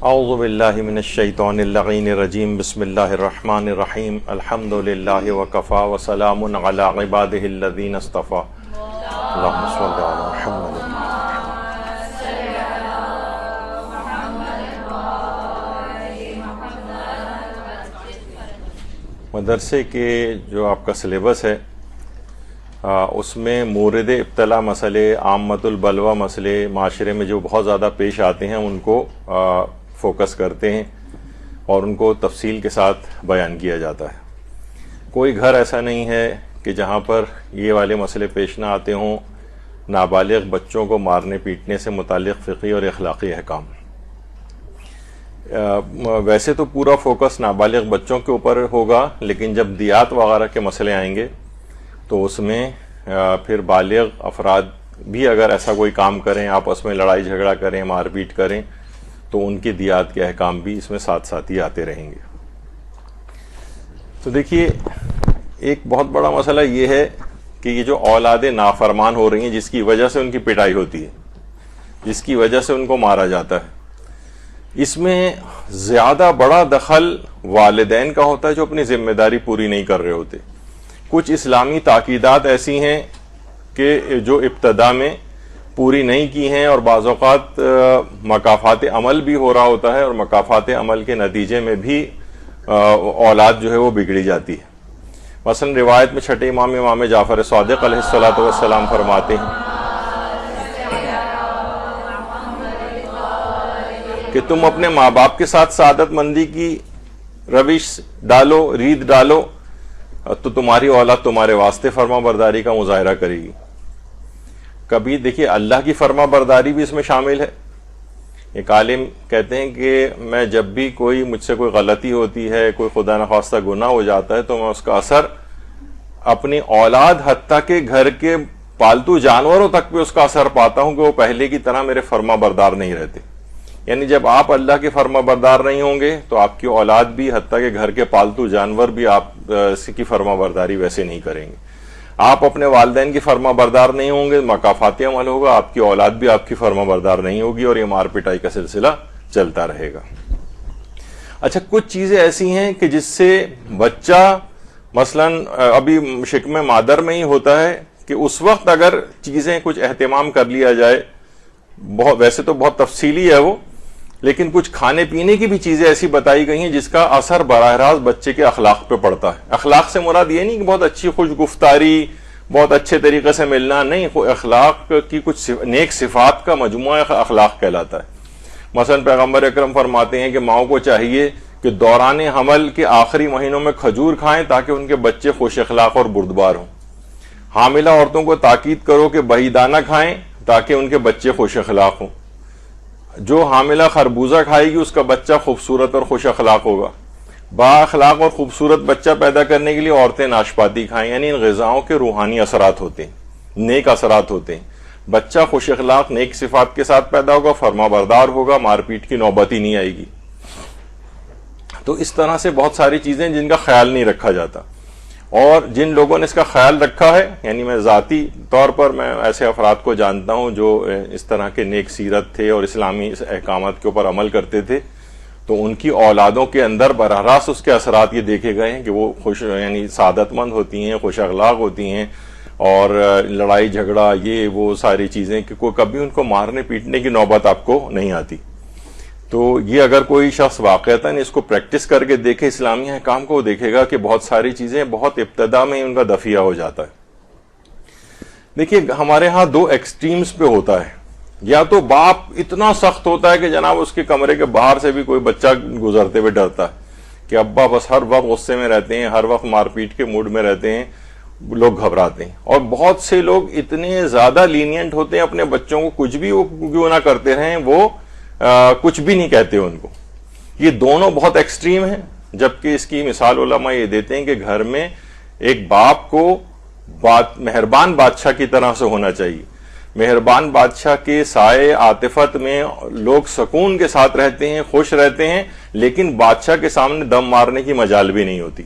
اعوذ باللہ من الشیطان اللعین الرجیم بسم اللہ الرحمن الرحیم الحمد للہ وکفی وسلام علی عبادہ الذین اصطفی اللہم صل علی محمد. مدرسے کے جو آپ کا سلیبس ہے اس میں مورد ابتلا مسئلے، عامۃ البلوہ مسئلے معاشرے میں جو بہت زیادہ پیش آتے ہیں ان کو فوکس کرتے ہیں اور ان کو تفصیل کے ساتھ بیان کیا جاتا ہے. کوئی گھر ایسا نہیں ہے کہ جہاں پر یہ والے مسئلے پیش نہ آتے ہوں. نابالغ بچوں کو مارنے پیٹنے سے متعلق فقہی اور اخلاقی احکام. ویسے تو پورا فوکس نابالغ بچوں کے اوپر ہوگا، لیکن جب دیات وغیرہ کے مسئلے آئیں گے تو اس میں پھر بالغ افراد بھی اگر ایسا کوئی کام کریں، آپس میں لڑائی جھگڑا کریں، مار پیٹ کریں، تو ان کی دیات کے احکام بھی اس میں ساتھ ساتھ ہی آتے رہیں گے. تو دیکھیے، ایک بہت بڑا مسئلہ یہ ہے کہ یہ جو اولاد نافرمان ہو رہی ہیں، جس کی وجہ سے ان کی پٹائی ہوتی ہے، جس کی وجہ سے ان کو مارا جاتا ہے، اس میں زیادہ بڑا دخل والدین کا ہوتا ہے جو اپنی ذمہ داری پوری نہیں کر رہے ہوتے. کچھ اسلامی تاکیدات ایسی ہیں کہ جو ابتدا میں پوری نہیں کی ہیں، اور بعض اوقات مکافات عمل بھی ہو رہا ہوتا ہے، اور مکافات عمل کے نتیجے میں بھی اولاد جو ہے وہ بگڑی جاتی ہے. مثلا روایت میں چھٹے امام جعفر صادق علیہ الصلوۃ والسلام فرماتے ہیں کہ تم اپنے ماں باپ کے ساتھ سعادت مندی کی روش ڈالو، رید ڈالو، تو تمہاری اولاد تمہارے واسطے فرما برداری کا مظاہرہ کرے گی. کبھی دیکھیے، اللہ کی فرما برداری بھی اس میں شامل ہے. ایک عالم کہتے ہیں کہ میں جب بھی مجھ سے کوئی غلطی ہوتی ہے، کوئی خدا نخواستہ گناہ ہو جاتا ہے، تو میں اس کا اثر اپنی اولاد حتیٰ کہ گھر کے پالتو جانوروں تک بھی اس کا اثر پاتا ہوں کہ وہ پہلے کی طرح میرے فرما بردار نہیں رہتے. یعنی جب آپ اللہ کے فرما بردار نہیں ہوں گے تو آپ کی اولاد بھی، حتیٰ کہ گھر کے پالتو جانور بھی آپ کی فرما برداری ویسے نہیں کریں گے. آپ اپنے والدین کی فرما بردار نہیں ہوں گے، مکافات عمل ہوگا، آپ کی اولاد بھی آپ کی فرما بردار نہیں ہوگی، اور یہ مار پٹائی کا سلسلہ چلتا رہے گا. اچھا، کچھ چیزیں ایسی ہیں کہ جس سے بچہ مثلا ابھی شکم مادر میں ہی ہوتا ہے کہ اس وقت اگر چیزیں کچھ اہتمام کر لیا جائے، ویسے تو بہت تفصیلی ہے وہ، لیکن کچھ کھانے پینے کی بھی چیزیں ایسی بتائی گئی ہیں جس کا اثر براہ راست بچے کے اخلاق پہ پڑتا ہے. اخلاق سے مراد یہ نہیں کہ بہت اچھی خوش گفتاری، بہت اچھے طریقے سے ملنا، نہیں، اخلاق کی کچھ نیک صفات کا مجموعہ اخلاق کہلاتا ہے. مثلا پیغمبر اکرم فرماتے ہیں کہ ماؤں کو چاہیے کہ دوران حمل کے آخری مہینوں میں کھجور کھائیں تاکہ ان کے بچے خوش اخلاق اور بردبار ہوں. حاملہ عورتوں کو تاکید کرو کہ بہی دانہ کھائیں تاکہ ان کے بچے خوش اخلاق ہوں. جو حاملہ خربوزہ کھائے گی اس کا بچہ خوبصورت اور خوش اخلاق ہوگا. با اخلاق اور خوبصورت بچہ پیدا کرنے کے لیے عورتیں ناشپاتی کھائیں. یعنی ان غذاؤں کے روحانی اثرات ہوتے ہیں، نیک اثرات ہوتے ہیں. بچہ خوش اخلاق نیک صفات کے ساتھ پیدا ہوگا، فرما بردار ہوگا، مار پیٹ کی نوبت ہی نہیں آئے گی. تو اس طرح سے بہت ساری چیزیں جن کا خیال نہیں رکھا جاتا، اور جن لوگوں نے اس کا خیال رکھا ہے، یعنی میں ذاتی طور پر میں ایسے افراد کو جانتا ہوں جو اس طرح کے نیک سیرت تھے اور اسلامی احکامات کے اوپر عمل کرتے تھے، تو ان کی اولادوں کے اندر براہ راست اس کے اثرات یہ دیکھے گئے ہیں کہ وہ یعنی سعادت مند ہوتی ہیں، خوش اخلاق ہوتی ہیں، اور لڑائی جھگڑا یہ وہ ساری چیزیں کہ کوئی کبھی ان کو مارنے پیٹنے کی نوبت آپ کو نہیں آتی. تو یہ اگر کوئی شخص واقعتاً اس کو پریکٹس کر کے دیکھے اسلامی احکام کو، وہ دیکھے گا کہ بہت ساری چیزیں بہت ابتدا میں ہی ان کا دفیہ ہو جاتا ہے. دیکھیے، ہمارے ہاں دو ایکسٹریمز پہ ہوتا ہے. یا تو باپ اتنا سخت ہوتا ہے کہ جناب اس کے کمرے کے باہر سے بھی کوئی بچہ گزرتے ہوئے ڈرتا ہے کہ ابا بس ہر وقت غصے میں رہتے ہیں، ہر وقت مار پیٹ کے موڈ میں رہتے ہیں، لوگ گھبراتے ہیں. اور بہت سے لوگ اتنے زیادہ لینینٹ ہوتے ہیں، اپنے بچوں کو کچھ بھی وہ کیوں نہ کرتے رہیں، وہ کچھ بھی نہیں کہتے ان کو. یہ دونوں بہت ایکسٹریم ہیں. جبکہ اس کی مثال علماء یہ دیتے ہیں کہ گھر میں ایک باپ کو مہربان بادشاہ کی طرح سے ہونا چاہیے. مہربان بادشاہ کے سائے عاطفت میں لوگ سکون کے ساتھ رہتے ہیں، خوش رہتے ہیں، لیکن بادشاہ کے سامنے دم مارنے کی مجال بھی نہیں ہوتی.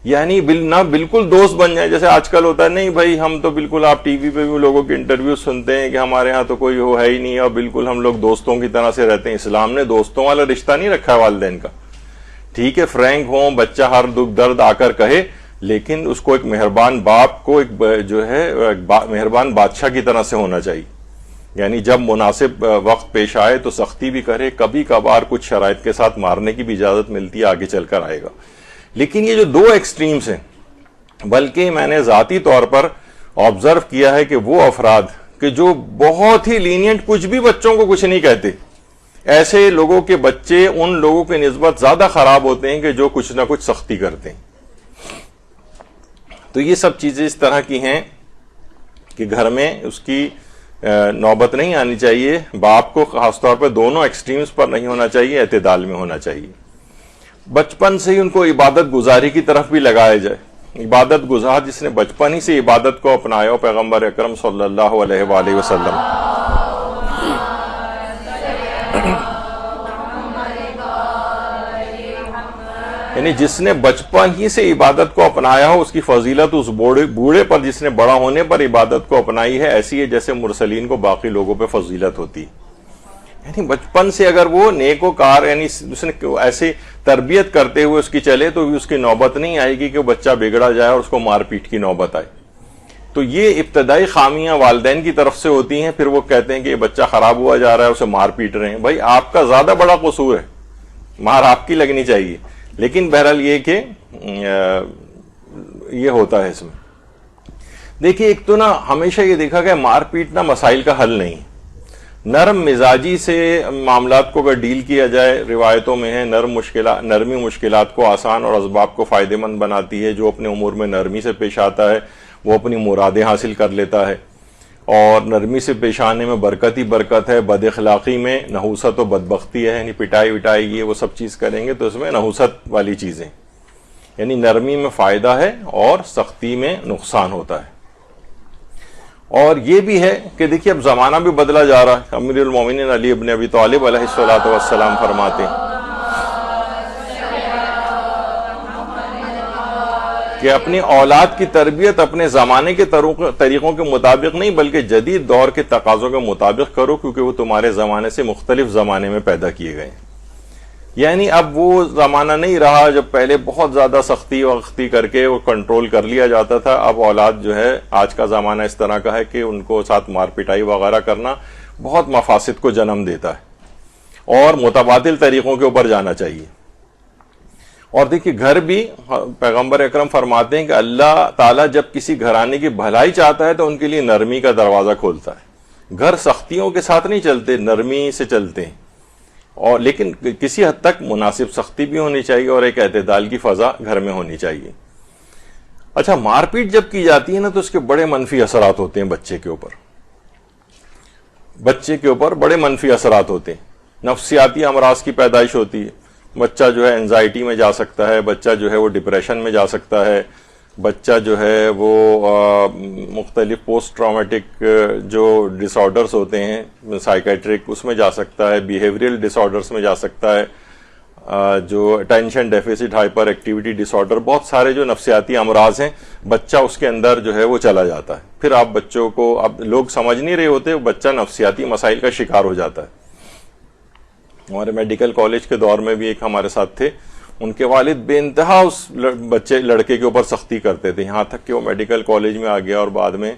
یعنی نہ بالکل دوست بن جائیں، جیسے آج کل ہوتا ہے نہیں بھائی ہم تو بالکل، آپ ٹی وی پہ بھی لوگوں کے انٹرویو سنتے ہیں کہ ہمارے ہاں تو کوئی وہ ہے ہی نہیں اور بالکل ہم لوگ دوستوں کی طرح سے رہتے ہیں. اسلام نے دوستوں والا رشتہ نہیں رکھا ہے والدین کا. ٹھیک ہے فرینک ہوں، بچہ ہر دکھ درد آ کر کہے، لیکن اس کو ایک مہربان باپ کو ایک جو ہے مہربان بادشاہ کی طرح سے ہونا چاہیے. یعنی جب مناسب وقت پیش آئے تو سختی بھی کرے، کبھی کبھار کچھ شرائط کے ساتھ مارنے کی بھی اجازت ملتی ہے، آگے چل کر آئے گا. لیکن یہ جو دو ایکسٹریمز ہیں، بلکہ میں نے ذاتی طور پر آبزرو کیا ہے کہ وہ افراد کہ جو بہت ہی لینینٹ، کچھ بھی بچوں کو کچھ نہیں کہتے، ایسے لوگوں کے بچے ان لوگوں کی نسبت زیادہ خراب ہوتے ہیں کہ جو کچھ نہ کچھ سختی کرتے ہیں. تو یہ سب چیزیں اس طرح کی ہیں کہ گھر میں اس کی نوبت نہیں آنی چاہیے. باپ کو خاص طور پر دونوں ایکسٹریمز پر نہیں ہونا چاہیے، اعتدال میں ہونا چاہیے. بچپن سے ہی ان کو عبادت گزاری کی طرف بھی لگایا جائے. عبادت گزار جس نے بچپن ہی سے عبادت کو اپنایا ہو، پیغمبر اکرم صلی اللہ علیہ وآلہ وسلم، یعنی جس نے بچپن ہی سے عبادت کو اپنایا ہو، اس کی فضیلت اس بوڑھے پر جس نے بڑا ہونے پر عبادت کو اپنائی ہے ایسی ہے جیسے مرسلین کو باقی لوگوں پہ فضیلت ہوتی. یعنی بچپن سے اگر وہ نیک و کار، یعنی اس نے ایسے تربیت کرتے ہوئے اس کی چلے تو اس کی نوبت نہیں آئے گی کہ وہ بچہ بگڑا جائے اور اس کو مار پیٹ کی نوبت آئے. تو یہ ابتدائی خامیاں والدین کی طرف سے ہوتی ہیں، پھر وہ کہتے ہیں کہ یہ بچہ خراب ہوا جا رہا ہے، اسے مار پیٹ رہے ہیں. بھائی آپ کا زیادہ بڑا قصور ہے، مار آپ کی لگنی چاہیے. لیکن بہرحال یہ کہ یہ ہوتا ہے اس میں. دیکھیے ایک تو نا ہمیشہ یہ دیکھا کہ مار پیٹنا مسائل کا حل نہیں. نرم مزاجی سے معاملات کو اگر ڈیل کیا جائے، روایتوں میں ہے نرمی مشکلات کو آسان اور اسباب کو فائدہ مند بناتی ہے. جو اپنے امور میں نرمی سے پیش آتا ہے وہ اپنی مرادیں حاصل کر لیتا ہے، اور نرمی سے پیش آنے میں برکت ہی برکت ہے. بد اخلاقی میں نحوست و بدبختی ہے، یعنی پٹائی وٹائی یہ وہ سب چیز کریں گے تو اس میں نحوست والی چیزیں. یعنی نرمی میں فائدہ ہے اور سختی میں نقصان ہوتا ہے. اور یہ بھی ہے کہ دیکھیے اب زمانہ بھی بدلا جا رہا ہے. امیر المومنین علی ابن ابی طالب علیہ الصلوۃ والسلام فرماتے ہیں کہ اپنی اولاد کی تربیت اپنے زمانے کے طریقوں کے مطابق نہیں بلکہ جدید دور کے تقاضوں کے مطابق کرو، کیونکہ وہ تمہارے زمانے سے مختلف زمانے میں پیدا کیے گئے. یعنی اب وہ زمانہ نہیں رہا جب پہلے بہت زیادہ سختی وقتی کر کے وہ کنٹرول کر لیا جاتا تھا. اب اولاد جو ہے آج کا زمانہ اس طرح کا ہے کہ ان کو ساتھ مار پٹائی وغیرہ کرنا بہت مفاسد کو جنم دیتا ہے، اور متبادل طریقوں کے اوپر جانا چاہیے. اور دیکھیے گھر بھی پیغمبر اکرم فرماتے ہیں کہ اللہ تعالیٰ جب کسی گھرانے کی بھلائی چاہتا ہے تو ان کے لیے نرمی کا دروازہ کھولتا ہے. گھر سختیوں کے ساتھ نہیں چلتے، نرمی سے چلتے ہیں. اور لیکن کسی حد تک مناسب سختی بھی ہونی چاہیے اور ایک اعتدال کی فضا گھر میں ہونی چاہیے. اچھا مار پیٹ جب کی جاتی ہے نا تو اس کے بڑے منفی اثرات ہوتے ہیں بچے کے اوپر بڑے منفی اثرات ہوتے ہیں. نفسیاتی امراض کی پیدائش ہوتی ہے. بچہ جو ہے انزائٹی میں جا سکتا ہے، بچہ جو ہے وہ ڈپریشن میں جا سکتا ہے، بچہ جو ہے وہ مختلف پوسٹ ٹرامیٹک جو ڈس آرڈرس ہوتے ہیں سائیکیٹرک اس میں جا سکتا ہے، بیہیویئرل ڈس آرڈرس میں جا سکتا ہے، جو اٹینشن ڈیفیسٹ ہائپر ایکٹیویٹی ڈس آرڈر، بہت سارے جو نفسیاتی امراض ہیں بچہ اس کے اندر جو ہے وہ چلا جاتا ہے. پھر آپ بچوں کو اب لوگ سمجھ نہیں رہے ہوتے، بچہ نفسیاتی مسائل کا شکار ہو جاتا ہے. ہمارے میڈیکل کالج کے دور میں بھی ایک ہمارے ساتھ تھے، ان کے والد بے انتہا اس لڑکے کے اوپر سختی کرتے تھے، یہاں تک کہ وہ میڈیکل کالج میں آ گیا اور بعد میں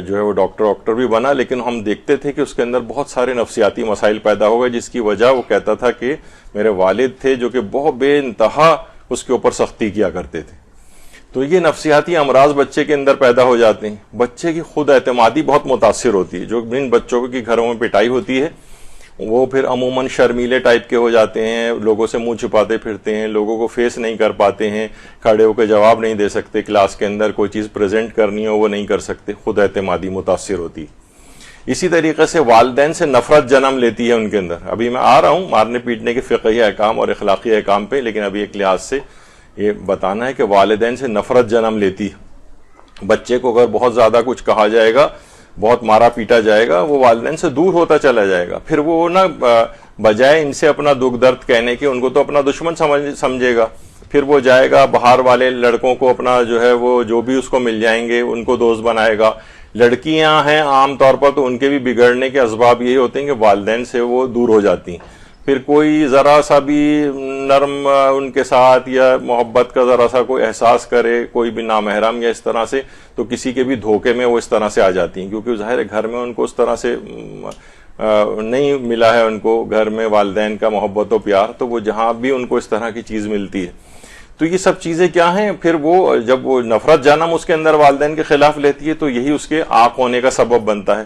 جو ہے وہ ڈاکٹر بھی بنا. لیکن ہم دیکھتے تھے کہ اس کے اندر بہت سارے نفسیاتی مسائل پیدا ہو گئے، جس کی وجہ وہ کہتا تھا کہ میرے والد تھے جو کہ بہت بے انتہا اس کے اوپر سختی کیا کرتے تھے. تو یہ نفسیاتی امراض بچے کے اندر پیدا ہو جاتے ہیں. بچے کی خود اعتمادی بہت متاثر ہوتی ہے. جو جن بچوں کی گھروں میں پٹائی ہوتی ہے وہ پھر عموماً شرمیلے ٹائپ کے ہو جاتے ہیں، لوگوں سے منہ چھپاتے پھرتے ہیں، لوگوں کو فیس نہیں کر پاتے ہیں، کھڑے ہو کے جواب نہیں دے سکتے، کلاس کے اندر کوئی چیز پریزنٹ کرنی ہو وہ نہیں کر سکتے، خود اعتمادی متاثر ہوتی. اسی طریقے سے والدین سے نفرت جنم لیتی ہے ان کے اندر. ابھی میں آ رہا ہوں مارنے پیٹنے کے فقہی احکام اور اخلاقی احکام پہ، لیکن ابھی ایک لحاظ سے یہ بتانا ہے کہ والدین سے نفرت جنم لیتی ہے. بچے کو اگر بہت زیادہ کچھ کہا جائے گا، بہت مارا پیٹا جائے گا، وہ والدین سے دور ہوتا چلا جائے گا. پھر وہ نا بجائے ان سے اپنا دکھ درد کہنے کے ان کو تو اپنا دشمن سمجھے گا. پھر وہ جائے گا باہر والے لڑکوں کو اپنا جو ہے وہ جو بھی اس کو مل جائیں گے ان کو دوست بنائے گا. لڑکیاں ہیں عام طور پر تو ان کے بھی بگڑنے کے اسباب یہی ہوتے ہیں کہ والدین سے وہ دور ہو جاتی ہیں. پھر کوئی ذرا سا بھی نرم ان کے ساتھ یا محبت کا ذرا سا کوئی احساس کرے کوئی بھی نامحرم یا اس طرح سے, تو کسی کے بھی دھوکے میں وہ اس طرح سے آ جاتی ہیں, کیونکہ ظاہر ہے گھر میں ان کو اس طرح سے نہیں ملا ہے ان کو گھر میں والدین کا محبت و پیار, تو وہ جہاں بھی ان کو اس طرح کی چیز ملتی ہے. تو یہ سب چیزیں کیا ہیں, پھر وہ جب وہ نفرت جنم اس کے اندر والدین کے خلاف لیتی ہے تو یہی اس کے عاق ہونے کا سبب بنتا ہے.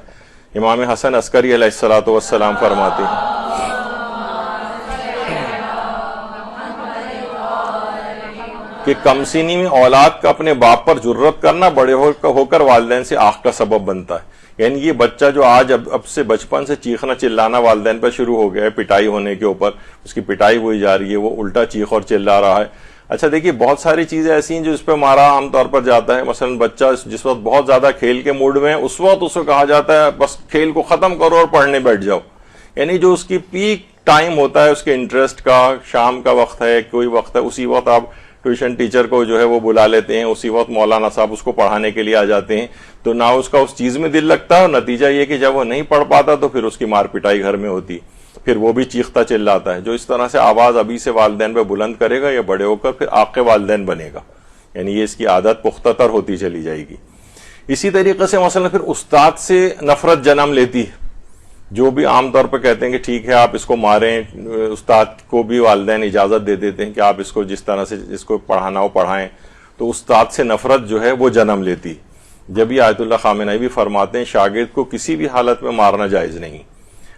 امام حسن عسکری علیہ الصلوۃ والسلام فرماتے ہیں کہ کم سنی میں اولاد کا اپنے باپ پر جرت کرنا بڑے ہو کر والدین سے عاق کا سبب بنتا ہے. یعنی یہ بچہ جو آج اب سے بچپن سے چیخنا چلانا والدین پر شروع ہو گیا ہے پٹائی ہونے کے اوپر, اس کی پٹائی ہوئی جا رہی ہے, وہ الٹا چیخ اور چلا رہا ہے. اچھا دیکھیے بہت ساری چیزیں ایسی ہیں جو اس پہ مارا عام طور پر جاتا ہے. مثلا بچہ جس وقت بہت زیادہ کھیل کے موڈ میں ہے اس وقت اس کو کہا جاتا ہے بس کھیل کو ختم کرو اور پڑھنے بیٹھ جاؤ. یعنی جو اس کی پیک ٹائم ہوتا ہے اس کے انٹرسٹ کا, شام کا وقت ہے کوئی وقت ہے, اسی وقت آپ ٹیوشن ٹیچر کو جو ہے وہ بلا لیتے ہیں, اسی وقت مولانا صاحب اس کو پڑھانے کے لیے آ جاتے ہیں. تو نہ اس کا اس چیز میں دل لگتا ہے, اور نتیجہ یہ کہ جب وہ نہیں پڑھ پاتا تو پھر اس کی مار پٹائی گھر میں ہوتی, پھر وہ بھی چیختا چلاتا ہے. جو اس طرح سے آواز ابھی سے والدین پہ بلند کرے گا یا بڑے ہو کر پھر عاق والدین بنے گا, یعنی یہ اس کی عادت پختہ تر ہوتی چلی جائے گی. اسی طریقے سے مثلا پھر استاد سے نفرت جنم لیتی ہے, جو بھی عام طور پر کہتے ہیں کہ ٹھیک ہے آپ اس کو ماریں, استاد کو بھی والدین اجازت دے دیتے ہیں کہ آپ اس کو جس طرح سے اس کو پڑھانا ہو پڑھائیں, تو استاد سے نفرت جو ہے وہ جنم لیتی. جب یہ آیت اللہ خامنہئی بھی فرماتے ہیں شاگرد کو کسی بھی حالت میں مارنا جائز نہیں,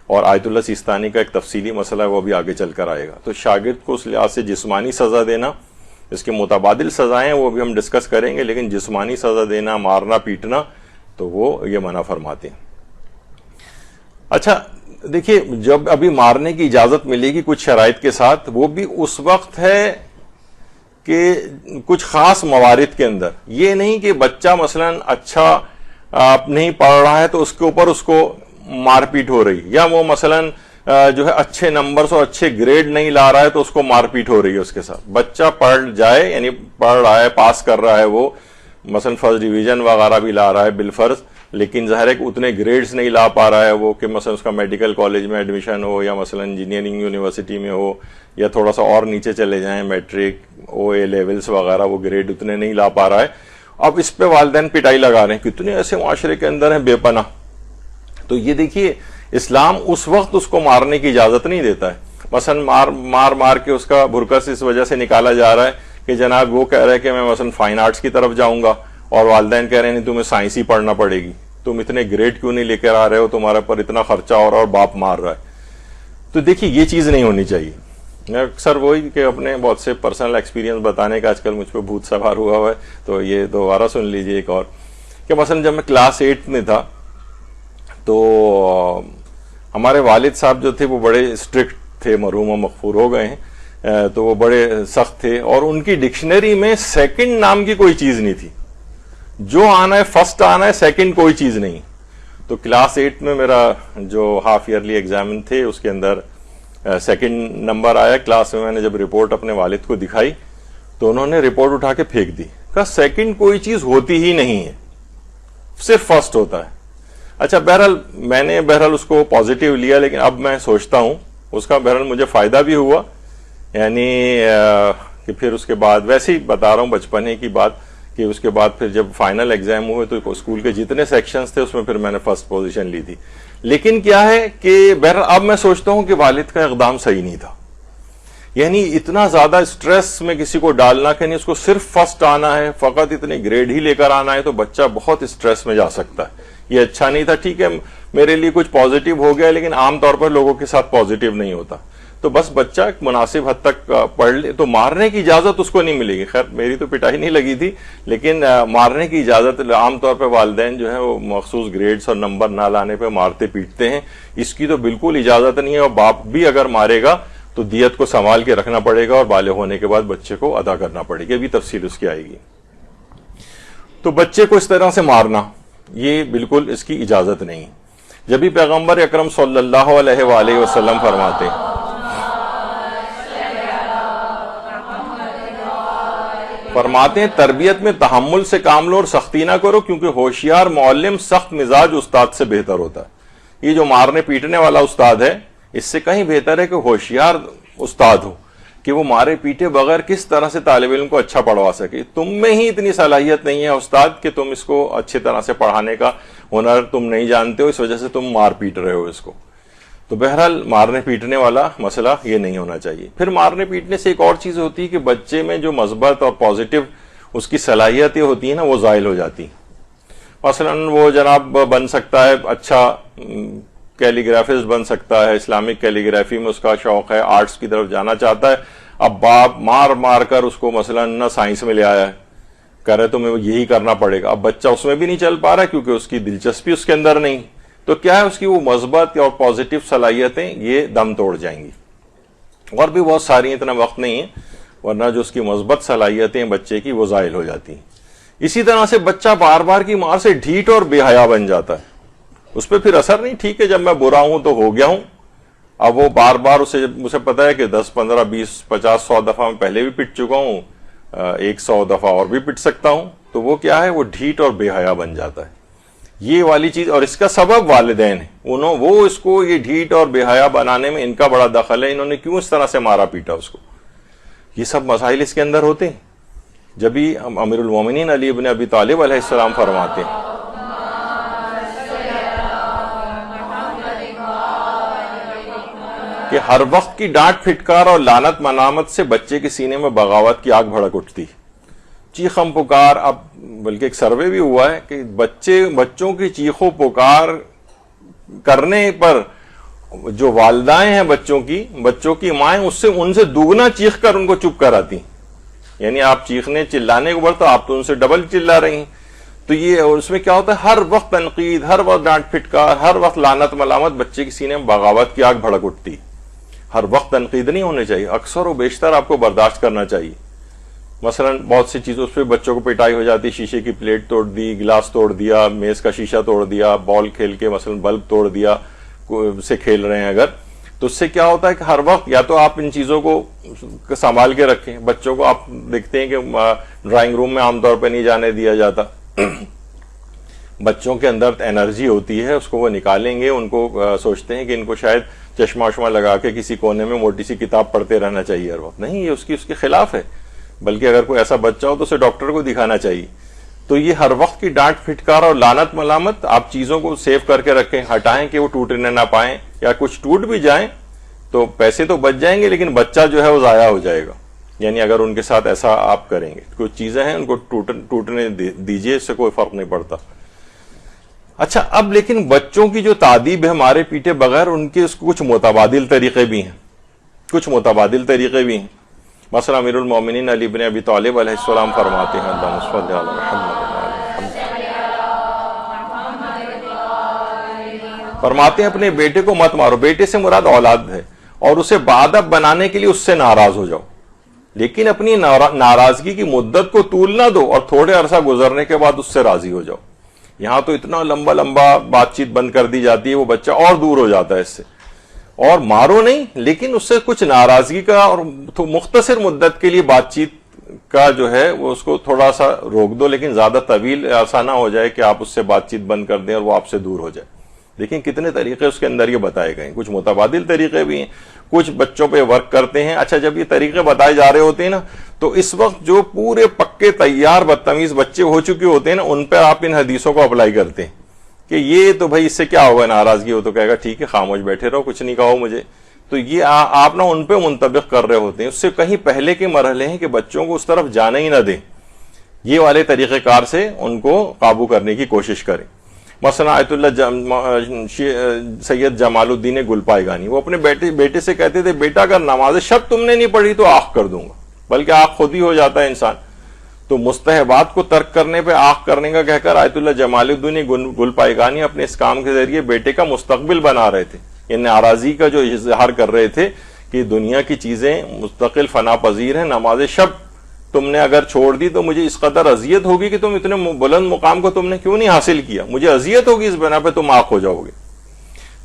اور آیت اللہ سیستانی کا ایک تفصیلی مسئلہ ہے وہ بھی آگے چل کر آئے گا. تو شاگرد کو اس لحاظ سے جسمانی سزا دینا, اس کے متبادل سزائیں وہ بھی ہم ڈسکس کریں گے, لیکن جسمانی سزا دینا, مارنا پیٹنا, تو وہ یہ منع فرماتے ہیں. اچھا دیکھیے جب ابھی مارنے کی اجازت ملے گی کچھ شرائط کے ساتھ, وہ بھی اس وقت ہے کہ کچھ خاص موارد کے اندر. یہ نہیں کہ بچہ مثلا اچھا نہیں پڑھ رہا ہے تو اس کے اوپر اس کو مار پیٹ ہو رہی, یا وہ مثلا جو ہے اچھے نمبرز اور اچھے گریڈ نہیں لا رہا ہے تو اس کو مار پیٹ ہو رہی ہے اس کے ساتھ. بچہ پڑھ جائے یعنی پڑھ رہا ہے, پاس کر رہا ہے, وہ مثلا فرسٹ ڈویژن وغیرہ بھی لا رہا ہے بالفرض, لیکن ظاہر ہے کہ اتنے گریڈز نہیں لا پا رہا ہے وہ کہ مثلا اس کا میڈیکل کالج میں ایڈمیشن ہو, یا مثلا انجینئرنگ یونیورسٹی میں ہو, یا تھوڑا سا اور نیچے چلے جائیں میٹرک او اے لیولز وغیرہ, وہ گریڈ اتنے نہیں لا پا رہا ہے. اب اس پہ والدین پٹائی لگا رہے ہیں. کتنے ایسے معاشرے کے اندر ہیں بے پناہ. تو یہ دیکھیے اسلام اس وقت اس کو مارنے کی اجازت نہیں دیتا ہے. مثلا مار کے اس کا بھرکس اس وجہ سے نکالا جا رہا ہے کہ جناب وہ کہہ رہا ہے کہ میں مثلا فائن آرٹس کی طرف جاؤں گا, اور والدین کہہ رہے ہیں تمہیں سائنس ہی پڑھنا پڑے گی, تم اتنے گریڈ کیوں نہیں لے کر آ رہے ہو, تمہارے پر اتنا خرچہ ہو رہا ہے اور باپ مار رہا ہے. تو دیکھیے یہ چیز نہیں ہونی چاہیے. میں اکثر وہی کہ اپنے بہت سے پرسنل ایکسپیرینس بتانے کا آج کل مجھ پہ بھوت سوار ہوا ہے, تو یہ دوبارہ سن لیجئے ایک اور. کہ مثلا جب میں کلاس 8 میں تھا تو ہمارے والد صاحب جو تھے وہ بڑے اسٹرکٹ تھے, مرحوم و مغفور ہو گئے ہیں, تو وہ بڑے سخت تھے, اور ان کی ڈکشنری میں سیکنڈ نام کی کوئی چیز نہیں تھی. جو آنا ہے فرسٹ آنا ہے, سیکنڈ کوئی چیز نہیں. تو کلاس 8 میں میرا جو ہاف ایئرلی ایگزامن تھے اس کے اندر سیکنڈ نمبر آیا. کلاس میں نے جب رپورٹ اپنے والد کو دکھائی تو انہوں نے رپورٹ اٹھا کے پھینک دی, کہا سیکنڈ کوئی چیز ہوتی ہی نہیں ہے, صرف فرسٹ ہوتا ہے. اچھا بہرحال میں نے اس کو پازیٹیو لیا, لیکن اب میں سوچتا ہوں اس کا بہرحال مجھے فائدہ بھی ہوا. یعنی کہ پھر اس کے بعد ویسے ہی بتا رہا ہوں بچپنے کی بات, کہ اس کے بعد پھر جب فائنل ایگزام ہوئے تو اسکول کے جتنے سیکشنز تھے اس میں پھر میں نے فرسٹ پوزیشن لی تھی. لیکن کیا ہے کہ بہرحال اب میں سوچتا ہوں کہ والد کا اقدام صحیح نہیں تھا. یعنی اتنا زیادہ سٹریس میں کسی کو ڈالنا کہ نہیں اس کو صرف فرسٹ آنا ہے, فقط اتنے گریڈ ہی لے کر آنا ہے, تو بچہ بہت سٹریس میں جا سکتا ہے. یہ اچھا نہیں تھا. ٹھیک ہے میرے لیے کچھ پازیٹیو ہو گیا, لیکن عام طور پر لوگوں کے ساتھ پازیٹیو نہیں ہوتا. تو بس بچہ ایک مناسب حد تک پڑھ لے تو مارنے کی اجازت اس کو نہیں ملے گی. خیر میری تو پٹائی نہیں لگی تھی, لیکن مارنے کی اجازت عام طور پہ والدین جو ہے وہ مخصوص گریڈز اور نمبر نہ لانے پہ مارتے پیٹتے ہیں. اس کی تو بالکل اجازت نہیں ہے, اور باپ بھی اگر مارے گا تو دیت کو سنبھال کے رکھنا پڑے گا, اور بالغ ہونے کے بعد بچے کو ادا کرنا پڑے گی. ابھی تفصیل اس کی آئے گی. تو بچے کو اس طرح سے مارنا یہ بالکل اس کی اجازت نہیں. جب بھی پیغمبر اکرم صلی اللہ علیہ وآلہ وسلم فرماتے فرماتے ہیں تربیت میں تحمل سے کام لو اور سختی نہ کرو، کیونکہ ہوشیار معلم سخت مزاج استاد سے بہتر ہوتا ہے۔ یہ جو مارنے پیٹنے والا استاد ہے اس سے کہیں بہتر ہے کہ ہوشیار استاد ہو کہ وہ مارے پیٹے بغیر کس طرح سے طالب علم کو اچھا پڑھوا سکے۔ تم میں ہی اتنی صلاحیت نہیں ہے استاد کہ تم اس کو اچھی طرح سے پڑھانے کا ہنر تم نہیں جانتے ہو، اس وجہ سے تم مار پیٹ رہے ہو اس کو۔ تو بہرحال مارنے پیٹنے والا مسئلہ یہ نہیں ہونا چاہیے۔ پھر مارنے پیٹنے سے ایک اور چیز ہوتی ہے کہ بچے میں جو مثبت اور پازیٹیو اس کی صلاحیتیں ہوتی ہیں نا وہ زائل ہو جاتی ہیں۔ مثلا وہ جناب بن سکتا ہے اچھا کیلیگرافسٹ بن سکتا ہے، اسلامک کیلیگرافی میں اس کا شوق ہے، آرٹس کی طرف جانا چاہتا ہے، اب باپ مار مار کر اس کو مثلا نہ سائنس میں لے آیا ہے، کہہ رہے تمہیں یہی کرنا پڑے گا، اب بچہ اس میں بھی نہیں چل پا رہا کیونکہ اس کی دلچسپی اس کے اندر نہیں، تو کیا ہے اس کی وہ مثبت اور پازیٹیو صلاحیتیں یہ دم توڑ جائیں گی۔ اور بھی بہت ساری، اتنا وقت نہیں ہے، ورنہ جو اس کی مثبت صلاحیتیں بچے کی وہ زائل ہو جاتی ہیں۔ اسی طرح سے بچہ بار بار کی مار سے ڈھیٹ اور بے حیا بن جاتا ہے، اس پہ پھر اثر نہیں، ٹھیک ہے جب میں برا ہوں تو ہو گیا ہوں، اب وہ بار بار اسے پتا ہے کہ 10 15 20 50 100 دفعہ میں پہلے بھی پٹ چکا ہوں، 100 دفعہ اور بھی پٹ سکتا ہوں، تو وہ کیا ہے وہ ڈھیٹ اور بے حیا بن جاتا ہے۔ یہ والی چیز، اور اس کا سبب والدین ہیں، وہ اس کو یہ ڈھیٹ اور بے حیا بنانے میں ان کا بڑا دخل ہے، انہوں نے کیوں اس طرح سے مارا پیٹا اس کو، یہ سب مسائل اس کے اندر ہوتے ہیں۔ جبھی امیر المومنین علی ابن ابی طالب علیہ السلام فرماتے ہیں کہ ہر وقت کی ڈانٹ پھٹکار اور لعنت ملامت سے بچے کے سینے میں بغاوت کی آگ بھڑک اٹھتی، چیخم پکار۔ اب بلکہ ایک سروے بھی ہوا ہے کہ بچوں کی چیخوں پکار کرنے پر جو والدائیں ہیں بچوں کی مائیں ان سے دوگنا چیخ کر ان کو چپ کراتی، یعنی آپ چیخنے چلانے کو بڑھتا آپ تو ان سے ڈبل چلا رہی ہیں۔ تو یہ اس میں کیا ہوتا ہے، ہر وقت تنقید، ہر وقت ڈانٹ پھٹکار، ہر وقت لعنت ملامت، بچے کے سینے میں بغاوت کی آگ بھڑک اٹھتی۔ ہر وقت تنقید نہیں ہونے چاہیے، اکثر و بیشتر آپ کو برداشت کرنا چاہیے۔ مثلا بہت سی چیزوں پہ بچوں کو پٹائی ہو جاتی، شیشے کی پلیٹ توڑ دی، گلاس توڑ دیا، میز کا شیشہ توڑ دیا، بال کھیل کے مثلا بلب توڑ دیا سے کھیل رہے ہیں اگر، تو اس سے کیا ہوتا ہے کہ ہر وقت یا تو آپ ان چیزوں کو سنبھال کے رکھیں۔ بچوں کو آپ دیکھتے ہیں کہ ڈرائنگ روم میں عام طور پہ نہیں جانے دیا جاتا، بچوں کے اندر انرجی ہوتی ہے، اس کو وہ نکالیں گے، ان کو سوچتے ہیں کہ ان کو شاید چشمہ وشمہ لگا کے کسی کونے میں موٹی سی کتاب پڑھتے رہنا چاہیے ہر وقت، نہیں، یہ اس کے خلاف ہے، بلکہ اگر کوئی ایسا بچہ ہو تو اسے ڈاکٹر کو دکھانا چاہیے۔ تو یہ ہر وقت کی ڈانٹ پھٹکار اور لعنت ملامت، آپ چیزوں کو سیو کر کے رکھیں، ہٹائیں کہ وہ ٹوٹنے نہ پائیں، یا کچھ ٹوٹ بھی جائیں تو پیسے تو بچ جائیں گے لیکن بچہ جو ہے وہ ضائع ہو جائے گا، یعنی اگر ان کے ساتھ ایسا آپ کریں گے، کچھ چیزیں ہیں ان کو ٹوٹنے دیجئے، اس سے کوئی فرق نہیں پڑتا۔ اچھا، اب لیکن بچوں کی جو تعدیب ہے مارے پیٹے بغیر، ان کے کچھ متبادل طریقے بھی ہیں، مثلا امیر المومنین علی بن ابی طالب علیہ السلام فرماتے ہیں، اللہم صل علی محمد، فرماتے ہیں اپنے بیٹے کو مت مارو، بیٹے سے مراد اولاد ہے، اور اسے باادب بنانے کے لیے اس سے ناراض ہو جاؤ، لیکن اپنی ناراضگی کی مدت کو طول نہ دو، اور تھوڑے عرصہ گزرنے کے بعد اس سے راضی ہو جاؤ۔ یہاں تو اتنا لمبا بات چیت بند کر دی جاتی ہے، وہ بچہ اور دور ہو جاتا ہے اس سے، اور مارو نہیں لیکن اس سے کچھ ناراضگی کا اور مختصر مدت کے لیے بات چیت کا جو ہے وہ اس کو تھوڑا سا روک دو، لیکن زیادہ طویل ایسا نہ ہو جائے کہ آپ اس سے بات چیت بند کر دیں اور وہ آپ سے دور ہو جائے۔ دیکھیں کتنے طریقے اس کے اندر یہ بتائے گئے ہیں، کچھ متبادل طریقے بھی ہیں، کچھ بچوں پہ ورک کرتے ہیں۔ اچھا، جب یہ طریقے بتائے جا رہے ہوتے ہیں نا، تو اس وقت جو پورے پکے تیار بدتمیز بچے ہو چکے ہوتے ہیں نا، ان پہ آپ ان حدیثوں کو اپلائی کرتے ہیں کہ یہ تو بھائی اس سے کیا ہوگا، ناراضگی ہو تو کہے گا ٹھیک ہے خاموش بیٹھے رہو، کچھ نہیں کہو مجھے، تو یہ آپ نا ان پہ منطبق کر رہے ہوتے ہیں۔ اس سے کہیں پہلے کے مرحلے ہیں کہ بچوں کو اس طرف جانے ہی نہ دیں، یہ والے طریقہ کار سے ان کو قابو کرنے کی کوشش کریں۔ مثلا آیت اللہ سید جمال الدین گلپائگانی، وہ اپنے بیٹے سے کہتے تھے، بیٹا اگر نماز شب تم نے نہیں پڑھی تو آنکھ کر دوں گا، بلکہ آنکھ خود ہی ہو جاتا ہے انسان۔ تو مستحبات کو ترک کرنے پہ آنکھ کرنے کا کہہ کر آیت اللہ جمال الدین گلپائگانی اپنے اس کام کے ذریعے بیٹے کا مستقبل بنا رہے تھے، یعنی ناراضی کا جو اظہار کر رہے تھے کہ دنیا کی چیزیں مستقل فنا پذیر ہیں، نماز شب تم نے اگر چھوڑ دی تو مجھے اس قدر اذیت ہوگی کہ تم اتنے بلند مقام کو تم نے کیوں نہیں حاصل کیا، مجھے اذیت ہوگی اس بنا پہ تم آنکھ ہو جاؤ گے۔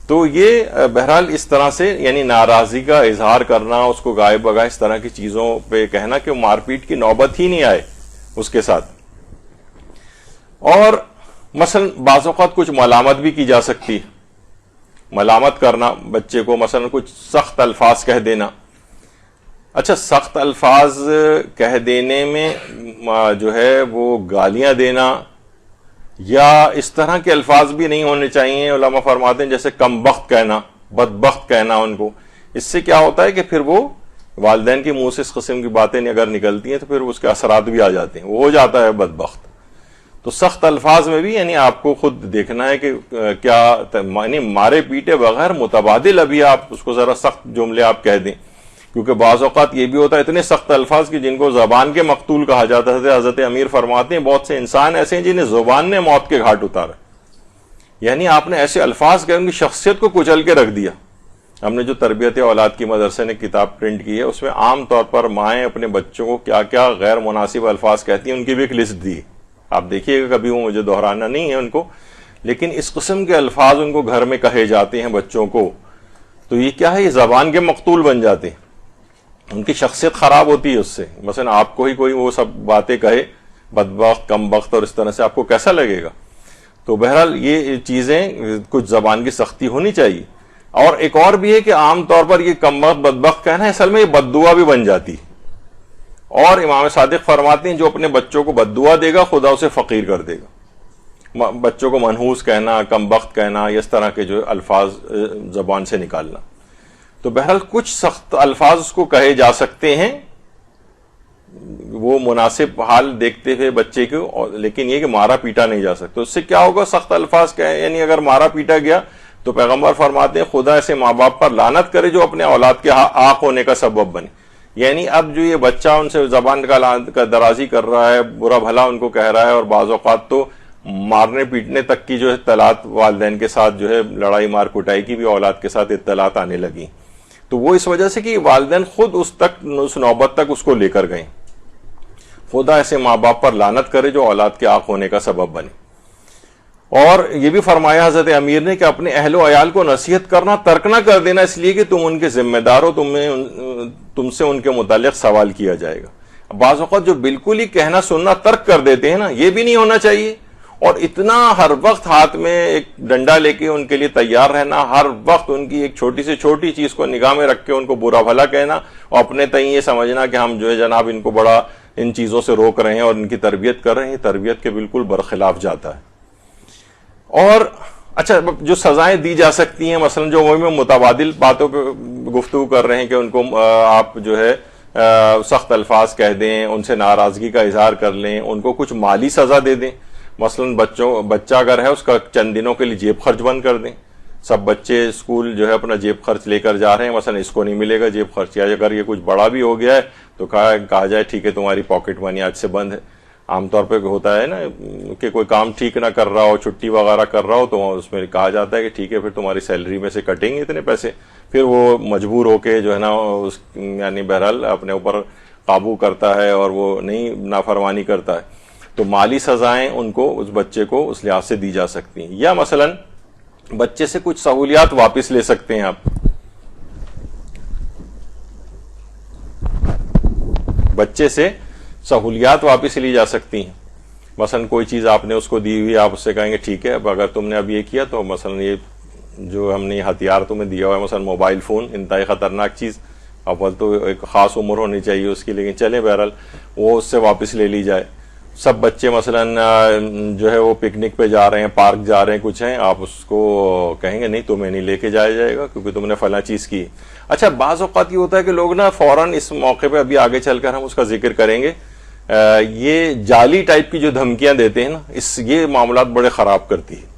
تو یہ بہرحال اس طرح سے یعنی ناراضی کا اظہار کرنا، اس کو گائے بگائے اس طرح کی چیزوں پہ کہنا کہ مار پیٹ کی نوبت ہی نہیں آئے، اس کے ساتھ. اور مثلا بعض اوقات کچھ ملامت بھی کی جا سکتی ہے. ملامت کرنا بچے کو، مثلا کچھ سخت الفاظ کہہ دینا. اچھا، سخت الفاظ کہہ دینے میں جو ہے وہ گالیاں دینا یا اس طرح کے الفاظ بھی نہیں ہونے چاہیے. علماء فرماتے ہیں جیسے کم بخت کہنا، بدبخت کہنا ان کو. اس سے کیا ہوتا ہے کہ پھر وہ والدین کے منہ سے اس قسم کی باتیں اگر نکلتی ہیں تو پھر اس کے اثرات بھی آ جاتے ہیں، وہ ہو جاتا ہے بدبخت. تو سخت الفاظ میں بھی یعنی آپ کو خود دیکھنا ہے کہ کیا یعنی مارے پیٹے بغیر متبادل ابھی آپ اس کو ذرا سخت جملے آپ کہہ دیں. کیونکہ بعض اوقات یہ بھی ہوتا ہے اتنے سخت الفاظ کی جن کو زبان کے مقتول کہا جاتا ہے. حضرت امیر فرماتے ہیں بہت سے انسان ایسے ہیں جنہیں زبان نے موت کے گھاٹ اتارا، یعنی آپ نے ایسے الفاظ کہ ان کی شخصیت کو کچل کے رکھ دیا. ہم نے جو تربیت اولاد کی مدرسے نے کتاب پرنٹ کی ہے اس میں عام طور پر مائیں اپنے بچوں کو کیا کیا غیر مناسب الفاظ کہتی ہیں ان کی بھی ایک لسٹ دی. آپ دیکھیے گا، کبھی وہ مجھے دہرانا نہیں ہے ان کو، لیکن اس قسم کے الفاظ ان کو گھر میں کہے جاتے ہیں بچوں کو، تو یہ کیا ہے، یہ زبان کے مقتول بن جاتے ہیں. ان کی شخصیت خراب ہوتی ہے اس سے. مثلا آپ کو ہی کوئی وہ سب باتیں کہے، بدبخت، کم بخت اور اس طرح سے، آپ کو کیسا لگے گا؟ تو بہرحال یہ چیزیں کچھ زبان کی سختی ہونی چاہیے. اور ایک اور بھی ہے کہ عام طور پر یہ کم بخت، بدبخت کہنا ہے اصل میں یہ بد دعا بھی بن جاتی. اور امام صادق فرماتے ہیں جو اپنے بچوں کو بد دعا دے گا خدا اسے فقیر کر دے گا. بچوں کو منحوس کہنا، کم بخت کہنا، اس طرح کے جو الفاظ زبان سے نکالنا. تو بہرحال کچھ سخت الفاظ اس کو کہے جا سکتے ہیں وہ مناسب حال دیکھتے ہوئے بچے کو، لیکن یہ کہ مارا پیٹا نہیں جا سکتا. اس سے کیا ہوگا، سخت الفاظ کہے یعنی اگر مارا پیٹا گیا تو پیغمبر فرماتے ہیں خدا ایسے ماں باپ پر لعنت کرے جو اپنے اولاد کے آنکھ ہونے کا سبب بنے. یعنی اب جو یہ بچہ ان سے زبان کا درازی کر رہا ہے، برا بھلا ان کو کہہ رہا ہے، اور بعض اوقات تو مارنے پیٹنے تک کی جو اطلاعات والدین کے ساتھ جو ہے لڑائی مار کٹائی کی بھی اولاد کے ساتھ اطلاعات آنے لگی. تو وہ اس وجہ سے کہ والدین خود اس نوبت تک اس کو لے کر گئے. خدا ایسے ماں باپ پر لعنت کرے جو اولاد کے آنکھ ہونے کا سبب بنے. اور یہ بھی فرمایا حضرت امیر نے کہ اپنے اہل و عیال کو نصیحت کرنا ترک نہ کر دینا اس لیے کہ تم ان کے ذمہ دار ہو، تم سے ان کے متعلق سوال کیا جائے گا. بعض اوقات جو بالکل ہی کہنا سننا ترک کر دیتے ہیں نا، یہ بھی نہیں ہونا چاہیے. اور اتنا ہر وقت ہاتھ میں ایک ڈنڈا لے کے ان کے لیے تیار رہنا، ہر وقت ان کی ایک چھوٹی سے چھوٹی چیز کو نگاہ میں رکھ کے ان کو برا بھلا کہنا، اور اپنے تئیں یہ سمجھنا کہ ہم جو ہے جناب ان کو بڑا ان چیزوں سے روک رہے ہیں اور ان کی تربیت کر رہے ہیں، تربیت کے بالکل برخلاف جاتا ہے. اور اچھا، جو سزائیں دی جا سکتی ہیں، مثلا جو میں متبادل باتوں پہ گفتگو کر رہے ہیں کہ ان کو آپ جو ہے سخت الفاظ کہہ دیں، ان سے ناراضگی کا اظہار کر لیں، ان کو کچھ مالی سزا دے دیں. مثلا بچہ اگر ہے اس کا چند دنوں کے لیے جیب خرچ بند کر دیں. سب بچے اسکول جو ہے اپنا جیب خرچ لے کر جا رہے ہیں، مثلا اس کو نہیں ملے گا جیب خرچ، یا اگر یہ کچھ بڑا بھی ہو گیا ہے تو کہا جائے ٹھیک ہے تمہاری پاکٹ منی آج سے بند ہے. عام طور پہ ہوتا ہے نا کہ کوئی کام ٹھیک نہ کر رہا ہو، چھٹی وغیرہ کر رہا ہو، تو اس میں کہا جاتا ہے کہ ٹھیک ہے پھر تمہاری سیلری میں سے کٹیں گے اتنے پیسے. پھر وہ مجبور ہو کے جو ہے نا یعنی بہرحال اپنے اوپر قابو کرتا ہے اور وہ نہیں نافرمانی کرتا ہے. تو مالی سزائیں ان کو، اس بچے کو اس لحاظ سے دی جا سکتی ہیں. یا مثلا بچے سے کچھ سہولیات واپس لے سکتے ہیں آپ. بچے سے سہولیات واپس لی جا سکتی ہیں. مثلا کوئی چیز آپ نے اس کو دی ہوئی، آپ اس سے کہیں گے ٹھیک ہے اب اگر تم نے اب یہ کیا تو مثلا یہ جو ہم نے ہتھیار تمہیں دیا ہوا ہے، مثلا موبائل فون، انتہائی خطرناک چیز، اول تو ایک خاص عمر ہونی چاہیے اس کی، لیکن چلیں بہرحال وہ اس سے واپس لے لی جائے. سب بچے مثلا جو ہے وہ پکنک پہ جا رہے ہیں، پارک جا رہے ہیں، کچھ ہیں، آپ اس کو کہیں گے نہیں تمہیں نہیں لے کے جایا جائے گا کیونکہ تم نے فلاں چیز کی. اچھا، بعض اوقات یہ ہوتا ہے کہ لوگ نا فوراً اس موقع پہ ابھی آگے چل کر ہم اس کا ذکر کریں گے، یہ جعلی ٹائپ کی جو دھمکیاں دیتے ہیں نا، یہ معاملات بڑے خراب کرتی ہے.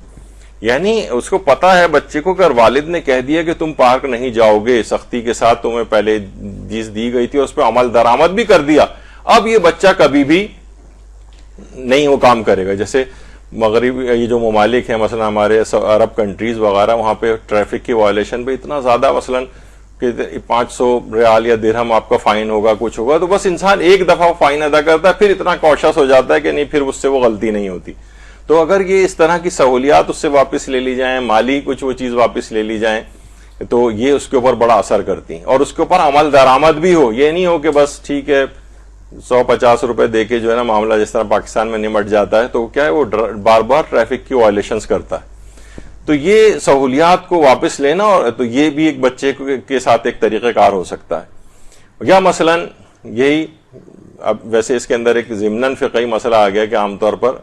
یعنی اس کو پتا ہے بچے کو کہ والد نے کہہ دیا کہ تم پارک نہیں جاؤ گے، سختی کے ساتھ تمہیں پہلے چیز دی گئی تھی، اس پہ عمل درآمد بھی کر دیا، اب یہ بچہ کبھی بھی نہیں وہ کام کرے گا. جیسے مغرب یہ جو ممالک ہیں مثلا ہمارے عرب کنٹریز وغیرہ، وہاں پہ ٹریفک کی وائلیشن پہ اتنا زیادہ مثلا کہ 500 ریال یا درہم آپ کا فائن ہوگا، کچھ ہوگا، تو بس انسان ایک دفعہ فائن ادا کرتا ہے، پھر اتنا کوشش ہو جاتا ہے کہ نہیں پھر اس سے وہ غلطی نہیں ہوتی. تو اگر یہ اس طرح کی سہولیات اس سے واپس لے لی جائیں، مالی کچھ وہ چیز واپس لے لی جائیں، تو یہ اس کے اوپر بڑا اثر کرتی ہیں. اور اس کے اوپر عمل درآمد بھی ہو، یہ نہیں ہو کہ بس ٹھیک ہے 150 روپے دے کے جو ہے نا معاملہ جس طرح پاکستان میں نمٹ جاتا ہے, تو کیا ہے وہ بار بار ٹریفک کی وائلیشنز کرتا ہے. تو یہ سہولیات کو واپس لینا, اور تو یہ بھی ایک بچے کے ساتھ ایک طریقہ کار ہو سکتا ہے. یا مثلا یہی, اب ویسے اس کے اندر ایک ضمناً فقہی مسئلہ آ گیا کہ عام طور پر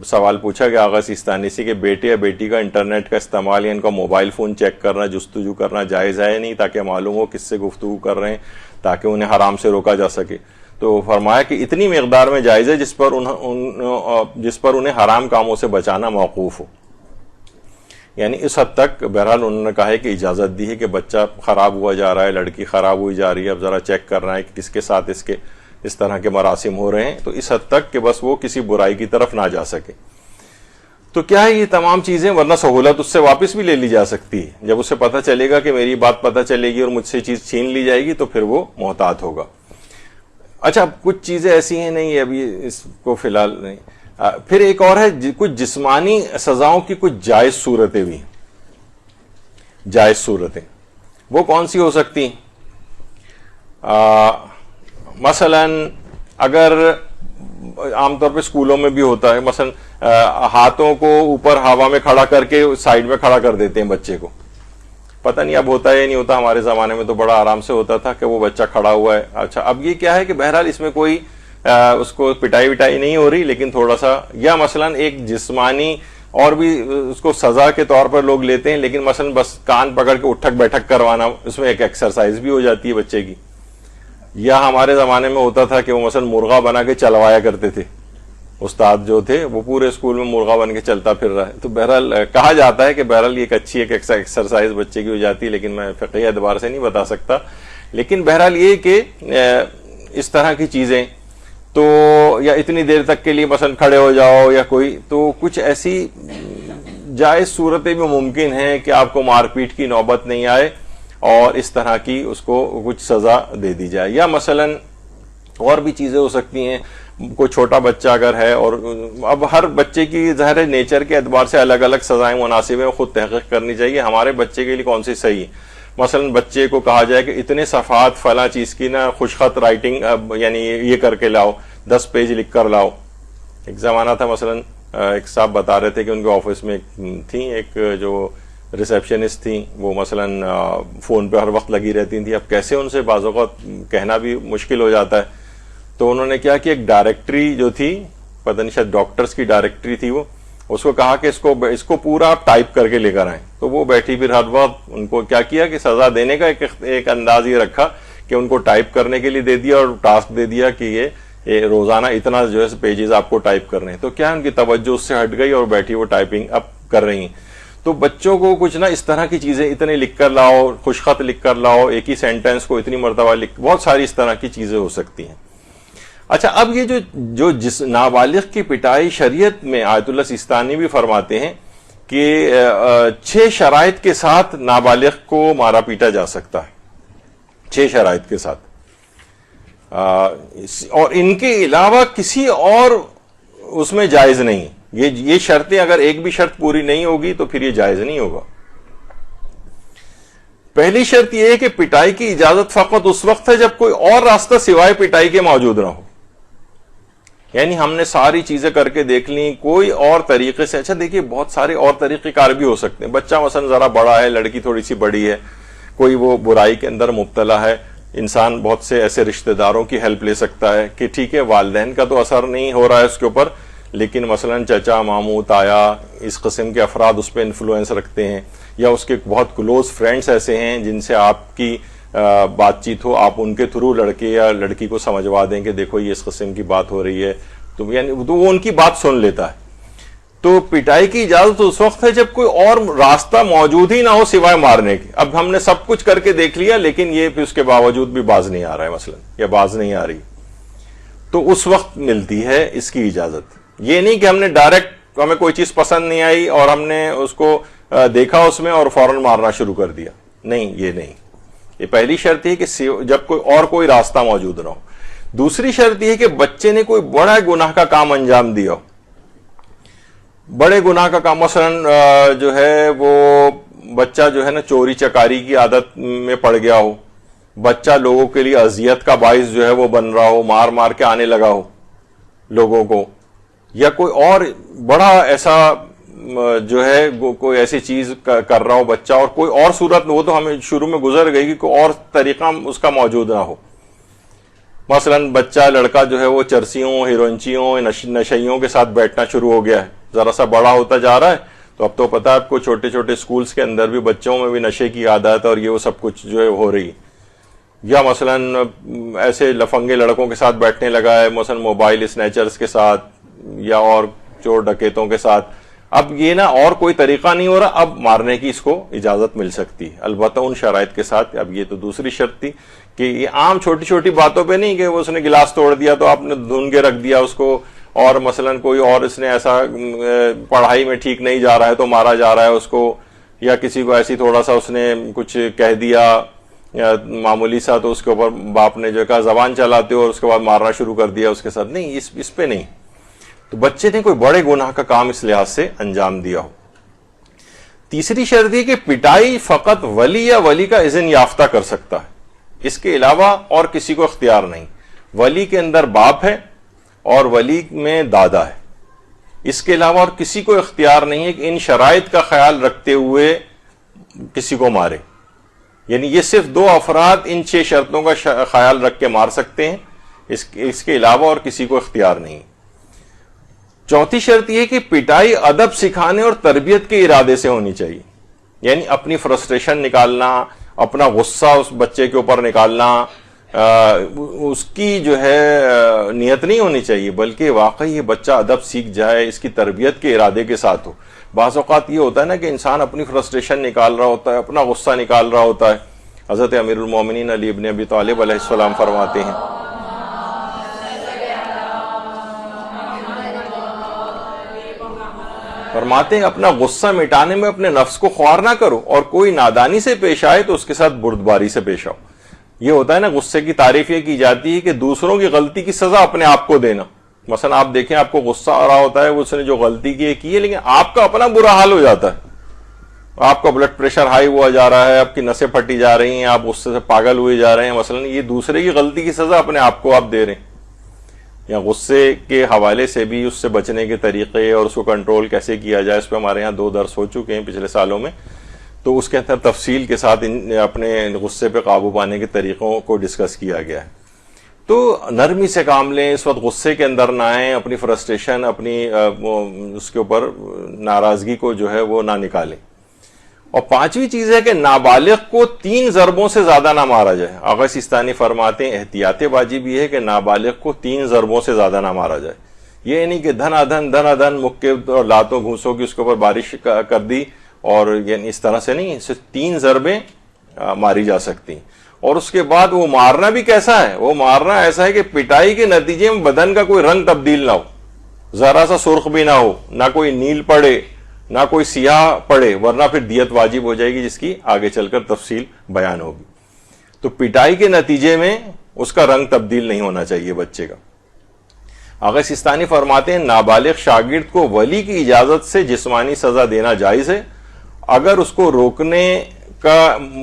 سوال پوچھا کہ آغا سیستانی سے کہ بیٹے یا بیٹی کا انٹرنیٹ کا استعمال یا ان کا موبائل فون چیک کرنا, جستجو کرنا جائز ہے نہیں, تاکہ معلوم ہو کس سے گفتگو کر رہے ہیں, تاکہ انہیں حرام سے روکا جا سکے. تو فرمایا کہ اتنی مقدار میں جائز ہے جس پر انہیں حرام کاموں سے بچانا موقوف ہو. یعنی اس حد تک بہرحال انہوں نے کہا ہے کہ اجازت دی ہے کہ بچہ خراب ہوا جا رہا ہے, لڑکی خراب ہوئی جا رہی ہے, اب ذرا چیک کرنا ہے کہ کس کے ساتھ اس طرح کے مراسم ہو رہے ہیں, تو اس حد تک کہ بس وہ کسی برائی کی طرف نہ جا سکے. تو کیا ہے یہ تمام چیزیں, ورنہ سہولت اس سے واپس بھی لے لی جا سکتی ہے. جب اسے پتہ چلے گا کہ میری بات پتہ چلے گی اور مجھ سے چیز چھین لی جائے گی, تو پھر وہ محتاط ہوگا. اچھا, کچھ چیزیں ایسی ہیں نہیں, ابھی اس کو فی الحال نہیں. پھر ایک اور ہے, کچھ جسمانی سزاؤں کی کچھ جائز صورتیں بھی. جائز صورتیں وہ کون سی ہو سکتی؟ مثلا اگر عام طور پہ اسکولوں میں بھی ہوتا ہے, مثلا ہاتھوں کو اوپر ہوا میں کھڑا کر کے سائڈ میں کھڑا کر دیتے ہیں بچے کو. پتہ نہیں اب ہوتا ہے یا نہیں ہوتا, ہمارے زمانے میں تو بڑا آرام سے ہوتا تھا کہ وہ بچہ کھڑا ہوا ہے. اچھا, اب یہ کیا ہے کہ بہرحال اس میں کوئی اس کو پٹائی وٹائی نہیں ہو رہی, لیکن تھوڑا سا, یا مثلا ایک جسمانی اور بھی اس کو سزا کے طور پر لوگ لیتے ہیں, لیکن مثلا بس کان پکڑ کے اٹھک بیٹھک کروانا, اس میں ایک ایکسرسائز بھی ہو جاتی ہے بچے کی. یا ہمارے زمانے میں ہوتا تھا کہ وہ مثلا مرغا بنا کے چلوایا کرتے تھے, استاد جو تھے وہ پورے اسکول میں مرغا بن کے چلتا پھر رہا ہے. تو بہرحال کہا جاتا ہے کہ بہرحال یہ ایک اچھی ایک ایکسرسائز بچے کی ہو جاتی ہے, لیکن میں فقہی اعتبار سے نہیں بتا سکتا. لیکن بہرحال یہ کہ اس طرح کی چیزیں, تو یا اتنی دیر تک کے لیے مثلا کھڑے ہو جاؤ یا کوئی, تو کچھ ایسی جائز صورتیں بھی ممکن ہیں کہ آپ کو مار پیٹ کی نوبت نہیں آئے اور اس طرح کی اس کو کچھ سزا دے دی جائے. یا مثلا اور بھی چیزیں ہو سکتی ہیں, کوئی چھوٹا بچہ اگر ہے, اور اب ہر بچے کی ظاہر نیچر کے اعتبار سے الگ الگ سزائیں مناسب ہیں, خود تحقیق کرنی چاہیے ہمارے بچے کے لیے کون سی صحیح ہے. مثلا بچے کو کہا جائے کہ اتنے صفحات فلاں چیز کی نا خوش خط رائٹنگ, یعنی یہ کر کے لاؤ, 10 پیج لکھ کر لاؤ. ایک زمانہ تھا, مثلا ایک صاحب بتا رہے تھے کہ ان کے آفس میں تھیں ایک جو ریسیپشنسٹ تھیں, وہ مثلا فون پہ ہر وقت لگی رہتی تھیں. اب کیسے ان سے بعض اوقات کہنا بھی مشکل ہو جاتا ہے. تو انہوں نے کیا کہ ایک ڈائریکٹری جو تھی, پتہ نہیں شاید ڈاکٹرز کی ڈائریکٹری تھی, وہ اس کو کہا کہ اس کو پورا آپ ٹائپ کر کے لے کر آئیں. تو وہ بیٹھی پھر ہر وقت ان کو کیا کیا کہ سزا دینے کا ایک انداز یہ رکھا کہ ان کو ٹائپ کرنے کے لیے دے دیا, اور ٹاسک دے دیا کہ یہ روزانہ اتنا جو ہے پیجز آپ کو ٹائپ کرنے ہیں. تو کیا ان کی توجہ اس سے ہٹ گئی اور بیٹھی وہ ٹائپنگ اب کر رہی ہیں. تو بچوں کو کچھ نہ اس طرح کی چیزیں اتنے لکھ کر لاؤ, خوش خط لکھ کر لاؤ, ایک ہی سینٹینس کو اتنی مرتبہ بہت ساری اس طرح کی چیزیں ہو سکتی ہیں. اچھا, اب یہ جو نابالغ کی پٹائی شریعت میں آیت اللہ سیستانی بھی فرماتے ہیں کہ 6 شرائط کے ساتھ نابالغ کو مارا پیٹا جا سکتا ہے, 6 شرائط کے ساتھ, اور ان کے علاوہ کسی اور اس میں جائز نہیں. یہ شرطیں اگر ایک بھی شرط پوری نہیں ہوگی تو پھر یہ جائز نہیں ہوگا. پہلی شرط یہ ہے کہ پٹائی کی اجازت فقط اس وقت ہے جب کوئی اور راستہ سوائے پٹائی کے موجود نہ ہو. یعنی ہم نے ساری چیزیں کر کے دیکھ لیں, کوئی اور طریقے سے. اچھا دیکھیے, بہت سارے اور طریقے کار بھی ہو سکتے ہیں. بچہ مثلا ذرا بڑا ہے, لڑکی تھوڑی سی بڑی ہے, کوئی وہ برائی کے اندر مبتلا ہے, انسان بہت سے ایسے رشتہ داروں کی ہیلپ لے سکتا ہے کہ ٹھیک ہے والدین کا تو اثر نہیں ہو رہا ہے اس کے اوپر, لیکن مثلا چچا, ماموں, تایا, اس قسم کے افراد اس پہ انفلوئنس رکھتے ہیں, یا اس کے بہت کلوز فرینڈس ایسے ہیں جن سے آپ کی بات چیت ہو, آپ ان کے تھرو لڑکے یا لڑکی کو سمجھوا دیں کہ دیکھو یہ اس قسم کی بات ہو رہی ہے, تو یعنی وہ ان کی بات سن لیتا ہے. تو پٹائی کی اجازت اس وقت ہے جب کوئی اور راستہ موجود ہی نہ ہو سوائے مارنے کے. اب ہم نے سب کچھ کر کے دیکھ لیا, لیکن یہ پھر اس کے باوجود بھی باز نہیں آ رہا ہے مثلا, یا باز نہیں آ رہی, تو اس وقت ملتی ہے اس کی اجازت. یہ نہیں کہ ہم نے ڈائریکٹ, ہمیں کوئی چیز پسند نہیں آئی اور ہم نے اس کو دیکھا اس میں اور فوراً مارنا شروع کر دیا. نہیں, یہ نہیں. یہ پہلی شرط ہے کہ جب کوئی راستہ موجود نہ ہو. دوسری شرط یہ ہے کہ بچے نے کوئی بڑا گناہ کا کام انجام دیا ہو. بڑے گناہ کا کام, مثلا جو ہے وہ بچہ جو ہے نا چوری چکاری کی عادت میں پڑ گیا ہو, بچہ لوگوں کے لیے اذیت کا باعث جو ہے وہ بن رہا ہو, مار مار کے آنے لگا ہو لوگوں کو, یا کوئی اور بڑا ایسا جو ہے کوئی ایسی چیز کر رہا ہو بچہ, اور کوئی اور صورت, وہ تو ہمیں شروع میں گزر گئی کہ کوئی اور طریقہ اس کا موجود نہ ہو. مثلا بچہ لڑکا جو ہے وہ چرسیوں, ہیروئنچیوں, نشیوں کے ساتھ بیٹھنا شروع ہو گیا ہے, ذرا سا بڑا ہوتا جا رہا ہے تو اب تو پتہ ہے آپ کو چھوٹے چھوٹے سکولز کے اندر بھی بچوں میں بھی نشے کی عادت اور یہ وہ سب کچھ جو ہے ہو رہی. یا مثلا ایسے لفنگے لڑکوں کے ساتھ بیٹھنے لگا ہے, مثلا موبائل اسنیچرز کے ساتھ یا اور چور ڈکیتوں کے ساتھ. اب یہ نا اور کوئی طریقہ نہیں ہو رہا, اب مارنے کی اس کو اجازت مل سکتی ہے, البتہ ان شرائط کے ساتھ. اب یہ تو دوسری شرط تھی کہ یہ عام چھوٹی چھوٹی باتوں پہ نہیں کہ وہ اس نے گلاس توڑ دیا تو آپ نے دھن کے رکھ دیا اس کو, اور مثلا کوئی اور اس نے ایسا پڑھائی میں ٹھیک نہیں جا رہا ہے تو مارا جا رہا ہے اس کو, یا کسی کو ایسی تھوڑا سا اس نے کچھ کہہ دیا یا معمولی سا تو اس کے اوپر باپ نے جو کہا زبان چلاتے ہو اور اس کے بعد مارنا شروع کر دیا اس کے ساتھ. نہیں, اس پہ نہیں. تو بچے نے کوئی بڑے گناہ کا کام اس لحاظ سے انجام دیا ہو. تیسری شرط یہ کہ پٹائی فقط ولی یا ولی کا اذن یافتہ کر سکتا ہے, اس کے علاوہ اور کسی کو اختیار نہیں. ولی کے اندر باپ ہے اور ولی میں دادا ہے, اس کے علاوہ اور کسی کو اختیار نہیں ہے کہ ان شرائط کا خیال رکھتے ہوئے کسی کو مارے. یعنی یہ صرف 2 افراد ان 6 شرطوں کا خیال رکھ کے مار سکتے ہیں, اس کے علاوہ اور کسی کو اختیار نہیں. چوتھی شرط یہ کہ پٹائی ادب سکھانے اور تربیت کے ارادے سے ہونی چاہیے. یعنی اپنی فرسٹریشن نکالنا, اپنا غصہ اس بچے کے اوپر نکالنا, اس کی جو ہے نیت نہیں ہونی چاہیے, بلکہ واقعی یہ بچہ ادب سیکھ جائے, اس کی تربیت کے ارادے کے ساتھ ہو. بعض اوقات یہ ہوتا ہے نا کہ انسان اپنی فرسٹریشن نکال رہا ہوتا ہے, اپنا غصہ نکال رہا ہوتا ہے. حضرت امیر المومنین علی ابن ابی طالب علیہ السلام فرماتے ہیں اپنا غصہ مٹانے میں اپنے نفس کو خوار نہ کرو, اور کوئی نادانی سے پیش آئے تو اس کے ساتھ بردباری سے پیش آؤ. یہ ہوتا ہے نا, غصے کی تعریف یہ کی جاتی ہے کہ دوسروں کی غلطی کی سزا اپنے آپ کو دینا. مثلا آپ دیکھیں آپ کو غصہ آ رہا ہوتا ہے, اس نے جو غلطی کی ہے, لیکن آپ کا اپنا برا حال ہو جاتا ہے, آپ کا بلڈ پریشر ہائی ہوا جا رہا ہے, آپ کی نسیں پھٹی جا رہی ہیں, آپ غصے سے پاگل ہوئے جا رہے ہیں. مثلا یہ دوسرے کی غلطی کی سزا اپنے آپ کو آپ دے رہے ہیں. یا غصے کے حوالے سے بھی اس سے بچنے کے طریقے اور اس کو کنٹرول کیسے کیا جائے, اس پہ ہمارے یہاں 2 درس ہو چکے ہیں پچھلے سالوں میں, تو اس کے اندر تفصیل کے ساتھ اپنے غصے پہ قابو پانے کے طریقوں کو ڈسکس کیا گیا ہے. تو نرمی سے کام لیں, اس وقت غصے کے اندر نہ آئیں, اپنی فرسٹریشن, اپنی اس کے اوپر ناراضگی کو جو ہے وہ نہ نکالیں. اور 5ویں چیز ہے کہ نابالغ کو 3 ضربوں سے زیادہ نہ مارا جائے. آغا سیستانی فرماتے ہیں احتیاط واجب یہ ہے کہ نابالغ کو 3 ضربوں سے زیادہ نہ مارا جائے. یہ نہیں کہ دھنا دھن مکے اور لاتوں گھوسوں کی اس کے اوپر بارش کر دی, اور یعنی اس طرح سے نہیں, صرف 3 ضربیں ماری جا سکتی. اور اس کے بعد وہ مارنا بھی کیسا ہے, وہ مارنا ایسا ہے کہ پٹائی کے نتیجے میں بدن کا کوئی رنگ تبدیل نہ ہو, ذرا سا سرخ بھی نہ ہو, نہ کوئی نیل پڑے, نہ کوئی سیاہ پڑے, ورنہ پھر دیت واجب ہو جائے گی, جس کی آگے چل کر تفصیل بیان ہوگی. تو پٹائی کے نتیجے میں اس کا رنگ تبدیل نہیں ہونا چاہیے بچے کا. آغا سیستانی فرماتے ہیں نابالغ شاگرد کو ولی کی اجازت سے جسمانی سزا دینا جائز ہے, اگر اس کو روکنے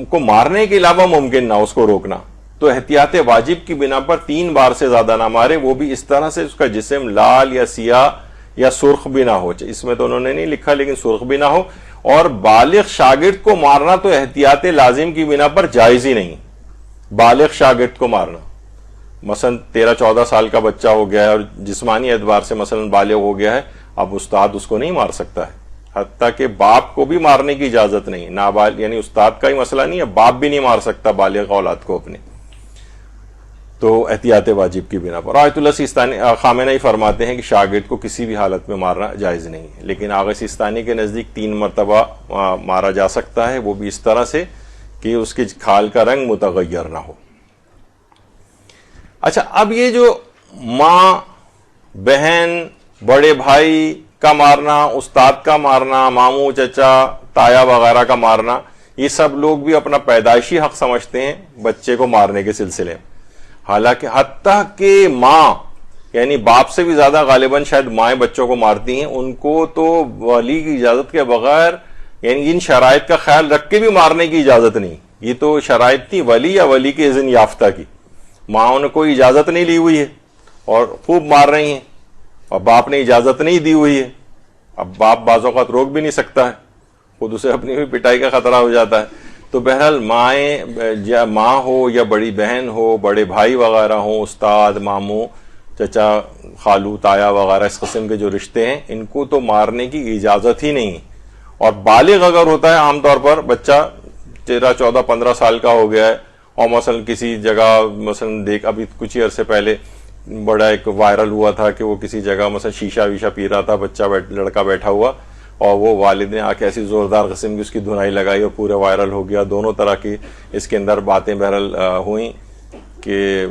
کو مارنے کے علاوہ ممکن نہ اس کو روکنا, تو احتیاط واجب کی بنا پر 3 بار سے زیادہ نہ مارے, وہ بھی اس طرح سے اس کا جسم لال یا سیاہ یا سرخ بھی نہ ہو. اس میں تو انہوں نے نہیں لکھا, لیکن سرخ بھی نہ ہو. اور بالغ شاگرد کو مارنا تو احتیاط لازم کی بنا پر جائز ہی نہیں. بالغ شاگرد کو مارنا, مثلا 13-14 سال کا بچہ ہو گیا ہے اور جسمانی اعتبار سے مثلا بالغ ہو گیا ہے, اب استاد اس کو نہیں مار سکتا ہے, حتیٰ کہ باپ کو بھی مارنے کی اجازت نہیں. نابالغ یعنی استاد کا ہی مسئلہ نہیں ہے, باپ بھی نہیں مار سکتا بالغ اولاد کو اپنے, تو احتیاط واجب کی بنا پر. آیت اللہ سیستانی خامنہئی فرماتے ہیں کہ شاگرد کو کسی بھی حالت میں مارنا جائز نہیں ہے, لیکن آغا سیستانی کے نزدیک 3 مرتبہ مارا جا سکتا ہے, وہ بھی اس طرح سے کہ اس کے کھال کا رنگ متغیر نہ ہو. اچھا, اب یہ جو ماں, بہن, بڑے بھائی کا مارنا, استاد کا مارنا, ماموں, چچا, تایا وغیرہ کا مارنا, یہ سب لوگ بھی اپنا پیدائشی حق سمجھتے ہیں بچے کو مارنے کے سلسلے میں. حالانکہ حتیٰ کہ ماں یعنی باپ سے بھی زیادہ غالباً شاید مائیں بچوں کو مارتی ہیں, ان کو تو ولی کی اجازت کے بغیر یعنی ان شرائط کا خیال رکھ کے بھی مارنے کی اجازت نہیں. یہ تو شرائط تھی ولی یا ولی کے اذن یافتہ کی. ماں نے کوئی اجازت نہیں لی ہوئی ہے اور خوب مار رہی ہیں, اور باپ نے اجازت نہیں دی ہوئی ہے. اب باپ بعض اوقات روک بھی نہیں سکتا ہے, خود اسے اپنی بھی پٹائی کا خطرہ ہو جاتا ہے. تو بہرحال ماں ہو یا بڑی بہن ہو, بڑے بھائی وغیرہ ہوں, استاد, ماموں, چچا, خالو, تایا وغیرہ, اس قسم کے جو رشتے ہیں, ان کو تو مارنے کی اجازت ہی نہیں. اور بالغ اگر ہوتا ہے, عام طور پر بچہ 13, 14, 15 سال کا ہو گیا ہے, اور مثلا کسی جگہ مثلا دیکھ, ابھی کچھ ہی عرصے پہلے بڑا ایک وائرل ہوا تھا کہ وہ کسی جگہ مثلا شیشہ ویشہ پی رہا تھا, بچہ لڑکا بیٹھا ہوا, اور وہ والد نے آ کے ایسی زوردار قسم کی اس کی دھنائی لگائی اور پورے وائرل ہو گیا. دونوں طرح کی اس کے اندر باتیں بہرحال ہوئیں کہ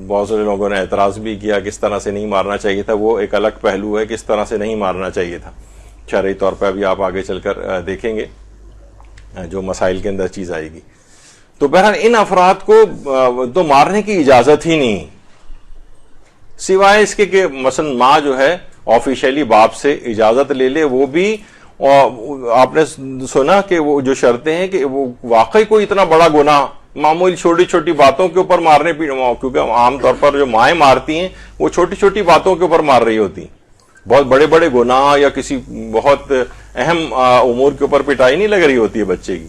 بہت سارے لوگوں نے اعتراض بھی کیا کہ اس طرح سے نہیں مارنا چاہیے تھا. وہ ایک الگ پہلو ہے کہ اس طرح سے نہیں مارنا چاہیے تھا شرعی طور پہ, ابھی آپ آگے چل کر دیکھیں گے جو مسائل کے اندر چیز آئے گی. تو بہرحال ان افراد کو تو مارنے کی اجازت ہی نہیں, سوائے اس کے کہ مثلا ماں جو ہے آفیشیلی باپ سے اجازت لے لے. وہ بھی آپ نے سنا کہ وہ جو شرطیں ہیں کہ وہ واقعی کوئی اتنا بڑا گناہ, معمولی چھوٹی چھوٹی باتوں کے اوپر مارنے, کیونکہ عام طور پر جو مائیں مارتی ہیں وہ چھوٹی چھوٹی باتوں کے اوپر مار رہی ہوتی ہیں, بہت بڑے بڑے گناہ یا کسی بہت اہم امور کے اوپر پٹائی نہیں لگ رہی ہوتی ہے بچے کی.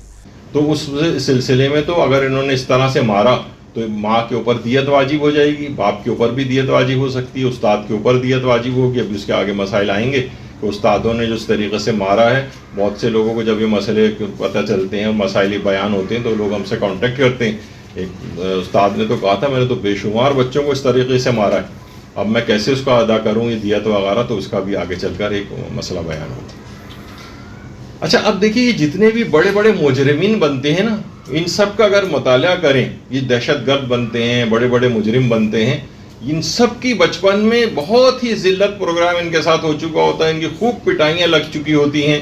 تو اس سلسلے میں تو اگر انہوں نے اس طرح سے مارا تو ماں کے اوپر دیت واجب ہو جائے گی, باپ کے اوپر بھی دیت واجب ہو سکتی ہے, استاد کے اوپر دیت واجب ہوگی. ابھی اس کے آگے مسائل آئیں گے کہ استادوں نے جس طریقے سے مارا ہے, بہت سے لوگوں کو جب یہ مسئلے پتہ چلتے ہیں, مسائل بیان ہوتے ہیں, تو لوگ ہم سے کانٹیکٹ کرتے ہیں. ایک استاد نے تو کہا تھا میں نے تو بے شمار بچوں کو اس طریقے سے مارا ہے, اب میں کیسے اس کو ادا کروں یہ دیت وغیرہ, تو اس کا بھی آگے چل کر ایک مسئلہ بیان ہوتا ہے. اچھا اب دیکھیے یہ جتنے بھی بڑے بڑے مجرمین بنتے ہیں نا, ان سب کا اگر مطالعہ کریں, یہ دہشت گرد بنتے ہیں, بڑے بڑے مجرم بنتے ہیں, ان سب کی بچپن میں بہت ہی ذلت پروگرام ان کے ساتھ ہو چکا ہوتا ہے, ان کی خوب پٹائیاں لگ چکی ہوتی ہیں.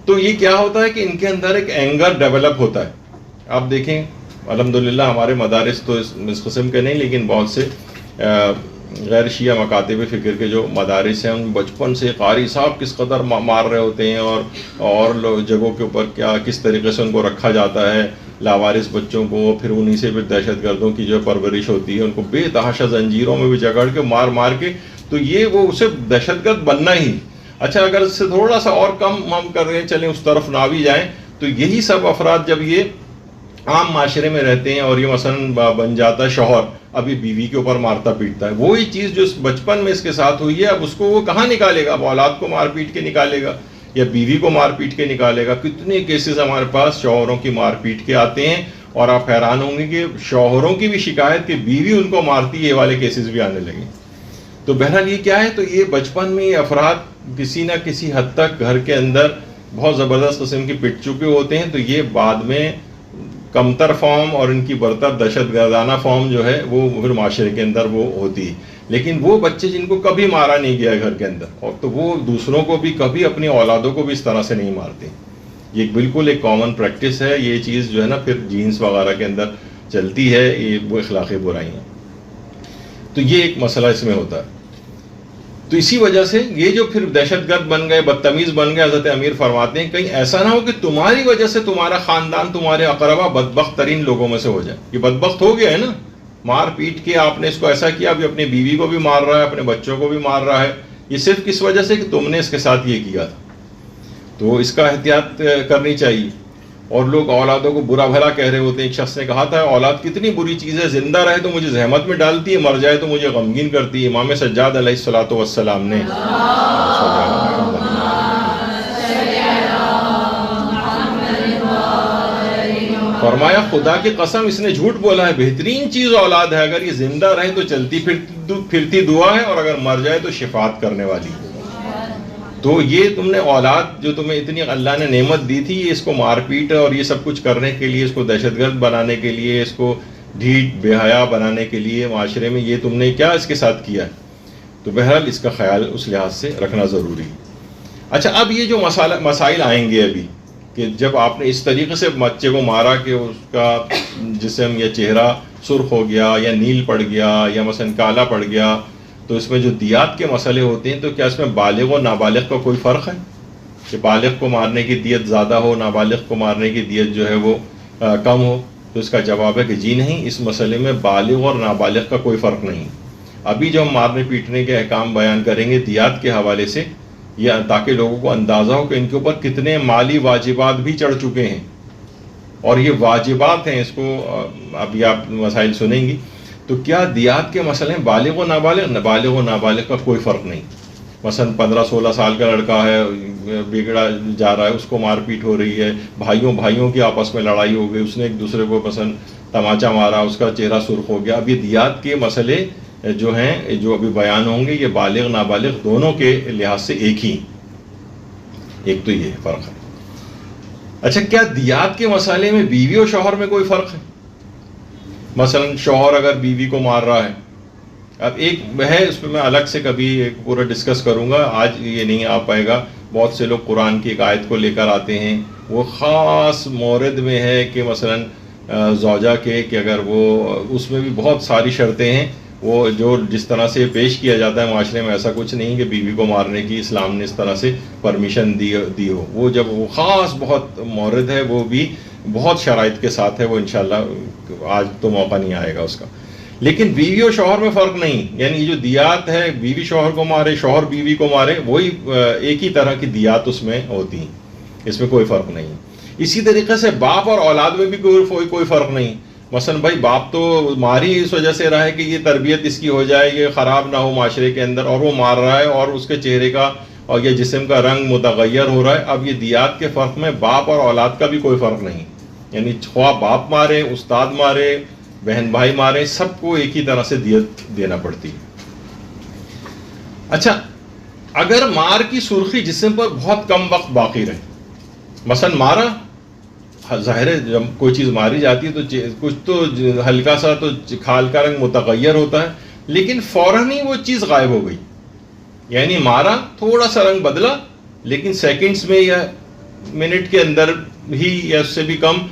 تو یہ کیا ہوتا ہے کہ ان کے اندر ایک اینگر ڈیولپ ہوتا ہے. آپ دیکھیں الحمدللہ ہمارے مدارس تو اس قسم کے نہیں, لیکن بہت سے غیر شیعہ مکاتب فکر کے جو مدارس ہیں, ان بچپن سے قاری صاحب کس قدر مار رہے ہوتے ہیں, اور جگہوں کے اوپر کس طریقے سے ان کو رکھا جاتا ہے, لاوارث بچوں کو, پھر انہی سے پھر دہشت گردوں کی جو پرورش ہوتی ہے, ان کو بے تحاشا زنجیروں میں بھی جگڑ کے مار کے, تو یہ وہ اسے دہشت گرد بننا ہی. اچھا اگر اس سے تھوڑا سا اور کم ہم کر رہے ہیں, چلیں اس طرف نہ بھی جائیں, تو یہی سب افراد جب یہ عام معاشرے میں رہتے ہیں اور یہ مثلا بن جاتا ہے شوہر, ابھی بیوی کے اوپر مارتا پیٹتا ہے, وہی چیز جو بچپن میں اس کے ساتھ ہوئی ہے, اب اس کو وہ کہاں نکالے گا؟ اب اولاد کو مار پیٹ کے نکالے گا یا بیوی کو مار پیٹ کے نکالے گا؟ کتنے کیسز ہمارے پاس شوہروں کی مار پیٹ کے آتے ہیں, اور آپ حیران ہوں گے کہ شوہروں کی بھی شکایت کہ بیوی ان کو مارتی, یہ والے کیسز بھی آنے لگے. تو بہرحال یہ کیا ہے, تو یہ بچپن میں یہ افراد کسی نہ کسی حد تک گھر کے اندر بہت زبردست قسم کی پٹ چکے ہوتے ہیں, تو یہ بعد میں کمتر فارم اور ان کی برتر دہشت گردانہ فارم جو ہے وہ پھر معاشرے کے اندر وہ ہوتی ہے. لیکن وہ بچے جن کو کبھی مارا نہیں گیا گھر کے اندر, اور تو وہ دوسروں کو بھی کبھی اپنی اولادوں کو بھی اس طرح سے نہیں مارتے. یہ بالکل ایک کامن پریکٹس ہے, یہ چیز جو ہے نا پھر جینس وغیرہ کے اندر چلتی ہے, یہ وہ اخلاقی برائی ہیں. تو یہ ایک مسئلہ اس میں ہوتا ہے. تو اسی وجہ سے یہ جو پھر دہشت گرد بن گئے, بدتمیز بن گئے, حضرت امیر فرماتے ہیں کہیں ایسا نہ ہو کہ تمہاری وجہ سے تمہارا خاندان, تمہارے اقربا بدبخت ترین لوگوں میں سے ہو جائے. یہ بدبخت ہو گیا ہے نا, مار پیٹ کے آپ نے اس کو ایسا کیا, ابھی اپنی بیوی کو بھی مار رہا ہے, اپنے بچوں کو بھی مار رہا ہے. یہ صرف کس وجہ سے کہ تم نے اس کے ساتھ یہ کیا تھا. تو اس کا احتیاط کرنی چاہیے. اور لوگ اولادوں کو برا بھلا کہہ رہے ہوتے ہیں. ایک شخص نے کہا تھا اولاد کتنی بری چیز ہے, زندہ رہے تو مجھے زحمت میں ڈالتی ہے, مر جائے تو مجھے غمگین کرتی ہے. امام سجاد علیہ الصلوۃ والسلام نے فرمایا خدا کی قسم اس نے جھوٹ بولا ہے, بہترین چیز اولاد ہے, اگر یہ زندہ رہے تو چلتی پھرتی دعا ہے, اور اگر مر جائے تو شفاعت کرنے والی. تو یہ تم نے اولاد جو تمہیں اتنی اللہ نے نعمت دی تھی, یہ اس کو مار پیٹ اور یہ سب کچھ کرنے کے لیے, اس کو دہشت گرد بنانے کے لیے, اس کو ڈھیٹ بے حیا بنانے کے لیے معاشرے میں, یہ تم نے کیا اس کے ساتھ کیا ہے. تو بہرحال اس کا خیال اس لحاظ سے رکھنا ضروری ہے. اچھا اب یہ جو مسائل آئیں گے ابھی, کہ جب آپ نے اس طریقے سے بچے کو مارا کہ اس کا جسم یا چہرہ سرخ ہو گیا یا نیل پڑ گیا یا مثلا کالا پڑ گیا, تو اس میں جو دیات کے مسئلے ہوتے ہیں, تو کیا اس میں بالغ و نابالغ کا کوئی فرق ہے کہ بالغ کو مارنے کی دیت زیادہ ہو, نابالغ کو مارنے کی دیت جو ہے وہ کم ہو؟ تو اس کا جواب ہے کہ جی نہیں، اس مسئلے میں بالغ اور نابالغ کا کوئی فرق نہیں۔ ابھی جو ہم مارنے پیٹنے کے احکام بیان کریں گے دیات کے حوالے سے، یا تاکہ لوگوں کو اندازہ ہو کہ ان کے اوپر کتنے مالی واجبات بھی چڑھ چکے ہیں، اور یہ واجبات ہیں، اس کو ابھی آپ مسائل سنیں گی۔ تو کیا دیات کے مسئلے ہیں بالغ و نابالغ؟ بالغ و نابالغ کا کوئی فرق نہیں۔ مثلا 15-16 سال کا لڑکا ہے، بگڑا جا رہا ہے، اس کو مار پیٹ ہو رہی ہے، بھائیوں کی آپس میں لڑائی ہو گئی، اس نے ایک دوسرے کو مثلا تماچا مارا، اس کا چہرہ سرخ ہو گیا۔ اب یہ دیات کے مسئلے جو ہیں، جو ابھی بیان ہوں گے، یہ بالغ نابالغ دونوں کے لحاظ سے ایک ہی، ایک تو یہ فرق ہے۔ اچھا، کیا دیات کے مسئلے میں بیوی اور شوہر میں کوئی فرق ہے؟ مثلا شوہر اگر بیوی کو مار رہا ہے، اب ایک ہے، اس پہ میں الگ سے کبھی ایک پورا ڈسکس کروں گا، آج یہ نہیں آ پائے گا۔ بہت سے لوگ قرآن کی ایک آیت کو لے کر آتے ہیں، وہ خاص مورد میں ہے کہ مثلا زوجہ کے، کہ اگر وہ، اس میں بھی بہت ساری شرطیں ہیں، وہ جو جس طرح سے پیش کیا جاتا ہے معاشرے میں، ایسا کچھ نہیں کہ بیوی کو مارنے کی اسلام نے اس طرح سے پرمیشن دی ہو۔ وہ جب وہ خاص بہت مورد ہے، وہ بھی بہت شرائط کے ساتھ ہے، وہ انشاءاللہ آج تو موقع نہیں آئے گا اس کا۔ لیکن بیوی اور شوہر میں فرق نہیں، یعنی جو دیات ہے، بیوی شوہر کو مارے، شوہر بیوی کو مارے، وہی ایک ہی طرح کی دیات اس میں ہوتی ہیں، اس میں کوئی فرق نہیں۔ اسی طریقے سے باپ اور اولاد میں بھی کوئی فرق نہیں۔ مثلا بھائی باپ تو مار ہی اس وجہ سے رہا ہے کہ یہ تربیت اس کی ہو جائے، یہ خراب نہ ہو معاشرے کے اندر، اور وہ مار رہا ہے اور اس کے چہرے کا اور یہ جسم کا رنگ متغیر ہو رہا ہے۔ اب یہ دیات کے فرق میں باپ اور اولاد کا بھی کوئی فرق نہیں، یعنی خواہ باپ مارے، استاد مارے، بہن بھائی مارے، سب کو ایک ہی طرح سے دیت دینا پڑتی ہے۔ اچھا، اگر مار کی سرخی جسم پر بہت کم وقت باقی رہے، مثلا مارا، ظاہر ہے جب کوئی چیز ماری جاتی ہے تو کچھ تو ہلکا سا تو کھال کا رنگ متغیر ہوتا ہے، لیکن فوراً ہی وہ چیز غائب ہو گئی، یعنی مارا، تھوڑا سا رنگ بدلا، لیکن سیکنڈز میں یا منٹ کے اندر ہی یا اس سے بھی کم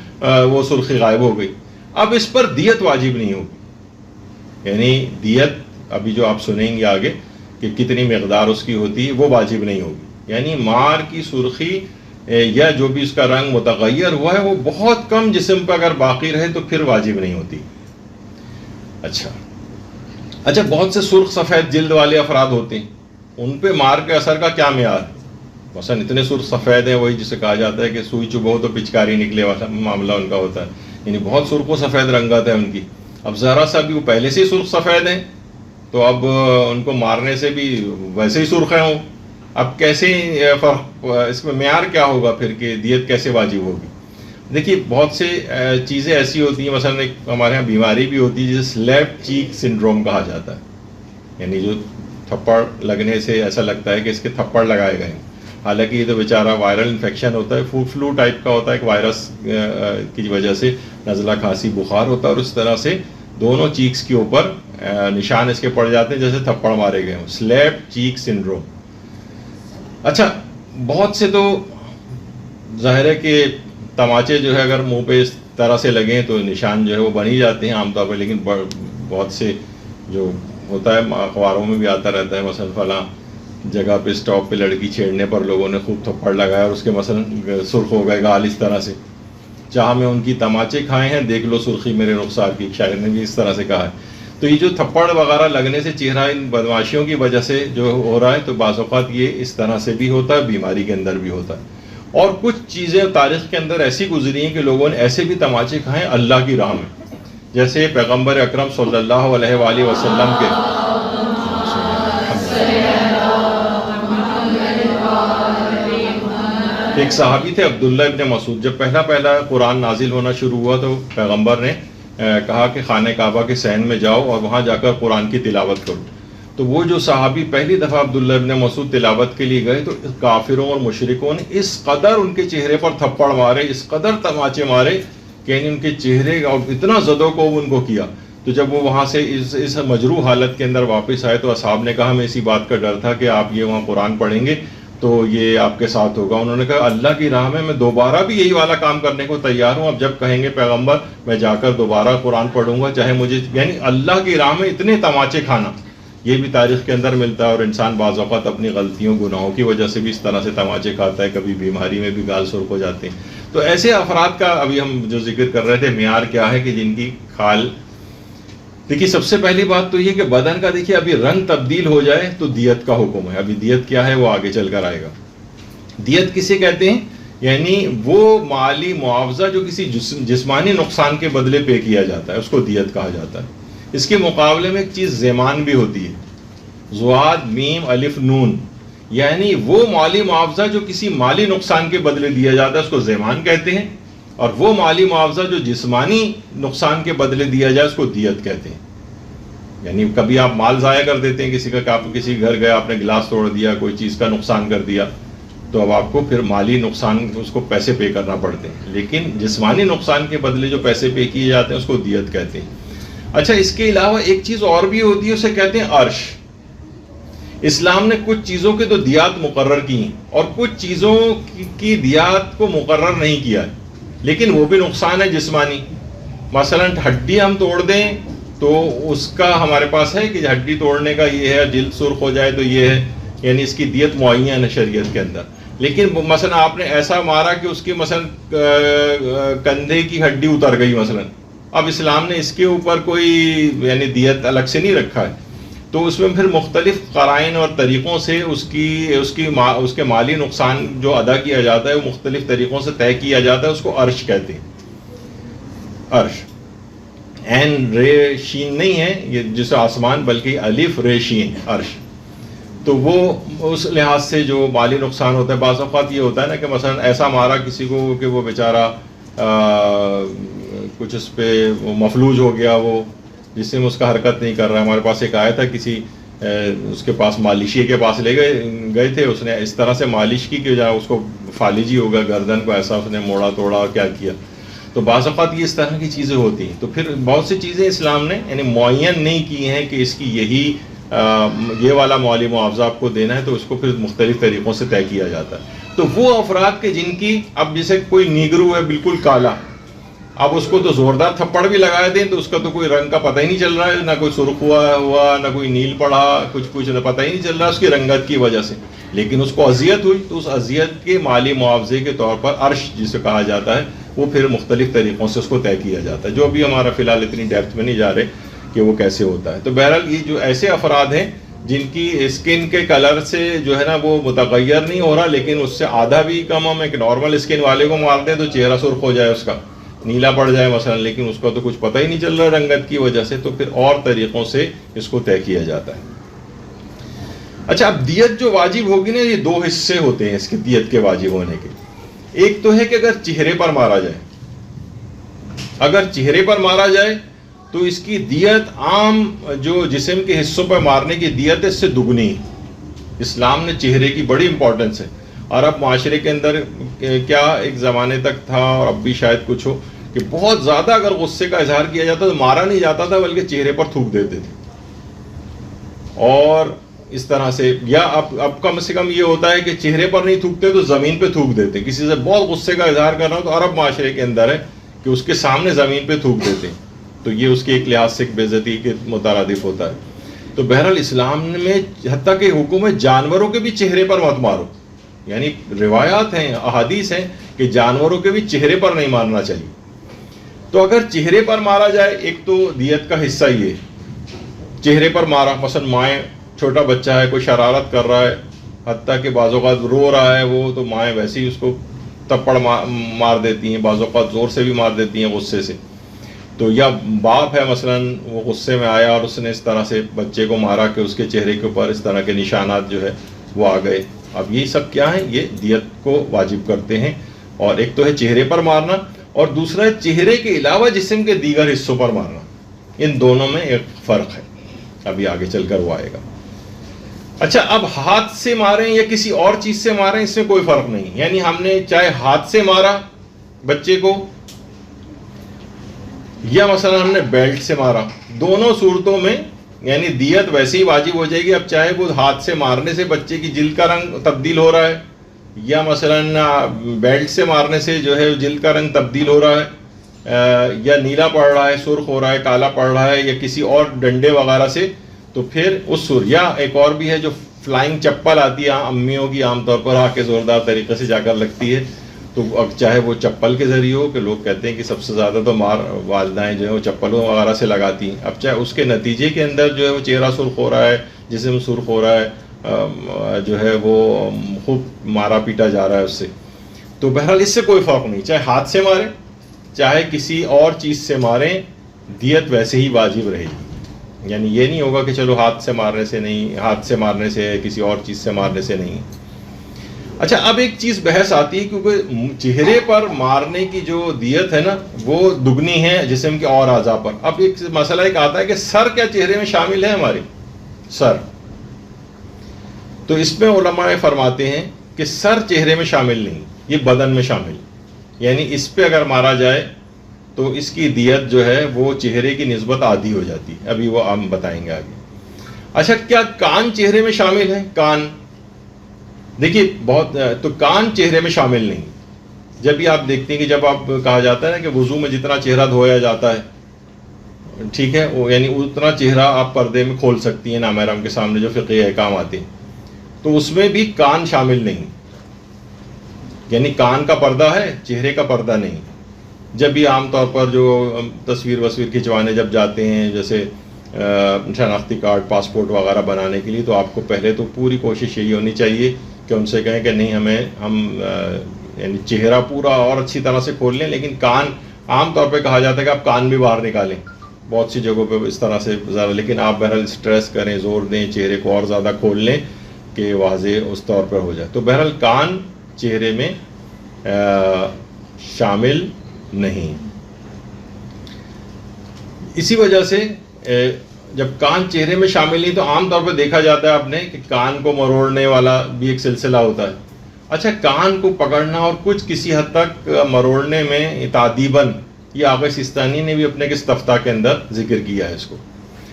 وہ سرخی غائب ہو گئی۔ اب اس پر دیت واجب نہیں ہوگی، یعنی دیت ابھی جو آپ سنیں گے آگے کہ کتنی مقدار اس کی ہوتی ہے، وہ واجب نہیں ہوگی۔ یعنی مار کی سرخی یا جو بھی اس کا رنگ متغیر ہوا ہے، وہ بہت کم جسم پہ اگر باقی رہے تو پھر واجب نہیں ہوتی۔ اچھا، بہت سے سرخ سفید جلد والے افراد ہوتے ہیں، ان پہ مار کے اثر کا کیا معیار ہے؟ مثلا اتنے سرخ سفید ہیں، وہی جسے کہا جاتا ہے کہ سوئی چبھو تو پچکاری نکلے والا معاملہ ان کا ہوتا ہے، یعنی بہت سرخ و سفید رنگت ہے ان کی۔ اب ذرا سا بھی وہ پہلے سے ہی سرخ سفید ہیں، تو اب ان کو مارنے سے بھی ویسے ہی سرخ ہیں وہ، اب کیسے اس میں معیار کیا ہوگا پھر کہ دیت کیسے واجب ہوگی؟ دیکھیے، بہت سے چیزیں ایسی ہوتی ہیں، مثلا ایک ہمارے یہاں بیماری بھی ہوتی ہے جسے سلیپ چیک سنڈروم کہا جاتا ہے، یعنی جو تھپڑ لگنے سے ایسا لگتا ہے کہ اس کے تھپڑ لگائے گئے ہیں، حالانکہ یہ تو بیچارہ وائرل انفیکشن ہوتا ہے، فلو ٹائپ کا ہوتا ہے، ایک وائرس کی وجہ سے نزلہ کھانسی بخار ہوتا ہے، اور اس طرح سے دونوں چیکس کے اوپر نشان اس کے پڑ جاتے ہیں جیسے تھپڑ مارے گئے ہوں، سلیپ چیک سنڈروم۔ اچھا، بہت سے تو ظاہر ہے کہ تماچے جو ہے اگر منہ پہ اس طرح سے لگیں تو نشان جو ہے وہ بن ہی جاتے ہیں عام طور پہ، لیکن بہت سے جو ہوتا ہے اخباروں میں بھی آتا رہتا ہے، مثلا فلاں جگہ پہ اسٹاپ پہ لڑکی چھیڑنے پر لوگوں نے خوب تھپڑ لگایا اور اس کے مثلا سرخ ہو گئے گال اس طرح سے، چاہ میں ان کی تماچے کھائے ہیں، دیکھ لو سرخی میرے رخسار کی، شاعر نے بھی اس طرح سے کہا ہے۔ تو یہ جو تھپڑ وغیرہ لگنے سے چہرہ ان بدماشیوں کی وجہ سے جو ہو رہا ہے، تو بعض اوقات یہ اس طرح سے بھی ہوتا ہے، بیماری کے اندر بھی ہوتا ہے۔ اور کچھ چیزیں تاریخ کے اندر ایسی گزری ہیں کہ لوگوں نے ایسے بھی تماچے کھائے اللہ کی راہ میں، جیسے پیغمبر اکرم صلی اللہ علیہ وآلہ وسلم کے ایک صحابی تھے عبداللہ ابن مسعود، جب پہلا قرآن نازل ہونا شروع ہوا تو پیغمبر نے کہا کہ خانہ کعبہ کے صحن میں جاؤ اور وہاں جا کر قرآن کی تلاوت کرو۔ تو وہ جو صحابی پہلی دفعہ عبداللہ ابن مسعود تلاوت کے لیے گئے تو کافروں اور مشرکوں نے اس قدر ان کے چہرے پر تھپڑ مارے، اس قدر تماچے مارے کہ ان کے چہرے اور اتنا زدوں کو ان کو کیا۔ تو جب وہ وہاں سے اس مجروح حالت کے اندر واپس آئے تو اصحاب نے کہا ہمیں اسی بات کا ڈر تھا کہ آپ یہ وہاں قرآن پڑھیں گے تو یہ آپ کے ساتھ ہوگا۔ انہوں نے کہا اللہ کی راہ میں دوبارہ بھی یہی والا کام کرنے کو تیار ہوں، اب جب کہیں گے پیغمبر میں جا کر دوبارہ قرآن پڑھوں گا، چاہے مجھے، یعنی اللہ کی راہ میں اتنے تماچے کھانا، یہ بھی تاریخ کے اندر ملتا ہے۔ اور انسان بعض اوقات اپنی غلطیوں گناہوں کی وجہ سے بھی اس طرح سے تماچے کھاتا ہے، کبھی بیماری میں بھی گال سرخ ہو جاتے ہیں۔ تو ایسے افراد کا ابھی ہم جو ذکر کر رہے تھے معیار کیا ہے کہ جن کی کھال، دیکھیے سب سے پہلی بات تو یہ کہ بدن کا دیکھیے ابھی رنگ تبدیل ہو جائے تو دیت کا حکم ہے. ابھی دیت کیا ہے وہ آگے چل کر آئے گا. دیت کسے کہتے ہیں؟ یعنی وہ مالی معاوضہ جو کسی جسمانی نقصان کے بدلے پے کیا جاتا ہے اس کو دیت کہا جاتا ہے. اس کے مقابلے میں ایک چیز زیمان بھی ہوتی ہے، زواد میم الف نون، یعنی وہ مالی معاوضہ جو کسی مالی نقصان کے بدلے دیا جاتا ہے اس کو زیمان کہتے ہیں، اور وہ مالی معاوضہ جو جسمانی نقصان کے بدلے دیا جائے اس کو دیت کہتے ہیں. یعنی کبھی آپ مال ضائع کر دیتے ہیں کسی کا، کہ آپ کسی گھر گئے آپ نے گلاس توڑ دیا، کوئی چیز کا نقصان کر دیا، تو اب آپ کو پھر مالی نقصان اس کو پیسے پے کرنا پڑتے ہیں، لیکن جسمانی نقصان کے بدلے جو پیسے پے کیے جاتے ہیں اس کو دیت کہتے ہیں. اچھا اس کے علاوہ ایک چیز اور بھی ہوتی ہے، اسے کہتے ہیں عرش. اسلام نے کچھ چیزوں کے تو دیات مقرر کی ہیں اور کچھ چیزوں کی دیات کو مقرر نہیں کیا ہے، لیکن وہ بھی نقصان ہے جسمانی. مثلا ہڈی ہم توڑ دیں تو اس کا ہمارے پاس ہے کہ ہڈی توڑنے کا یہ ہے، جلد سرخ ہو جائے تو یہ ہے، یعنی اس کی دیت معین ہے شریعت کے اندر. لیکن مثلا آپ نے ایسا مارا کہ اس کی مثلا کندھے کی ہڈی اتر گئی مثلا، اب اسلام نے اس کے اوپر کوئی یعنی دیت الگ سے نہیں رکھا ہے. تو اس میں پھر مختلف قرائن اور طریقوں سے اس کے مالی نقصان جو ادا کیا جاتا ہے وہ مختلف طریقوں سے طے کیا جاتا ہے، اس کو عرش کہتے ہیں. عرش عین رے شین نہیں ہے یہ جس آسمان، بلکہ الف رے شین عرش. تو وہ اس لحاظ سے جو مالی نقصان ہوتا ہے، بعض اوقات یہ ہوتا ہے نا کہ مثلا ایسا مارا کسی کو کہ وہ بیچارہ کچھ اس پہ مفلوج ہو گیا، وہ جسم اس کا حرکت نہیں کر رہا. ہمارے پاس ایک آیا تھا کسی اس کے پاس مالشی کے پاس لے گئے تھے، اس نے اس طرح سے مالش کی کہ جہاں اس کو فالجی ہو گیا، گردن کو ایسا اس نے موڑا توڑا اور کیا کیا. تو بعض اوقات یہ اس طرح کی چیزیں ہوتی ہیں. تو پھر بہت سی چیزیں اسلام نے یعنی معین نہیں کی ہیں کہ اس کی یہ والا مالی معاوضہ آپ کو دینا ہے، تو اس کو پھر مختلف طریقوں سے طے کیا جاتا ہے. تو وہ افراد کے جن کی، اب جیسے کوئی نیگرو ہے بالکل کالا، اب اس کو تو زوردار تھپڑ بھی لگا دیں تو اس کا تو کوئی رنگ کا پتہ ہی نہیں چل رہا ہے، نہ کوئی سرخ ہوا نہ کوئی نیل پڑا، کچھ پتہ ہی نہیں چل رہا اس کی رنگت کی وجہ سے، لیکن اس کو اذیت ہوئی تو اس اذیت کے مالی معاوضے کے طور پر عرش جسے کہا جاتا ہے وہ پھر مختلف طریقوں سے اس کو طے کیا جاتا ہے، جو ابھی ہمارا فی الحال اتنی ڈیپتھ میں نہیں جا رہے کہ وہ کیسے ہوتا ہے. تو بہرحال یہ جو ایسے افراد ہیں جن کی اسکن کے کلر سے جو ہے نا وہ متغیر نہیں ہو رہا، لیکن اس سے آدھا بھی کم، ہم ایک نارمل اسکن والے کو مار دیں تو چہرہ سرخ ہو جائے، اس کا نیلا پڑ جائے مثلا، لیکن اس کا تو کچھ پتہ ہی نہیں چل رہا رنگت کی وجہ سے، تو پھر اور طریقوں سے اس کو طے کیا جاتا ہے. اچھا اب دیت جو واجب ہوگی نا، یہ دو حصے ہوتے ہیں اس کی دیت کے واجب ہونے کے. ایک تو ہے کہ اگر چہرے پر مارا جائے، اگر چہرے پر مارا جائے تو اس کی دیت عام جو جسم کے حصوں پر مارنے کی دیت ہے اس سے دگنی. اسلام نے چہرے کی بڑی امپورٹنس ہے، اور اب معاشرے کے اندر کیا ایک زمانے تک تھا اور اب بھی شاید کچھ ہو کہ بہت زیادہ اگر غصے کا اظہار کیا جاتا تو مارا نہیں جاتا تھا بلکہ چہرے پر تھوک دیتے تھے. اور اس طرح سے، یا اب کم سے کم یہ ہوتا ہے کہ چہرے پر نہیں تھوکتے تو زمین پہ تھوک دیتے. کسی سے بہت غصے کا اظہار کر رہا ہوں تو عرب معاشرے کے اندر ہے کہ اس کے سامنے زمین پہ تھوک دیتے، تو یہ اس کے ایک لحاظ سے بے عزتی کے مترادف ہوتا ہے. تو بہرحال اسلام میں حتیٰ کہ حکم ہے جانوروں کے بھی چہرے پر مت مارو، یعنی روایات ہیں، احادیث ہیں کہ جانوروں کے بھی چہرے پر نہیں مارنا چاہیے. تو اگر چہرے پر مارا جائے، ایک تو دیت کا حصہ یہ چہرے پر مارا، مثلا مائیں، چھوٹا بچہ ہے کوئی شرارت کر رہا ہے، حتیٰ کہ بعض اوقات رو رہا ہے وہ، تو مائیں ویسے ہی اس کو تپڑ مار دیتی ہیں، بعض اوقات زور سے بھی مار دیتی ہیں غصے سے. تو یا باپ ہے مثلا وہ غصے میں آیا اور اس نے اس طرح سے بچے کو مارا کہ اس کے چہرے کے اوپر اس طرح کے نشانات جو ہے وہ آ گئے. اب یہ سب کیا ہیں؟ یہ دیت کو واجب کرتے ہیں. اور ایک تو ہے چہرے پر مارنا، اور دوسرا ہے چہرے کے علاوہ جسم کے دیگر حصوں پر مارنا. ان دونوں میں ایک فرق ہے، ابھی آگے چل کر وہ آئے گا. اچھا اب ہاتھ سے ماریں یا کسی اور چیز سے ماریں اس میں کوئی فرق نہیں، یعنی ہم نے چاہے ہاتھ سے مارا بچے کو یا مثلا ہم نے بیلٹ سے مارا، دونوں صورتوں میں یعنی دیت ویسے ہی واجب ہو جائے گی. اب چاہے وہ ہاتھ سے مارنے سے بچے کی جلد کا رنگ تبدیل ہو رہا ہے، یا مثلا بیلٹ سے مارنے سے جو ہے جلد کا رنگ تبدیل ہو رہا ہے، یا نیلا پڑ رہا ہے، سرخ ہو رہا ہے، کالا پڑ رہا ہے، یا کسی اور ڈنڈے وغیرہ سے، تو پھر اس یا ایک اور بھی ہے جو فلائنگ چپل آتی ہے امیوں کی عام طور پر، آ کے زوردار طریقے سے جا کر لگتی ہے، تو اب چاہے وہ چپل کے ذریعے ہو کہ لوگ کہتے ہیں کہ سب سے زیادہ تو مار والدائیں جو ہیں وہ چپلوں وغیرہ سے لگاتی ہیں، اب چاہے اس کے نتیجے کے اندر جو ہے وہ چہرہ سرخ ہو رہا ہے، جسم سرخ ہو رہا ہے، جو ہے وہ خوب مارا پیٹا جا رہا ہے اس سے، تو بہرحال اس سے کوئی فرق نہیں، چاہے ہاتھ سے ماریں چاہے کسی اور چیز سے ماریں، دیت ویسے ہی واجب رہے گی. یعنی یہ نہیں ہوگا کہ چلو ہاتھ سے مارنے سے نہیں، ہاتھ سے مارنے سے کسی اور چیز سے مارنے سے نہیں. اچھا اب ایک چیز بحث آتی ہے، کیونکہ چہرے پر مارنے کی جو دیت ہے نا وہ دگنی ہے جسم کے اور اعضاء پر. اب ایک مسئلہ ایک آتا ہے کہ سر کیا چہرے میں شامل ہے؟ ہمارے سر، تو اس میں علماء فرماتے ہیں کہ سر چہرے میں شامل نہیں، یہ بدن میں شامل، یعنی اس پہ اگر مارا جائے تو اس کی دیت جو ہے وہ چہرے کی نسبت آدھی ہو جاتی ہے، ابھی وہ ہم بتائیں گے آگے. اچھا کیا کان چہرے میں شامل ہے؟ کان دیکھیے بہت، تو کان چہرے میں شامل نہیں. جب بھی آپ دیکھتے ہیں کہ جب آپ کہا جاتا ہے نا کہ وضو میں جتنا چہرہ دھویا جاتا ہے، ٹھیک ہے، یعنی اتنا چہرہ آپ پردے میں کھول سکتی ہیں نامحرم کے سامنے جو فقہی احکام آتے ہیں، تو اس میں بھی کان شامل نہیں، یعنی کان کا پردہ ہے چہرے کا پردہ نہیں. جب بھی عام طور پر جو تصویر کھنچوانے جب جاتے ہیں، جیسے شناختی کارڈ، پاسپورٹ وغیرہ بنانے کے لیے، تو آپ کو پہلے تو پوری کوشش یہی ہونی چاہیے کہ ان سے کہیں کہ نہیں ہم یعنی چہرہ پورا اور اچھی طرح سے کھول لیں، لیکن کان عام طور پہ کہا جاتا ہے کہ آپ کان بھی باہر نکالیں، بہت سی جگہوں پہ اس طرح سے ذرا، لیکن آپ بہرحال اسٹریس کریں، زور دیں، چہرے کو اور زیادہ کھول لیں کہ واضح اس طور پر ہو جائے. تو بہرحال کان چہرے میں شامل نہیں. اسی وجہ سے جب کان چہرے میں شامل نہیں تو عام طور پہ دیکھا جاتا ہے آپ نے کہ کان کو مروڑنے والا بھی ایک سلسلہ ہوتا ہے. اچھا کان کو پکڑنا اور کچھ کسی حد تک مروڑنے میں تعدیباً، یہ آغا سستانی نے بھی اپنے استفتاء کے اندر ذکر کیا ہے اس کو،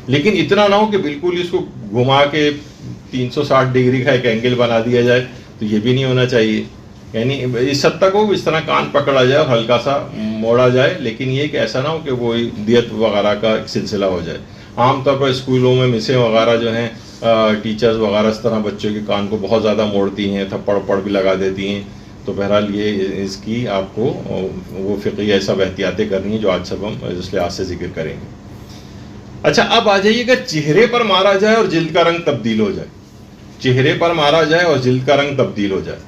لیکن اتنا نہ ہو کہ بالکل اس کو گھما کے 360 ڈگری کا ایک اینگل بنا دیا جائے، تو یہ بھی نہیں ہونا چاہیے. یعنی اس حد تک ہو اس طرح کان پکڑا جائے اور ہلکا سا موڑا جائے، لیکن یہ کہ ایسا نہ ہو کہ وہ دیت وغیرہ کا ایک سلسلہ ہو جائے. عام طور پر اسکولوں میں مسیں وغیرہ جو ہیں، ٹیچرز وغیرہ اس طرح بچوں کے کان کو بہت زیادہ موڑتی ہیں، تھپڑ بھی لگا دیتی ہیں. تو بہرحال یہ اس کی آپ کو وہ فقہی ایسا احتیاطیں کرنی ہیں جو آج سب ہم اس لحاظ سے ذکر کریں گے. اچھا اب آ جائیے کہ چہرے پر مارا جائے اور جلد کا رنگ تبدیل ہو جائے. چہرے پر مارا جائے اور جلد کا رنگ تبدیل ہو جائے.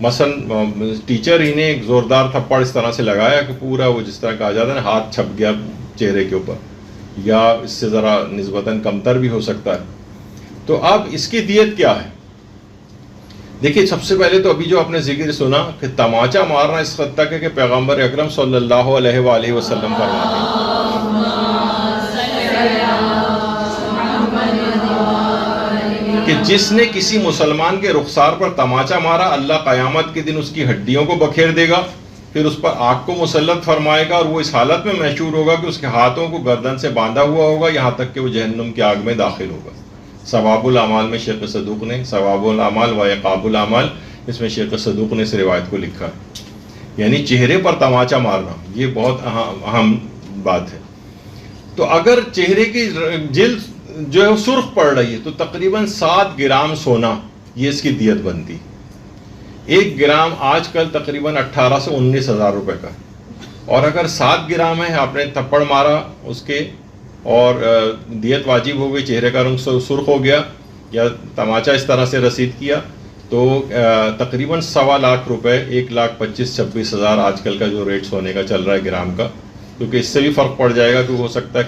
مثلا ٹیچر ہی نے ایک زوردار تھپڑ اس طرح سے لگایا کہ پورا وہ جس طرح کہا جاتا ہے نا ہاتھ چھپ گیا چہرے کے اوپر، یا اس سے ذرا نسبتاً کمتر بھی ہو سکتا ہے. تو اب اس کی دیت کیا ہے؟ دیکھیے سب سے پہلے تو ابھی جو آپ نے ذکر سنا کہ تماچا مارنا اس حد تک ہے کہ پیغمبر اکرم صلی اللہ علیہ وآلہ وسلم فرماتے ہیں کہ جس نے کسی مسلمان کے رخسار پر تماچا مارا، اللہ قیامت کے دن اس کی ہڈیوں کو بکھیر دے گا، پھر اس پر آگ کو مسلط فرمائے گا، اور وہ اس حالت میں محشور ہوگا کہ اس کے ہاتھوں کو گردن سے باندھا ہوا ہوگا یہاں تک کہ وہ جہنم کی آگ میں داخل ہوگا. ثواب الاعمال میں شیخ صدوق نے ثواب الاعمال و عقاب الاعمال، اس میں شیخ صدوق نے اس روایت کو لکھا ہے. یعنی چہرے پر تماچا مارنا یہ بہت اہم بات ہے. تو اگر چہرے کی جلد جو ہے سرخ پڑ رہی ہے تو تقریباً 7 گرام سونا یہ اس کی دیت بنتی. 1 گرام آج کل تقریباً 18 سے 19 ہزار روپے کا، اور اگر 7 گرام ہے آپ نے تھپڑ مارا اس کے اور دیت واجب ہو گئی، چہرے کا رنگ سرخ ہو گیا یا تماچا اس طرح سے رسید کیا، تو تقریباً 1.25 لاکھ روپے، 1,25,26,000 آج کل کا جو ریٹ سونے کا چل رہا ہے گرام کا. کیونکہ اس سے بھی فرق پڑ جائے گا کہ ہو سکتا ہے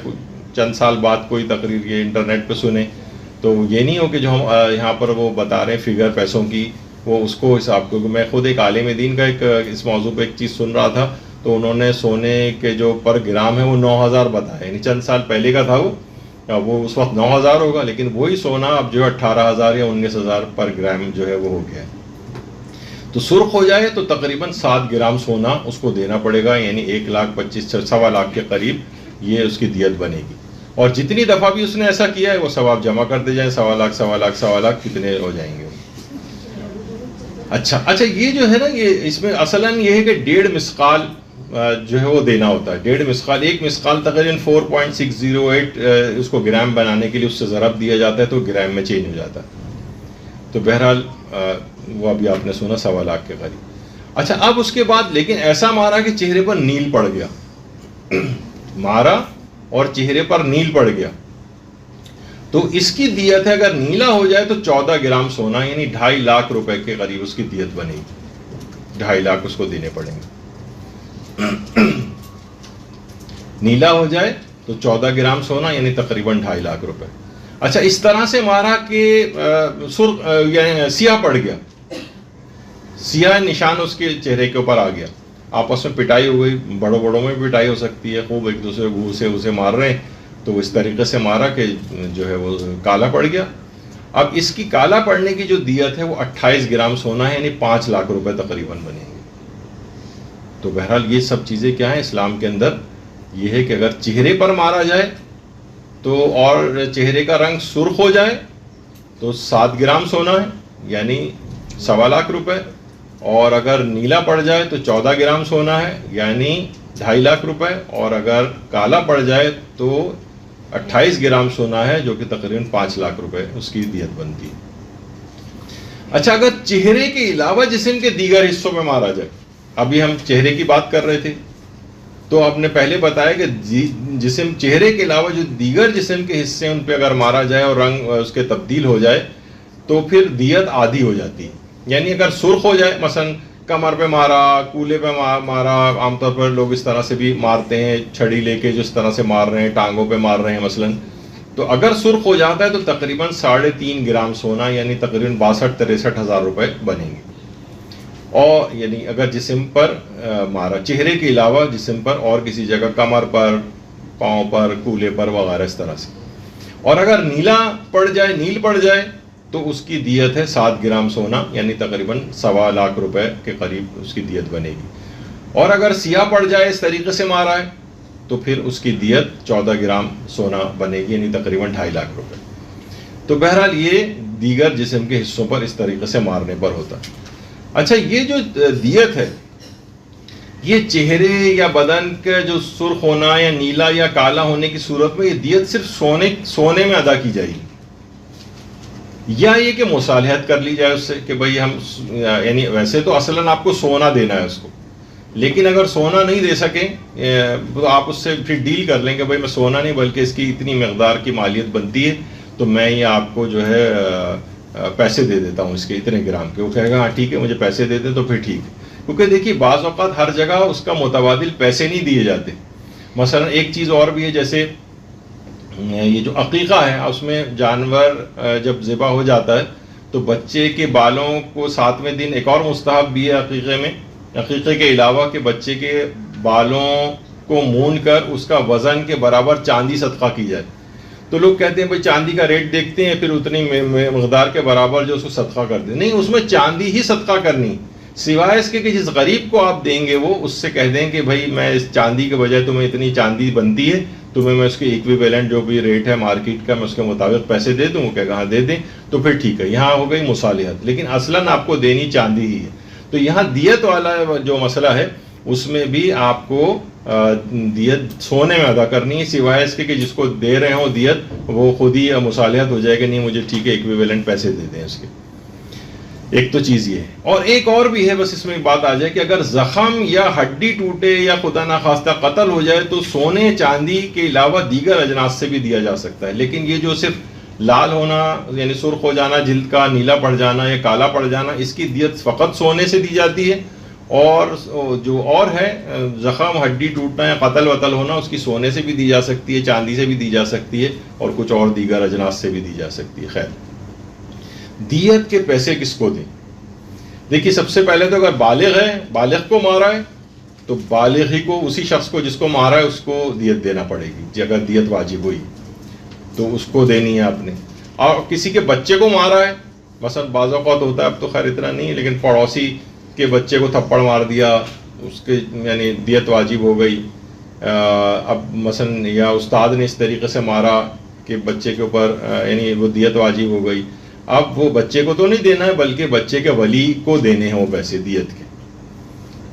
چند سال بعد کوئی تقریر یہ انٹرنیٹ پہ سنیں، تو یہ نہیں ہو کہ جو ہم یہاں پر وہ بتا رہے ہیں فگر پیسوں کی، وہ اس کو حساب. کیونکہ میں خود ایک عالم دین کا ایک اس موضوع پہ ایک چیز سن رہا تھا، تو انہوں نے سونے کے جو پر گرام ہے وہ 9,000 بتایا، یعنی چند سال پہلے کا تھا وہ اس وقت 9,000 ہوگا، لیکن وہی سونا اب جو 18,000 یا 19,000 پر گرام جو ہے وہ ہو گیا ہے. تو سرخ ہو جائے تو تقریباً 7 گرام سونا اس کو دینا پڑے گا، یعنی 1,25,000 1.25 لاکھ کے قریب یہ اس کی دیت بنے گی. اور جتنی دفعہ بھی اس نے ایسا کیا ہے وہ ثواب جمع کرتے جائیں، 1.25 لاکھ کتنے ہو جائیں گے. اچھا یہ جو ہے نا یہ اس میں اصلاً یہ ہے کہ 1.5 مسقال جو ہے وہ دینا ہوتا ہے. 1.5 مسقال، 1 مسقال تقریباً 4.608 اس کو گرام بنانے کے لیے اس سے ضرب دیا جاتا ہے تو گرام میں چینج ہو جاتا ہے. تو بہرحال وہ ابھی آپ نے سنا 1.25 لاکھ کے قریب. اچھا اب اس کے بعد لیکن ایسا مارا کہ چہرے پر نیل پڑ گیا، مارا اور چہرے پر نیل پڑ گیا، تو اس کی دیت ہے، اگر نیلا ہو جائے تو 14 گرام سونا، یعنی 2.5 لاکھ روپے کے قریب اس کی دیت بنے گی، 2.5 لاکھ اس کو دینے پڑیں گے۔ نیلا ہو جائے تو 14 گرام سونا یعنی تقریباً 2.5 لاکھ روپے۔ اچھا اس طرح سے مارا کہ سرخ یعنی سیاہ پڑ گیا، سیاہ نشان اس کے چہرے کے اوپر آ گیا، آپس میں پٹائی ہو گئی، بڑوں میں پٹائی ہو سکتی ہے، خوب ایک دوسرے کو اسے مار رہے ہیں، تو اس طریقے سے مارا کہ جو ہے وہ کالا پڑ گیا۔ اب اس کی کالا پڑنے کی جو دیت ہے وہ 28 گرام سونا ہے، یعنی 5 لاکھ روپے تقریباً بنیں گے۔ تو بہرحال یہ سب چیزیں کیا ہیں اسلام کے اندر، یہ ہے کہ اگر چہرے پر مارا جائے تو اور چہرے کا رنگ سرخ ہو جائے تو 7 گرام سونا ہے، یعنی 1.25 لاکھ روپے، اور اگر نیلا پڑ جائے تو 14 گرام سونا ہے، یعنی 2.5 لاکھ روپے، اور اگر کالا پڑ جائے تو 28 گرام سونا ہے، جو کہ تقریباً 5 لاکھ روپے اس کی دیت بنتی ہے۔ اچھا اگر چہرے کے علاوہ جسم کے دیگر حصوں میں مارا جائے، ابھی ہم چہرے کی بات کر رہے تھے، تو آپ نے پہلے بتایا کہ جسم چہرے کے علاوہ جو دیگر جسم کے حصے ان پہ اگر مارا جائے اور رنگ اس کے تبدیل ہو جائے تو پھر دیت آدھی ہو جاتی ہے۔ یعنی اگر سرخ ہو جائے، مثلا کمر پہ مارا، کولے پہ مارا، عام طور پر لوگ اس طرح سے بھی مارتے ہیں، چھڑی لے کے جس طرح سے مار رہے ہیں، ٹانگوں پہ مار رہے ہیں مثلا، تو اگر سرخ ہو جاتا ہے تو تقریباً 3.5 گرام سونا، یعنی تقریباً 62-63 ہزار روپے بنیں گے۔ اور یعنی اگر جسم پر مارا، چہرے کے علاوہ جسم پر اور کسی جگہ، کمر پر، پاؤں پر، کولے پر وغیرہ اس طرح سے۔ اور اگر نیلا پڑ جائے، نیل پڑ جائے تو اس کی دیت ہے 7 گرام سونا، یعنی تقریباً 1.25 لاکھ روپے کے قریب اس کی دیت بنے گی۔ اور اگر سیاہ پڑ جائے، اس طریقے سے مارا ہے، تو پھر اس کی دیت 14 گرام سونا بنے گی، یعنی تقریباً 2.5 لاکھ روپے۔ تو بہرحال یہ دیگر جسم کے حصوں پر اس طریقے سے مارنے پر ہوتا ہے۔ اچھا یہ جو دیت ہے، یہ چہرے یا بدن کا جو سرخ ہونا یا نیلا یا کالا ہونے کی صورت میں یہ دیت صرف سونے میں ادا کی جائے گی، یا یہ کہ مصالحت کر لی جائے اس سے کہ بھئی ہم، یعنی ویسے تو اصلاً آپ کو سونا دینا ہے اس کو، لیکن اگر سونا نہیں دے سکیں تو آپ اس سے پھر ڈیل کر لیں کہ بھئی میں سونا نہیں بلکہ اس کی اتنی مقدار کی مالیت بنتی ہے، تو میں یہ آپ کو جو ہے پیسے دے دیتا ہوں اس کے اتنے گرام کے۔ وہ کہے گا ہاں ٹھیک ہے مجھے پیسے دے دیں، تو پھر ٹھیک ہے، کیونکہ دیکھیے بعض اوقات ہر جگہ اس کا متبادل پیسے نہیں دیے جاتے۔ مثلا ایک چیز اور بھی ہے، جیسے یہ جو عقیقہ ہے، اس میں جانور جب ذبح ہو جاتا ہے تو بچے کے بالوں کو 7ویں دن، ایک اور مستحب بھی ہے عقیقے میں، عقیقے کے علاوہ، کہ بچے کے بالوں کو مون کر اس کا وزن کے برابر چاندی صدقہ کی جائے۔ تو لوگ کہتے ہیں بھائی چاندی کا ریٹ دیکھتے ہیں، پھر اتنی مقدار کے برابر جو اس کو صدقہ کر دیں، نہیں، اس میں چاندی ہی صدقہ کرنی، سوائے اس کے کہ جس غریب کو آپ دیں گے وہ اس سے کہہ دیں کہ بھائی میں اس چاندی کے بجائے تمہیں اتنی چاندی بنتی ہے، تمہیں میں اس کے ایکویویلنٹ جو بھی ریٹ ہے مارکیٹ کا میں اس کے مطابق پیسے دے دوں۔ وہ کہے گا ہاں دے دیں، تو پھر ٹھیک ہے، یہاں ہو گئی مصالحت، لیکن اصلاً آپ کو دینی چاندی ہی ہے۔ تو یہاں دیت والا جو مسئلہ ہے اس میں بھی آپ کو دیت سونے میں ادا کرنی ہے، سوائے اس کے کہ جس کو دے رہے ہوں دیت وہ خود ہی مصالحت ہو جائے کہ نہیں مجھے ٹھیک ہے ایکویویلنٹ پیسے دے دیں اس کے۔ ایک تو چیز یہ ہے، اور ایک اور بھی ہے، بس اس میں بات آ جائے کہ اگر زخم یا ہڈی ٹوٹے یا خدا نخواستہ قتل ہو جائے تو سونے چاندی کے علاوہ دیگر اجناس سے بھی دیا جا سکتا ہے، لیکن یہ جو صرف لال ہونا یعنی سرخ ہو جانا جلد کا، نیلا پڑ جانا یا کالا پڑ جانا، اس کی دیت فقط سونے سے دی جاتی ہے، اور جو اور ہے زخم ہڈی ٹوٹنا یا قتل وتل ہونا، اس کی سونے سے بھی دی جا سکتی ہے، چاندی سے بھی دی جا سکتی ہے، اور کچھ اور دیگر اجناس سے بھی دی جا سکتی ہے۔ خیر، دیت کے پیسے کس کو دیں؟ دیکھیے سب سے پہلے تو اگر بالغ ہے، بالغ کو مارا ہے تو بالغ ہی کو، اسی شخص کو جس کو مارا ہے اس کو دیت دینا پڑے گی، اگر دیت واجب ہوئی تو اس کو دینی ہے آپ نے۔ اور کسی کے بچے کو مارا ہے، مثلا بعض اوقات ہوتا ہے، اب تو خیر اتنا نہیں ہے، لیکن پڑوسی کے بچے کو تھپڑ مار دیا، اس کے یعنی دیت واجب ہو گئی۔ اب مثلا یا استاد نے اس طریقے سے مارا کہ بچے کے اوپر یعنی وہ دیت واجب ہو گئی، اب وہ بچے کو تو نہیں دینا ہے بلکہ بچے کے ولی کو دینے ہیں وہ پیسے دیت کے،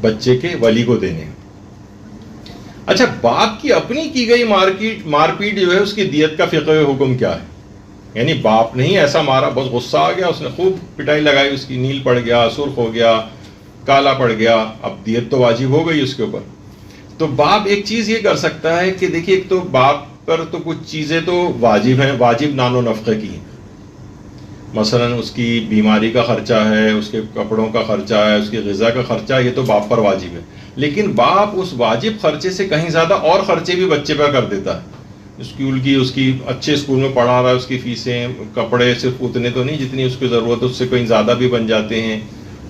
بچے کے ولی کو دینے ہیں۔ اچھا باپ کی اپنی کی گئی مار پیٹ جو ہے اس کی دیت کا فقہی حکم کیا ہے؟ یعنی باپ نہیں ایسا مارا، بس غصہ آ گیا، اس نے خوب پٹائی لگائی، اس کی نیل پڑ گیا، سرخ ہو گیا، کالا پڑ گیا، اب دیت تو واجب ہو گئی اس کے اوپر. تو باپ ایک چیز یہ کر سکتا ہے کہ دیکھیے ایک تو باپ پر تو کچھ چیزیں تو واجب ہیں، واجب نان و نفقے کی ہیں. مثلا اس کی بیماری کا خرچہ ہے، اس کے کپڑوں کا خرچہ ہے، اس کی غذا کا خرچہ ہے، یہ تو باپ پر واجب ہے. لیکن باپ اس واجب خرچے سے کہیں زیادہ اور خرچے بھی بچے پر کر دیتا ہے. اس کی اچھے اسکول میں پڑھا رہا ہے، اس کی فیسیں، کپڑے صرف اتنے تو نہیں جتنی اس کی ضرورت ہے، اس سے کہیں زیادہ بھی بن جاتے ہیں،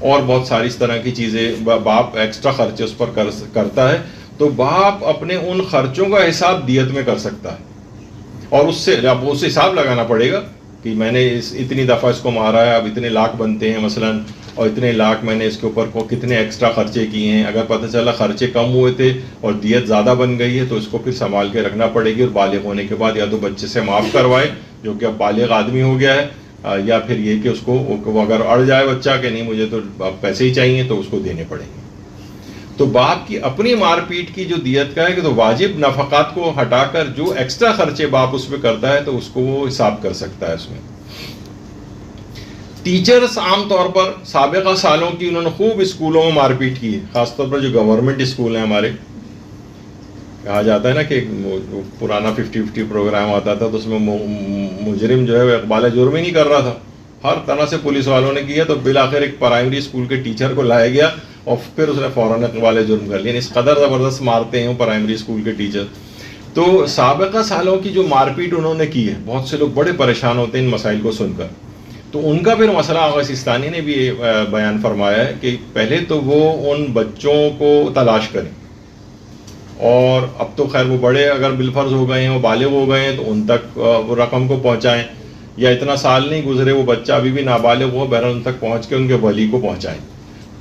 اور بہت ساری اس طرح کی چیزیں باپ ایکسٹرا خرچے اس پر کرتا ہے. تو باپ اپنے ان خرچوں کا حساب دیت میں کر سکتا ہے، اور اس سے اب اس حساب لگانا پڑے گا کہ میں نے اتنی دفعہ اس کو مارا ہے، اب اتنے لاکھ بنتے ہیں مثلا، اور اتنے لاکھ میں نے اس کے اوپر کو کتنے ایکسٹرا خرچے کیے ہیں. اگر پتہ چلا خرچے کم ہوئے تھے اور دیت زیادہ بن گئی ہے تو اس کو پھر سنبھال کے رکھنا پڑے گی، اور بالغ ہونے کے بعد یا تو بچے سے معاف کروائے جو کہ اب بالغ آدمی ہو گیا ہے، یا پھر یہ کہ اس کو اگر اڑ جائے بچہ کہ نہیں مجھے تو پیسے ہی چاہیے تو اس کو دینے پڑیں گے. تو باپ کی اپنی مار پیٹ کی جو دیت کا ہے کہ تو واجب نفقات کو ہٹا کر جو ایکسٹرا خرچے باپ اس پہ کرتا ہے تو اس کو وہ حساب کر سکتا ہے اس میں. ٹیچرز عام طور پر سابقہ سالوں کی انہوں نے خوب اسکولوں میں مار پیٹ کی ہے، خاص طور پر جو گورنمنٹ اسکول ہیں ہمارے. کہا جاتا ہے نا کہ پرانا 50-50 پروگرام آتا تھا تو اس میں مجرم جو ہے وہ اقبال جرم ہی نہیں کر رہا تھا، ہر طرح سے پولیس والوں نے کیا، تو بالآخر ایک پرائمری اسکول کے ٹیچر کو لایا گیا اور پھر اس نے فوراً اقبال جرم کر لیا. اس قدر زبردست مارتے ہیں وہ پرائمری اسکول کے ٹیچر. تو سابقہ سالوں کی جو مار پیٹ انہوں نے کی ہے، بہت سے لوگ بڑے پریشان ہوتے ہیں ان مسائل کو سن کر. تو ان کا پھر مسئلہ آغا سیستانی نے بھی بیان فرمایا ہے کہ پہلے تو وہ ان بچوں کو تلاش کریں، اور اب تو خیر وہ بڑے اگر بالفرض ہو گئے ہیں، وہ بالغ ہو گئے ہیں، تو ان تک وہ رقم کو پہنچائیں، یا اتنا سال نہیں گزرے وہ بچہ ابھی بھی نابالغ ہو، بہرحال ان تک پہنچ کے ان کے ولی کو پہنچائیں.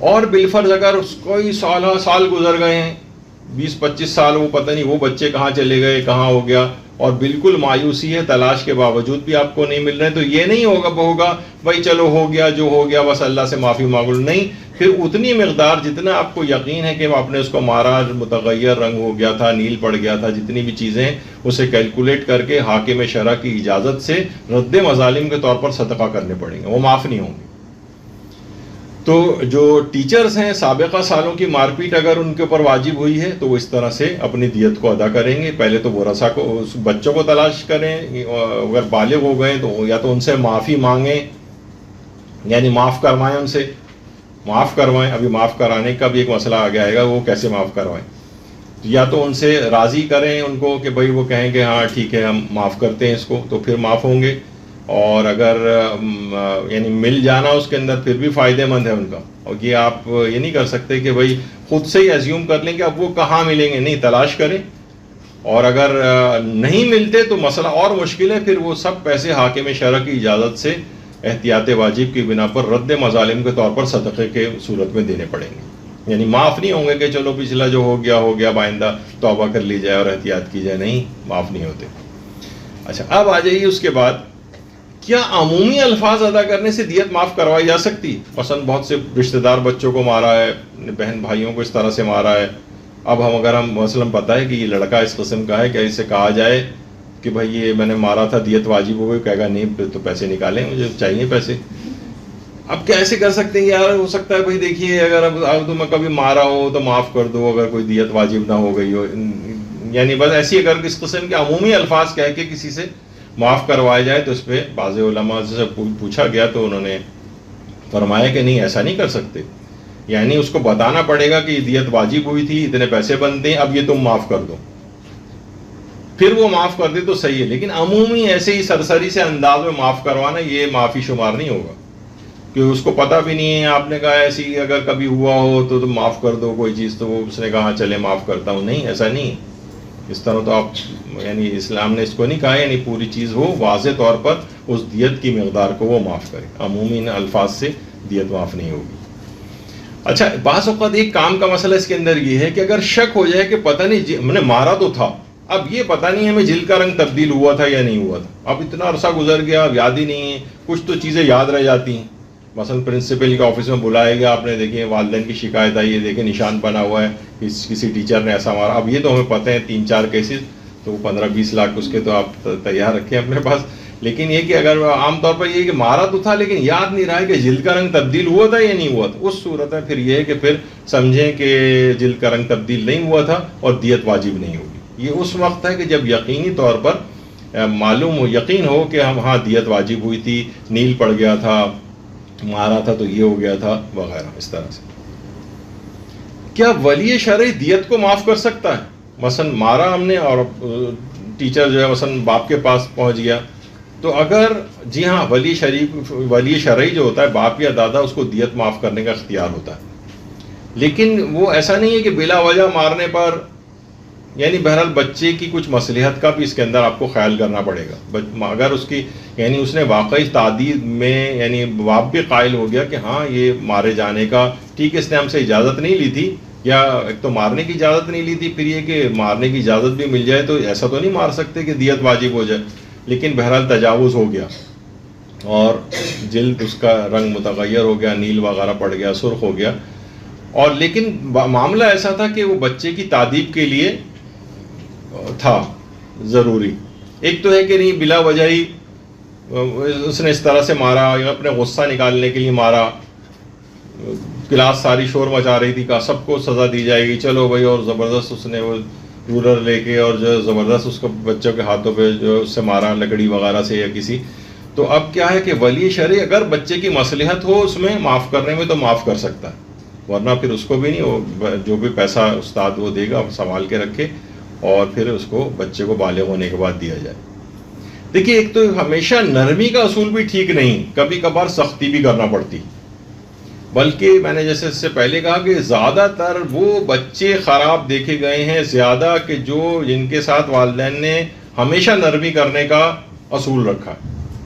اور بالفرض اگر اس کوئی سال گزر گئے ہیں، 20-25 سال، وہ پتہ نہیں وہ بچے کہاں چلے گئے، کہاں ہو گیا، اور بالکل مایوسی ہے، تلاش کے باوجود بھی آپ کو نہیں مل رہے، تو یہ نہیں ہوگا بھائی چلو ہو گیا جو ہو گیا بس اللہ سے معافی مانگ لو. نہیں، پھر اتنی مقدار جتنا آپ کو یقین ہے کہ آپ نے اس کو مارا، متغیر رنگ ہو گیا تھا، نیل پڑ گیا تھا، جتنی بھی چیزیں اسے کیلکولیٹ کر کے حاکم شرع کی اجازت سے رد مظالم کے طور پر صدقہ کرنے پڑیں گے، وہ معاف نہیں ہوں گے. تو جو ٹیچرز ہیں سابقہ سالوں کی مار پیٹ اگر ان کے اوپر واجب ہوئی ہے تو وہ اس طرح سے اپنی دیت کو ادا کریں گے. پہلے تو ورثہ کو، اس بچوں کو تلاش کریں، اگر بالغ ہو گئے تو یا تو ان سے معافی مانگیں، یعنی معاف کروائیں، ان سے معاف کروائیں. ابھی معاف کرانے کا بھی ایک مسئلہ آگے آئے گا، وہ کیسے معاف کروائیں. یا تو ان سے راضی کریں ان کو کہ بھائی وہ کہیں کہ ہاں ٹھیک ہے ہم معاف کرتے ہیں اس کو، تو پھر معاف ہوں گے. اور اگر یعنی مل جانا اس کے اندر پھر بھی فائدہ مند ہے ان کا. اور یہ آپ یہ نہیں کر سکتے کہ بھائی خود سے ہی ایزیوم کر لیں کہ اب وہ کہاں ملیں گے، نہیں، تلاش کریں. اور اگر نہیں ملتے تو مسئلہ اور مشکل ہے، پھر وہ سب پیسے حاکم شرع کی اجازت سے احتیاط واجب کی بنا پر رد مظالم کے طور پر صدقے کے صورت میں دینے پڑیں گے. یعنی معاف نہیں ہوں گے کہ چلو پچھلا جو ہو گیا آئندہ توبہ کر لی جائے اور احتیاط کی جائے، نہیں، معاف نہیں ہوتے. اچھا، اب آ جائیے اس کے بعد، کیا عمومی الفاظ ادا کرنے سے دیت معاف کروائی جا سکتی؟ مثلا بہت سے رشتہ دار بچوں کو مارا ہے، بہن بھائیوں کو اس طرح سے مارا ہے. اب اگر ہم مثلا پتہ ہے کہ یہ لڑکا اس قسم کا ہے، کہ اسے کہا جائے کہ بھائی یہ میں نے مارا تھا، دیت واجب ہو گئی، کہے گا نہیں تو پیسے نکالیں، مجھے چاہیے پیسے. اب کیسے کر سکتے ہیں یار؟ ہو سکتا ہے بھائی دیکھیے اگر اب تو میں کبھی مارا ہو تو معاف کر دو اگر کوئی دیت واجب نہ ہو گئی ہو. یعنی بس ایسی اگر اس قسم کے عمومی الفاظ کہہ کے کسی سے معاف کروائے جائے تو اس پہ بعض علماء سے پوچھا گیا تو انہوں نے فرمایا کہ نہیں، ایسا نہیں کر سکتے. یعنی اس کو بتانا پڑے گا کہ یہ دیت واجب ہوئی تھی، اتنے پیسے بنتے ہیں، اب یہ تم معاف کر دو. پھر وہ معاف کر دے تو صحیح ہے، لیکن عمومی ایسے ہی سرسری سے انداز میں معاف کروانا یہ معافی شمار نہیں ہوگا، کہ اس کو پتہ بھی نہیں ہے. آپ نے کہا ایسی اگر کبھی ہوا ہو تو تم معاف کر دو کوئی چیز، تو وہ اس نے کہا چلے معاف کرتا ہوں. نہیں، ایسا نہیں ہے. اس طرح تو آپ یعنی اسلام نے اس کو نہیں کہا، یعنی پوری چیز ہو واضح طور پر اس دیت کی مقدار کو وہ معاف کرے. عمومی الفاظ سے دیت معاف نہیں ہوگی. اچھا، بعض اوقات ایک کام کا مسئلہ اس کے اندر یہ ہے کہ اگر شک ہو جائے کہ پتہ نہیں میں نے مارا تو تھا، اب یہ پتہ نہیں ہمیں جلد کا رنگ تبدیل ہوا تھا یا نہیں ہوا تھا، اب اتنا عرصہ گزر گیا، اب یاد ہی نہیں ہے. کچھ تو چیزیں یاد رہ جاتی ہیں. مثلا پرنسپل کے آفس میں بلائے گیا، آپ نے دیکھیں والدین کی شکایت آئی ہے، دیکھیں نشان بنا ہوا ہے کسی ٹیچر نے ایسا مارا. اب یہ تو ہمیں پتہ ہے 3-4 کیسز، تو 15-20 لاکھ اس کے تو آپ تیار رکھیں اپنے پاس. لیکن یہ کہ اگر عام طور پر یہ کہ مارا تو تھا لیکن یاد نہیں رہا ہے کہ جلد کا رنگ تبدیل ہوا تھا یا نہیں ہوا تھا، اس صورت میں پھر یہ ہے کہ پھر سمجھیں کہ جلد کا رنگ تبدیل نہیں ہوا تھا اور دیت واجب نہیں ہوگی۔ یہ اس وقت ہے کہ جب یقینی طور پر معلوم ہو، یقین ہو کہ ہم ہاں دیت واجب ہوئی تھی، نیل پڑ گیا تھا، مارا تھا تو یہ ہو گیا تھا وغیرہ اس طرح سے۔ کیا ولی شرعی دیت کو معاف کر سکتا ہے؟ مثلا مارا ہم نے اور ٹیچر جو ہے مثلا باپ کے پاس پہنچ گیا، تو اگر جی ہاں ولی شرعی جو ہوتا ہے باپ یا دادا، اس کو دیت معاف کرنے کا اختیار ہوتا ہے، لیکن وہ ایسا نہیں ہے کہ بلا وجہ مارنے پر، یعنی بہرحال بچے کی کچھ مصلحت کا بھی اس کے اندر آپ کو خیال کرنا پڑے گا۔ اگر اس کی یعنی اس نے واقعی تعدید میں یعنی باپ بھی قائل ہو گیا کہ ہاں یہ مارے جانے کا ٹھیک ہے، اس نے ہم سے اجازت نہیں لی تھی، یا ایک تو مارنے کی اجازت نہیں لی تھی، پھر یہ کہ مارنے کی اجازت بھی مل جائے تو ایسا تو نہیں مار سکتے کہ دیت واجب ہو جائے، لیکن بہرحال تجاوز ہو گیا اور جلد اس کا رنگ متغیر ہو گیا، نیل وغیرہ پڑ گیا، سرخ ہو گیا، اور لیکن معاملہ ایسا تھا کہ وہ بچے کی تعدیب کے لیے تھا ضروری۔ ایک تو ہے کہ نہیں بلا وجہ ہی اس نے اس طرح سے مارا یا اپنے غصہ نکالنے کے لیے مارا، کلاس ساری شور مچا رہی تھی، کہا سب کو سزا دی جائے گی، چلو بھائی، اور زبردست اس نے وہ رولر لے کے اور جو زبردست اس کو بچوں کے ہاتھوں پہ جو اس سے مارا لکڑی وغیرہ سے یا کسی۔ تو اب کیا ہے کہ ولی شرعی اگر بچے کی مصلحت ہو اس میں معاف کرنے میں تو معاف کر سکتا ہے، ورنہ پھر اس کو بھی نہیں، وہ جو بھی پیسہ استاد وہ دے گا سنبھال کے رکھے اور پھر اس کو بچے کو بالغ ہونے کے بعد دیا جائے۔ دیکھیے ایک تو ہمیشہ نرمی کا اصول بھی ٹھیک نہیں، کبھی کبھار سختی بھی کرنا پڑتی، بلکہ میں نے جیسے اس سے پہلے کہا کہ زیادہ تر وہ بچے خراب دیکھے گئے ہیں زیادہ کہ جن کے ساتھ والدین نے ہمیشہ نرمی کرنے کا اصول رکھا،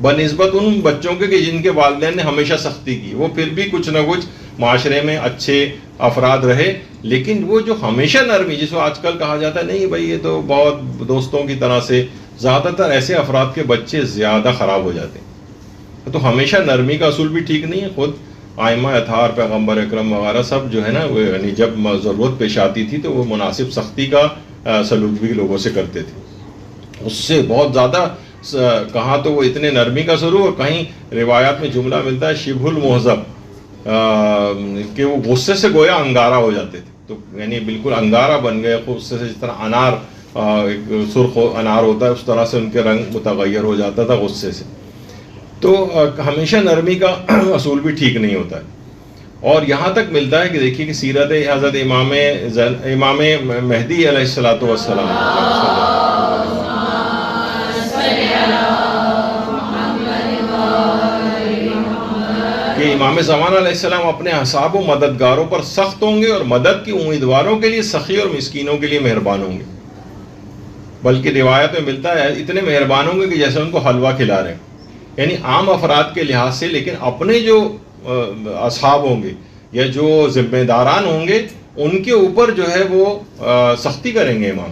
بنسبت ان بچوں کے کہ جن کے والدین نے ہمیشہ سختی کی، وہ پھر بھی کچھ نہ کچھ معاشرے میں اچھے افراد رہے، لیکن وہ جو ہمیشہ نرمی، جس کو آج کل کہا جاتا ہے نہیں بھائی یہ تو بہت دوستوں کی طرح سے، زیادہ تر ایسے افراد کے بچے زیادہ خراب ہو جاتے ہیں۔ تو ہمیشہ نرمی کا اصول بھی ٹھیک نہیں ہے۔ خود آئمہ اطہار، پیغمبر اکرم وغیرہ سب جو ہے نا، وہ یعنی جب ضرورت پیش آتی تھی تو وہ مناسب سختی کا سلوک بھی لوگوں سے کرتے تھے، اس سے بہت زیادہ کہاں تو وہ اتنے نرمی کا سلوک، اور کہیں روایات میں جملہ ملتا ہے شبہ المہذب، کہ وہ غصے سے گویا انگارہ ہو جاتے تھے، تو یعنی بالکل انگارہ بن گئے، غصے سے جس طرح انار ایک سرخ انار ہوتا ہے اس طرح سے ان کے رنگ متغیر ہو جاتا تھا غصے سے۔ تو ہمیشہ نرمی کا اصول بھی ٹھیک نہیں ہوتا ہے۔ اور یہاں تک ملتا ہے کہ دیکھیے کہ سیرت حضرت امام مہدی علیہ الصلوۃ والسلام، کہ امام زمان علیہ السلام اپنے اصحاب و مددگاروں پر سخت ہوں گے اور مدد کی امیدواروں کے لیے سخی اور مسکینوں کے لیے مہربان ہوں گے، بلکہ روایت میں ملتا ہے اتنے مہربان ہوں گے کہ جیسے ان کو حلوہ کھلا رہے ہیں، یعنی عام افراد کے لحاظ سے، لیکن اپنے جو اصحاب ہوں گے یا جو ذمہ داران ہوں گے ان کے اوپر جو ہے وہ سختی کریں گے امام،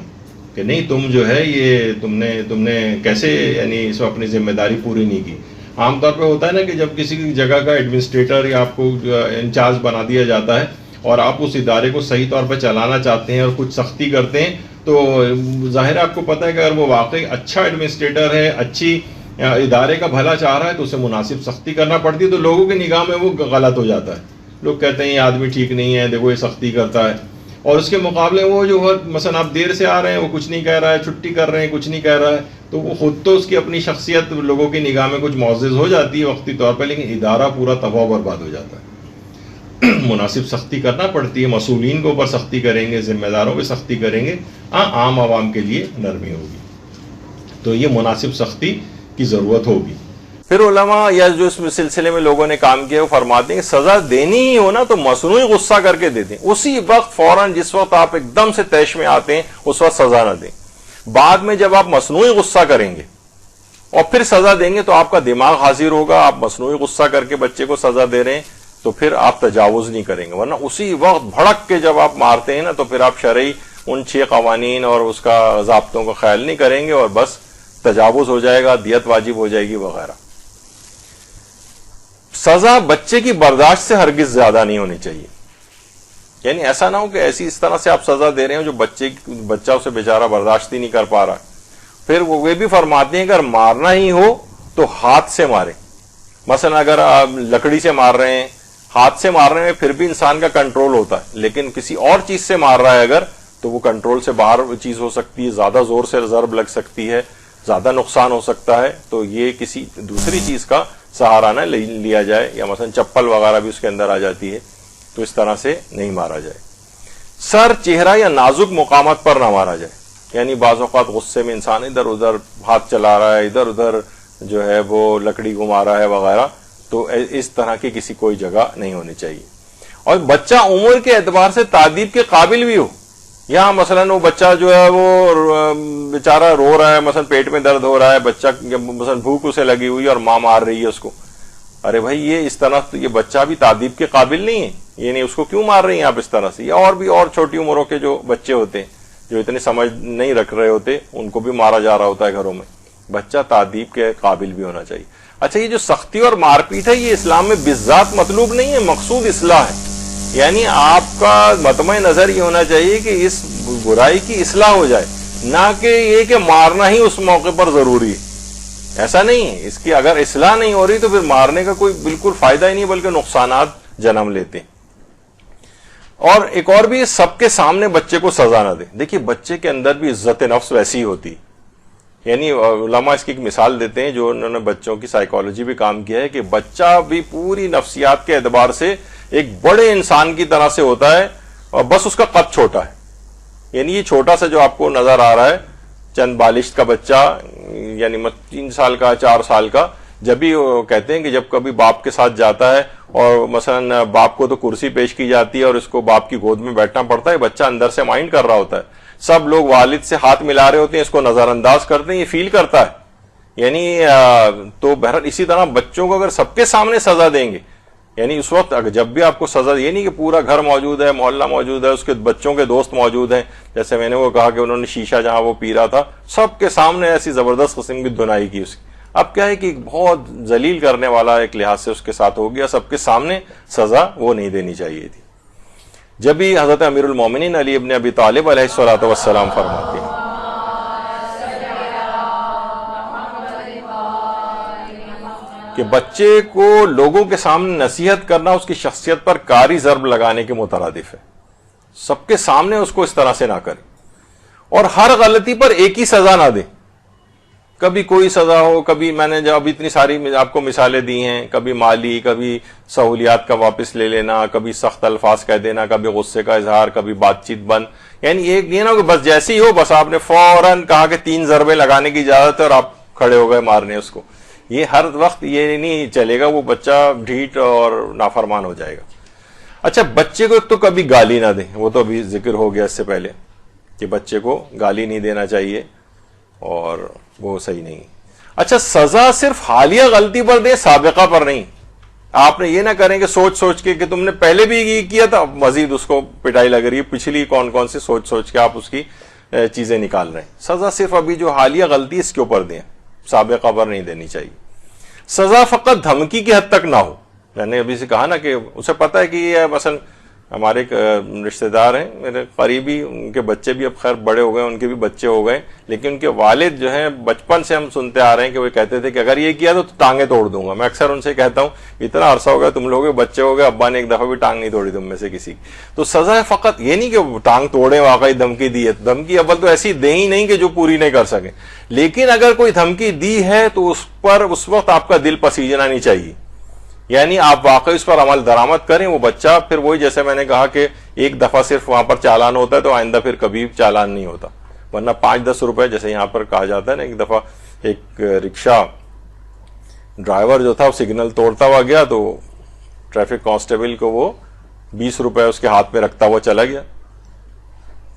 کہ نہیں تم جو ہے یہ تم نے کیسے یعنی اس اپنی ذمہ داری پوری نہیں کی۔ عام طور پہ ہوتا ہے نا کہ جب کسی جگہ کا ایڈمنسٹریٹر یا آپ کو انچارج بنا دیا جاتا ہے اور آپ اس ادارے کو صحیح طور پہ چلانا چاہتے ہیں اور کچھ سختی کرتے ہیں، تو ظاہر آپ کو پتہ ہے کہ اگر وہ واقعی اچھا ایڈمنسٹریٹر ہے، اچھی ادارے کا بھلا چاہ رہا ہے تو اسے مناسب سختی کرنا پڑتی ہے، تو لوگوں کی نگاہ میں وہ غلط ہو جاتا ہے، لوگ کہتے ہیں یہ آدمی ٹھیک نہیں ہے، دیکھو یہ سختی کرتا ہے، اور اس کے مقابلے وہ جو مثلا آپ دیر سے آ رہے ہیں وہ کچھ نہیں کہہ رہا ہے، چھٹی کر رہے ہیں کچھ نہیں کہہ رہا ہے، تو وہ خود تو اس کی اپنی شخصیت لوگوں کی نگاہ میں کچھ معزز ہو جاتی ہے وقتی طور پہ، لیکن ادارہ پورا تباہ و برباد ہو جاتا ہے۔ مناسب سختی کرنا پڑتی ہے، مسئولین کے اوپر سختی کریں گے، ذمہ داروں پہ سختی کریں گے، عام عوام کے لیے نرمی ہوگی، تو یہ مناسب سختی کی ضرورت ہوگی۔ پھر علماء یا جو اس سلسلے میں لوگوں نے کام کیا وہ فرماتے ہیں کہ سزا دینی ہی ہو نا تو مصنوعی غصہ کر کے دے دیں، اسی وقت فوراً جس وقت آپ ایک دم سے طیش میں آتے ہیں اس وقت سزا نہ دیں، بعد میں جب آپ مصنوعی غصہ کریں گے اور پھر سزا دیں گے تو آپ کا دماغ حاضر ہوگا، آپ مصنوعی غصہ کر کے بچے کو سزا دے رہے ہیں تو پھر آپ تجاوز نہیں کریں گے، ورنہ اسی وقت بھڑک کے جب آپ مارتے ہیں نا تو پھر آپ شرعی ان 6 قوانین اور اس کا ضابطوں کا خیال نہیں کریں گے اور بس تجاوز ہو جائے گا، دیت واجب ہو جائے گی وغیرہ۔ سزا بچے کی برداشت سے ہرگز زیادہ نہیں ہونی چاہیے، یعنی ایسا نہ ہو کہ ایسی اس طرح سے آپ سزا دے رہے ہیں جو بچہ اسے بیچارہ برداشت ہی نہیں کر پا رہا۔ پھر وہ بھی فرماتے ہیں اگر مارنا ہی ہو تو ہاتھ سے ماریں. مثلا اگر آپ لکڑی سے مار رہے ہیں, ہاتھ سے مارنے میں پھر بھی انسان کا کنٹرول ہوتا ہے, لیکن کسی اور چیز سے مار رہا ہے اگر, تو وہ کنٹرول سے باہر چیز ہو سکتی ہے, زیادہ زور سے ضرب لگ سکتی ہے, زیادہ نقصان ہو سکتا ہے. تو یہ کسی دوسری چیز کا سہارا نہ لیا جائے, یا مثلا چپل وغیرہ بھی اس کے اندر آ جاتی ہے, تو اس طرح سے نہیں مارا جائے. سر, چہرہ یا نازک مقامات پر نہ مارا جائے. یعنی بعض اوقات غصے میں انسان ادھر ادھر ہاتھ چلا رہا ہے, ادھر ادھر جو ہے وہ لکڑی گھما رہا ہے وغیرہ, تو اس طرح کی کسی کوئی جگہ نہیں ہونی چاہیے. اور بچہ عمر کے اعتبار سے تعدیب کے قابل بھی ہو. یہاں مثلا وہ بچہ جو ہے وہ بیچارہ رو رہا ہے, مثلا پیٹ میں درد ہو رہا ہے, بچہ مثلا بھوک اسے لگی ہوئی اور ماں مار رہی ہے اس کو. ارے بھائی یہ اس طرح, یہ بچہ بھی تعدیب کے قابل نہیں ہے, یہ نہیں, اس کو کیوں مار رہی ہیں آپ اس طرح سے. یا اور چھوٹی عمروں کے جو بچے ہوتے ہیں جو اتنی سمجھ نہیں رکھ رہے ہوتے, ان کو بھی مارا جا رہا ہوتا ہے گھروں میں. بچہ تعدیب کے قابل بھی ہونا چاہیے. اچھا, یہ جو سختی اور مار پیٹ ہے یہ اسلام میں بالذات مطلوب نہیں ہے, مقصود اصلاح ہے. یعنی آپ کا مطمع نظر یہ ہونا چاہیے کہ اس برائی کی اصلاح ہو جائے, نہ کہ یہ کہ مارنا ہی اس موقع پر ضروری ہے. ایسا نہیں ہے. اس کی اگر اصلاح نہیں ہو رہی تو پھر مارنے کا کوئی بالکل فائدہ ہی نہیں, بلکہ نقصانات جنم لیتے ہیں. اور ایک اور بھی, سب کے سامنے بچے کو سزا نہ دے. دیکھیے بچے کے اندر بھی عزت نفس ویسی ہوتی, یعنی علماء اس کی ایک مثال دیتے ہیں جو انہوں نے بچوں کی سائیکالوجی بھی کام کیا ہے, کہ بچہ بھی پوری نفسیات کے اعتبار سے ایک بڑے انسان کی طرح سے ہوتا ہے, اور بس اس کا قد چھوٹا ہے. یعنی یہ چھوٹا سا جو آپ کو نظر آ رہا ہے, چند بالشت کا بچہ, یعنی 3 سال کا 4 سال کا, جب بھی کہتے ہیں کہ جب کبھی باپ کے ساتھ جاتا ہے اور مثلا باپ کو تو کرسی پیش کی جاتی ہے اور اس کو باپ کی گود میں بیٹھنا پڑتا ہے, بچہ اندر سے مائنڈ کر رہا ہوتا ہے, سب لوگ والد سے ہاتھ ملا رہے ہوتے ہیں, اس کو نظر انداز کرتے ہیں, یہ فیل کرتا ہے. یعنی تو بہرحال اسی طرح بچوں کو اگر سب کے سامنے سزا دیں گے, یعنی اس وقت جب بھی آپ کو سزا, یہ نہیں کہ پورا گھر موجود ہے, محلہ موجود ہے, اس کے بچوں کے دوست موجود ہیں, جیسے میں نے وہ کہا کہ انہوں نے شیشہ جہاں وہ پی رہا تھا سب کے سامنے ایسی زبردست قسم کی دھنائی کی اس کی. اب کیا ہے کہ بہت ذلیل کرنے والا ایک لحاظ سے اس کے ساتھ ہو گیا, سب کے سامنے سزا وہ نہیں دینی چاہیے تھی. جب بھی حضرت امیر المومنین علی ابن ابی طالب علیہ الصلوۃ والسلام فرماتے ہیں کہ بچے کو لوگوں کے سامنے نصیحت کرنا اس کی شخصیت پر کاری ضرب لگانے کے مترادف ہے. سب کے سامنے اس کو اس طرح سے نہ کرے, اور ہر غلطی پر ایک ہی سزا نہ دے. کبھی کوئی سزا ہو, کبھی میں نے جب ابھی اتنی ساری آپ کو مثالیں دی ہیں, کبھی مالی, کبھی سہولیات کا واپس لے لینا, کبھی سخت الفاظ کہہ دینا, کبھی غصے کا اظہار, کبھی بات چیت بند. یعنی ایک یہ نہ کہ بس جیسی ہی ہو بس آپ نے فوراً کہا کہ 3 ضربے لگانے کی اجازت ہے اور آپ کھڑے ہو گئے مارنے اس کو. یہ ہر وقت یہ نہیں چلے گا, وہ بچہ ڈھیٹ اور نافرمان ہو جائے گا. اچھا, بچے کو ایک تو کبھی گالی نہ دیں, وہ تو ابھی ذکر ہو گیا اس سے پہلے کہ بچے کو گالی نہیں دینا چاہیے اور وہ صحیح نہیں. اچھا, سزا صرف حالیہ غلطی پر دیں, سابقہ پر نہیں. آپ نے یہ نہ کریں کہ سوچ کے کہ تم نے پہلے بھی یہ کیا تھا, مزید اس کو پٹائی لگ رہی ہے, پچھلی کون سی سوچ کے آپ اس کی چیزیں نکال رہے ہیں. سزا صرف ابھی جو حالیہ غلطی ہے اس کے اوپر دیں, سابقہ پر نہیں دینی چاہیے. سزا فقط دھمکی کی حد تک نہ ہو. میں نے ابھی سے کہا نا کہ اسے پتا ہے کہ یہ مثلا ہمارے ایک رشتہ دار ہیں میرے قریبی, ان کے بچے بھی اب خیر بڑے ہو گئے, ان کے بھی بچے ہو گئے, لیکن ان کے والد جو ہیں بچپن سے ہم سنتے آ رہے ہیں کہ وہ کہتے تھے کہ اگر یہ کیا تو ٹانگیں توڑ دوں گا. میں اکثر ان سے کہتا ہوں اتنا عرصہ ہو گیا تم لوگ بچے ہو گئے, ابا نے ایک دفعہ بھی ٹانگ نہیں توڑی تم میں سے کسی کی. تو سزا فقط یہ نہیں کہ ٹانگ توڑے, واقعی دھمکی دی ہے, دھمکی اول تو ایسی دیں ہی نہیں کہ جو پوری نہیں کر سکیں, لیکن اگر کوئی دھمکی دی ہے تو اس پر اس وقت آپ کا دل پسیجنا نہیں چاہیے. یعنی آپ واقعی اس پر عمل درآمد کریں. وہ بچہ پھر وہی جیسے میں نے کہا کہ ایک دفعہ صرف وہاں پر چالان ہوتا ہے تو آئندہ پھر کبھی چالان نہیں ہوتا, ورنہ 5-10 روپے جیسے یہاں پر کہا جاتا ہے نا. ایک دفعہ ایک رکشہ ڈرائیور جو تھا وہ سگنل توڑتا ہوا گیا تو ٹریفک کانسٹیبل کو وہ 20 روپے اس کے ہاتھ میں رکھتا ہوا چلا گیا.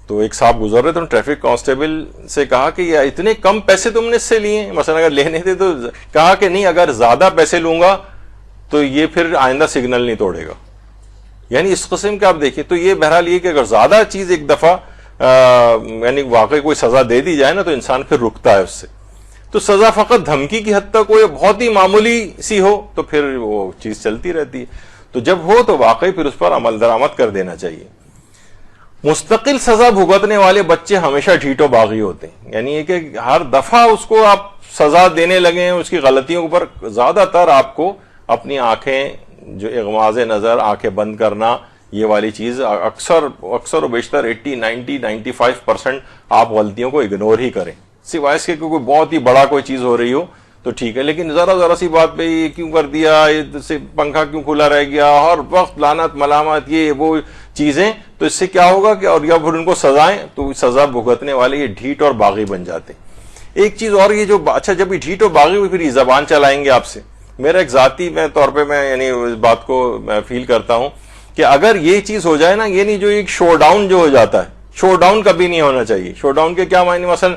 تو ایک صاحب گزر رہے تو ٹریفک کانسٹیبل سے کہا کہ یہ اتنے کم پیسے تم نے اس سے لیے, مثلا اگر لینے تھے تو کہا کہ نہیں, اگر زیادہ پیسے لوں گا تو یہ پھر آئندہ سگنل نہیں توڑے گا. یعنی اس قسم کے آپ دیکھیں تو یہ بہرحال یہ کہ اگر زیادہ چیز ایک دفعہ یعنی واقعی کوئی سزا دے دی جائے نا تو انسان پھر رکتا ہے اس سے. تو سزا فقط دھمکی کی حد تک ہو یا بہت ہی معمولی سی ہو تو پھر وہ چیز چلتی رہتی ہے. تو جب ہو تو واقعی پھر اس پر عمل درآمد کر دینا چاہیے. مستقل سزا بھگتنے والے بچے ہمیشہ ڈھیٹ و باغی ہوتے ہیں، یعنی یہ کہ ہر دفعہ اس کو آپ سزا دینے لگے، اس کی غلطیوں پر زیادہ تر آپ کو اپنی آنکھیں جو اغماض نظر، آنکھیں بند کرنا، یہ والی چیز اکثر و بیشتر 80-90-95% آپ غلطیوں کو اگنور ہی کریں، سوائے اس کے کوئی بہت ہی بڑا کوئی چیز ہو رہی ہو تو ٹھیک ہے، لیکن ذرا سی بات پہ یہ کیوں کر دیا، یہ پنکھا کیوں کھلا رہ گیا، ہر وقت لعنت ملامت یہ وہ چیزیں، تو اس سے کیا ہوگا کہ اور یا پھر ان کو سزائیں، تو سزا بھگتنے والے یہ ڈھیٹ اور باغی بن جاتے ہیں۔ ایک چیز اور یہ جو اچھا جب یہ ڈھیٹ اور باغی ہوئی پھر یہ زبان چلائیں گے آپ سے، میرا ایک ذاتی طور پہ میں یعنی اس بات کو میں فیل کرتا ہوں کہ اگر یہ چیز ہو جائے نا، یہ نہیں جو ایک شو ڈاؤن جو ہو جاتا ہے، شو ڈاؤن کبھی نہیں ہونا چاہیے۔ شو ڈاؤن کے کیا معنی؟ مثلا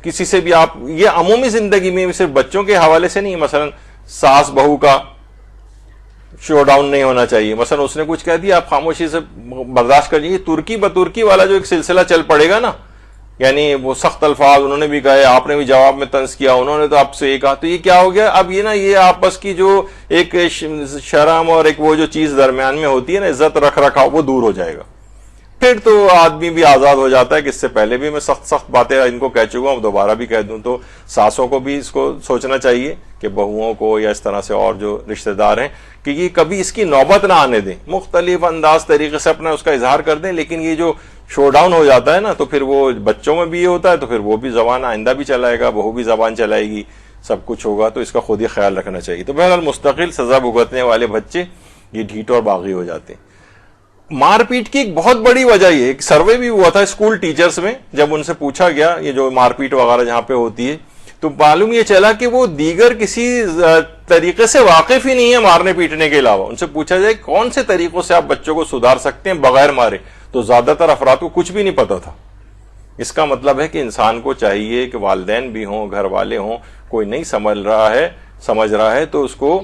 کسی سے بھی آپ، یہ عمومی زندگی میں صرف بچوں کے حوالے سے نہیں، مثلا ساس بہو کا شو ڈاؤن نہیں ہونا چاہیے، مثلا اس نے کچھ کہہ دیا آپ خاموشی سے برداشت کر لیجیے۔ ترکی بترکی والا جو ایک سلسلہ چل پڑے گا نا، یعنی وہ سخت الفاظ انہوں نے بھی کہے، آپ نے بھی جواب میں طنز کیا، انہوں نے تو آپ سے یہ کہا، تو یہ کیا ہو گیا اب یہ نا، یہ آپس کی جو ایک شرم اور ایک وہ جو چیز درمیان میں ہوتی ہے نا، عزت رکھ رکھا، وہ دور ہو جائے گا۔ پھر تو آدمی بھی آزاد ہو جاتا ہے کہ اس سے پہلے بھی میں سخت باتیں ان کو کہہ چکا ہوں، دوبارہ بھی کہہ دوں، تو ساسوں کو بھی اس کو سوچنا چاہیے کہ بہوؤں کو یا اس طرح سے اور جو رشتہ دار ہیں کہ یہ کبھی اس کی نوبت نہ آنے دیں، مختلف انداز طریقے سے اپنا اس کا اظہار کر دیں، لیکن یہ جو شو ڈاؤن ہو جاتا ہے نا، تو پھر وہ بچوں میں بھی یہ ہوتا ہے، تو پھر وہ بھی زبان آئندہ بھی چلائے گا، بہو بھی زبان چلائے گی، سب کچھ ہوگا، تو اس کا خود ہی خیال رکھنا چاہیے۔ تو بہرحال مستقل سزا بھگتنے والے بچے یہ ڈھیٹ اور باغی ہو جاتے ہیں۔ مار پیٹ کی ایک بہت بڑی وجہ یہ، ایک سروے بھی ہوا تھا اسکول ٹیچرز میں، جب ان سے پوچھا گیا یہ جو مار پیٹ وغیرہ جہاں پہ ہوتی ہے، تو معلوم یہ چلا کہ وہ دیگر کسی طریقے سے واقف ہی نہیں ہے مارنے پیٹنے کے علاوہ۔ ان سے پوچھا جائے کون سے طریقوں سے آپ بچوں کو سدھار سکتے ہیں بغیر مارے، تو زیادہ تر افراد کو کچھ بھی نہیں پتا تھا۔ اس کا مطلب ہے کہ انسان کو چاہیے کہ والدین بھی ہوں، گھر والے ہوں، کوئی نہیں سمجھ رہا ہے تو اس کو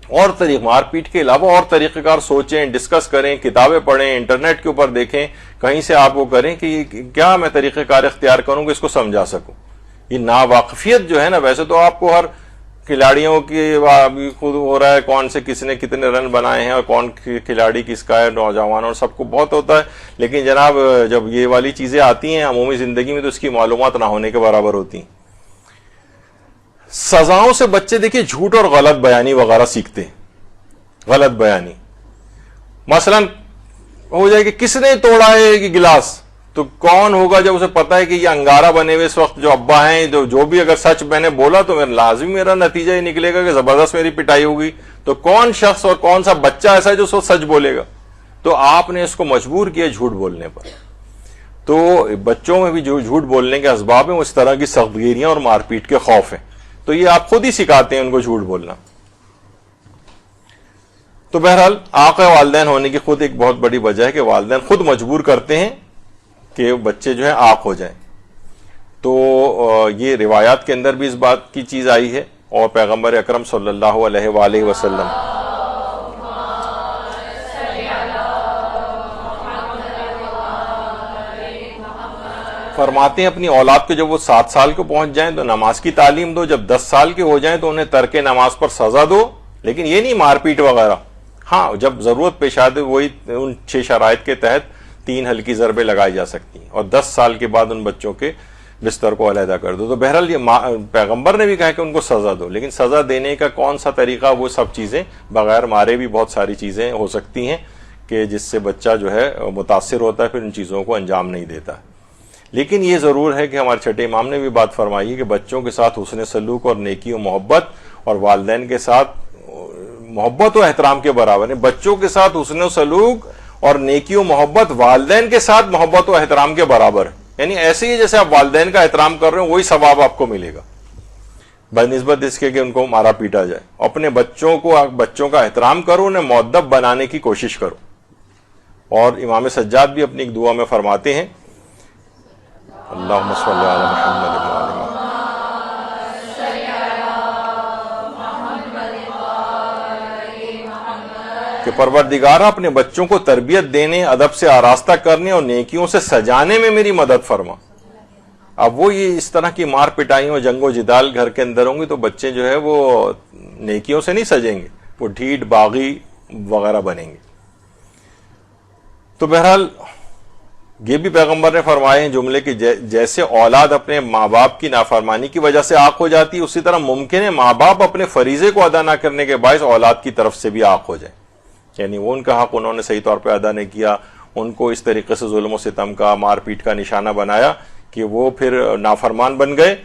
اور مار پیٹ کے علاوہ اور طریقہ کار سوچیں، ڈسکس کریں، کتابیں پڑھیں، انٹرنیٹ کے اوپر دیکھیں، کہیں سے آپ وہ کریں کہ کیا میں طریقہ کار اختیار کروں کہ اس کو سمجھا سکوں۔ یہ ناواقفیت جو ہے نا، ویسے تو آپ کو ہر کھلاڑیوں کی خود ہو رہا ہے، کون سے کس نے کتنے رن بنائے ہیں اور کون کھلاڑی کس کا ہے، نوجوانوں اور سب کو بہت ہوتا ہے، لیکن جناب جب یہ والی چیزیں آتی ہیں عمومی زندگی میں تو اس کی معلومات نہ ہونے کے برابر ہوتی ہیں۔ سزاؤں سے بچے دیکھیں جھوٹ اور غلط بیانی وغیرہ سیکھتے ہیں۔ غلط بیانی مثلا ہو جائے کہ کس نے توڑا ہے یہ گلاس، تو کون ہوگا جب اسے پتا ہے کہ یہ انگارہ بنے ہوئے اس وقت جو ابا ہیں، جو بھی اگر سچ میں نے بولا تو لازمی میرا نتیجہ یہ نکلے گا کہ زبردست میری پٹائی ہوگی، تو کون شخص اور کون سا بچہ ایسا ہے جو سچ بولے گا؟ تو آپ نے اس کو مجبور کیا جھوٹ بولنے پر۔ تو بچوں میں بھی جو جھوٹ بولنے کے اسباب ہیں وہ اس طرح کی سخت گیریاں اور مار پیٹ کے خوف ہیں، تو یہ آپ خود ہی سکھاتے ہیں ان کو جھوٹ بولنا۔ تو بہرحال آقا والدین ہونے کی خود ایک بہت بڑی وجہ ہے کہ والدین خود مجبور کرتے ہیں کہ بچے جو ہیں آق ہو جائیں۔ تو یہ روایات کے اندر بھی اس بات کی چیز آئی ہے، اور پیغمبر اکرم صلی اللہ علیہ وآلہ وسلم فرماتے ہیں اپنی اولاد کو جب وہ 7 سال کو پہنچ جائیں تو نماز کی تعلیم دو، جب 10 سال کے ہو جائیں تو انہیں ترک نماز پر سزا دو، لیکن یہ نہیں مار پیٹ وغیرہ۔ ہاں جب ضرورت پیش آئے وہی ان 6 شرائط کے تحت 3 ہلکی ضربیں لگائی جا سکتی ہیں، اور 10 سال کے بعد ان بچوں کے بستر کو علیحدہ کر دو۔ تو بہرحال یہ پیغمبر نے بھی کہا کہ ان کو سزا دو، لیکن سزا دینے کا کون سا طریقہ، وہ سب چیزیں بغیر مارے بھی بہت ساری چیزیں ہو سکتی ہیں کہ جس سے بچہ جو ہے متاثر ہوتا ہے، پھر ان چیزوں کو انجام نہیں دیتا۔ لیکن یہ ضرور ہے کہ ہمارے چھٹے امام نے بھی بات فرمائی ہے کہ بچوں کے ساتھ حسن سلوک اور نیکی و محبت، اور والدین کے ساتھ محبت و احترام کے برابر ہے۔ بچوں کے ساتھ حسن و سلوک اور نیکی و محبت والدین کے ساتھ محبت و احترام کے برابر ہے، یعنی ایسے ہی جیسے آپ والدین کا احترام کر رہے ہیں وہی ثواب آپ کو ملے گا، بنسبت اس کے کہ ان کو مارا پیٹا جائے۔ اپنے بچوں کا احترام کرو، انہیں مؤدب بنانے کی کوشش کرو۔ اور امام سجاد بھی اپنی ایک دعا میں فرماتے ہیں، اللہم صلی علی محمد وعلی محمد، کہ پروردگارہ اپنے بچوں کو تربیت دینے، ادب سے آراستہ کرنے اور نیکیوں سے سجانے میں میری مدد فرما۔ اب وہ یہ اس طرح کی مار پٹائیوں اور جنگ و جدال گھر کے اندر ہوں گی تو بچے جو ہے وہ نیکیوں سے نہیں سجیں گے، وہ ڈھیٹ باغی وغیرہ بنیں گے۔ تو بہرحال یہ بھی پیغمبر نے فرمائے ہیں جملے کہ جیسے اولاد اپنے ماں باپ کی نافرمانی کی وجہ سے عاق ہو جاتی ہے، اسی طرح ممکن ہے ماں باپ اپنے فریضے کو ادا نہ کرنے کے باعث اولاد کی طرف سے بھی عاق ہو جائے، یعنی وہ ان کا حق انہوں نے صحیح طور پہ ادا نہیں کیا، ان کو اس طریقے سے ظلم و ستم کا، مار پیٹ کا نشانہ بنایا کہ وہ پھر نافرمان بن گئے،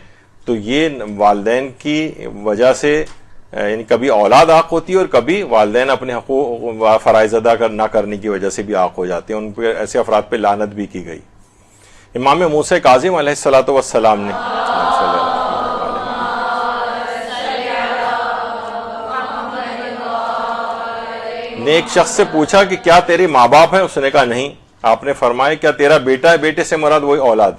تو یہ والدین کی وجہ سے یعنی کبھی اولاد عاق ہوتی ہے اور کبھی والدین اپنے حقوق فرائض ادا نہ کرنے کی وجہ سے بھی عاق ہو جاتے ہیں، ان پہ ایسے افراد پہ لعنت بھی کی گئی۔ امام موسیٰ کاظم علیہ الصلوۃ والسلام نے ایک شخص سے پوچھا کہ کیا تیرے ماں باپ ہیں؟ اس نے کہا نہیں۔ آپ نے فرمایا کیا تیرا بیٹا ہے؟ بیٹے سے مراد وہی اولاد۔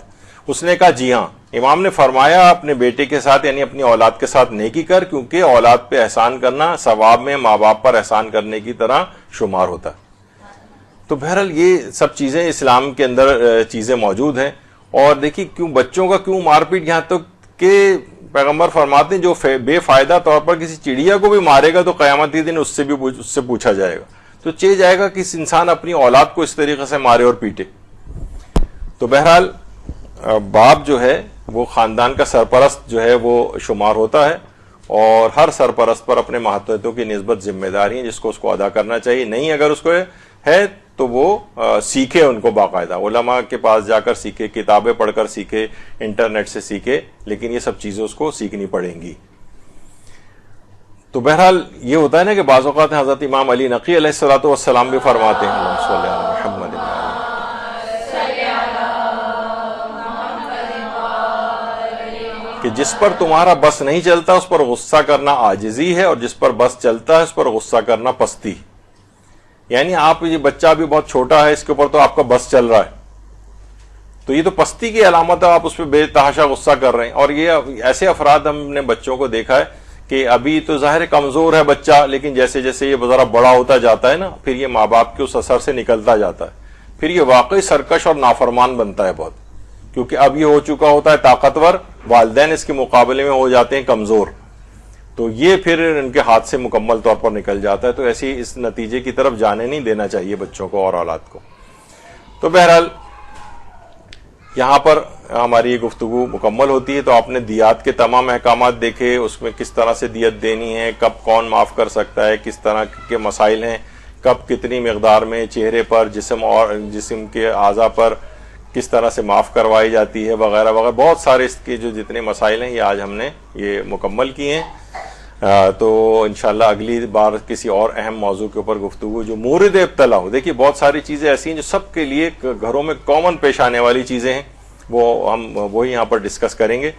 اس نے کہا جی ہاں۔ امام نے فرمایا اپنے بیٹے کے ساتھ یعنی اپنی اولاد کے ساتھ نیکی کر، کیونکہ اولاد پہ احسان کرنا ثواب میں ماں باپ پر احسان کرنے کی طرح شمار ہوتا ہے۔ تو بہرحال یہ سب چیزیں اسلام کے اندر چیزیں موجود ہیں۔ اور دیکھیے کیوں بچوں کا کیوں مار پیٹ، یہاں تک کہ پیغمبر فرماتے ہیں جو بے فائدہ طور پر کسی چڑیا کو بھی مارے گا تو قیامت کے دن اس سے پوچھا جائے گا، تو چاہیے جائے گا کہ اس انسان اپنی اولاد کو اس طریقے سے مارے اور پیٹے۔ تو بہرحال باپ جو ہے وہ خاندان کا سرپرست جو ہے وہ شمار ہوتا ہے، اور ہر سرپرست پر اپنے ماتحتوں کی نسبت ذمہ داری ہے جس کو اس کو ادا کرنا چاہیے۔ نہیں اگر اس کو ہے تو وہ سیکھے ان کو باقاعدہ، علماء کے پاس جا کر سیکھے، کتابیں پڑھ کر سیکھے، انٹرنیٹ سے سیکھے، لیکن یہ سب چیزیں اس کو سیکھنی پڑیں گی۔ تو بہرحال یہ ہوتا ہے نا کہ بعض اوقات حضرت امام علی نقی علیہ الصلوۃ والسلام بھی فرماتے ہیں اللہم صلی علی محمد کہ جس پر تمہارا بس نہیں چلتا اس پر غصہ کرنا عاجزی ہے، اور جس پر بس چلتا ہے اس پر غصہ کرنا پستی۔ یعنی آپ یہ بچہ بھی بہت چھوٹا ہے، اس کے اوپر تو آپ کا بس چل رہا ہے، تو یہ تو پستی کی علامت ہے، آپ اس پہ بے تحاشا غصہ کر رہے ہیں۔ اور یہ ایسے افراد ہم نے بچوں کو دیکھا ہے کہ ابھی تو ظاہر کمزور ہے بچہ، لیکن جیسے جیسے یہ ذرا بڑا ہوتا جاتا ہے نا، پھر یہ ماں باپ کے اس اثر سے نکلتا جاتا ہے، پھر یہ واقعی سرکش اور نافرمان بنتا ہے بہت، کیونکہ اب یہ ہو چکا ہوتا ہے طاقتور، والدین اس کے مقابلے میں ہو جاتے ہیں کمزور، تو یہ پھر ان کے ہاتھ سے مکمل طور پر نکل جاتا ہے۔ تو ایسی اس نتیجے کی طرف جانے نہیں دینا چاہیے بچوں کو اور اولاد کو۔ تو بہرحال یہاں پر ہماری یہ گفتگو مکمل ہوتی ہے۔ تو آپ نے دیات کے تمام احکامات دیکھے، اس میں کس طرح سے دیت دینی ہے، کب کون معاف کر سکتا ہے، کس طرح کے مسائل ہیں، کب کتنی مقدار میں چہرے پر، جسم کے اعضاء پر کس طرح سے معاف کروائی جاتی ہے، وغیرہ وغیرہ، بہت سارے اس کے جو جتنے مسائل ہیں یہ آج ہم نے یہ مکمل کیے ہیں۔ تو انشاءاللہ اگلی بار کسی اور اہم موضوع کے اوپر گفتگو جو مورد ابتلا ہو۔ دیکھیے بہت ساری چیزیں ایسی ہیں جو سب کے لیے گھروں میں کامن پیش آنے والی چیزیں ہیں، وہ ہم وہی یہاں پر ڈسکس کریں گے،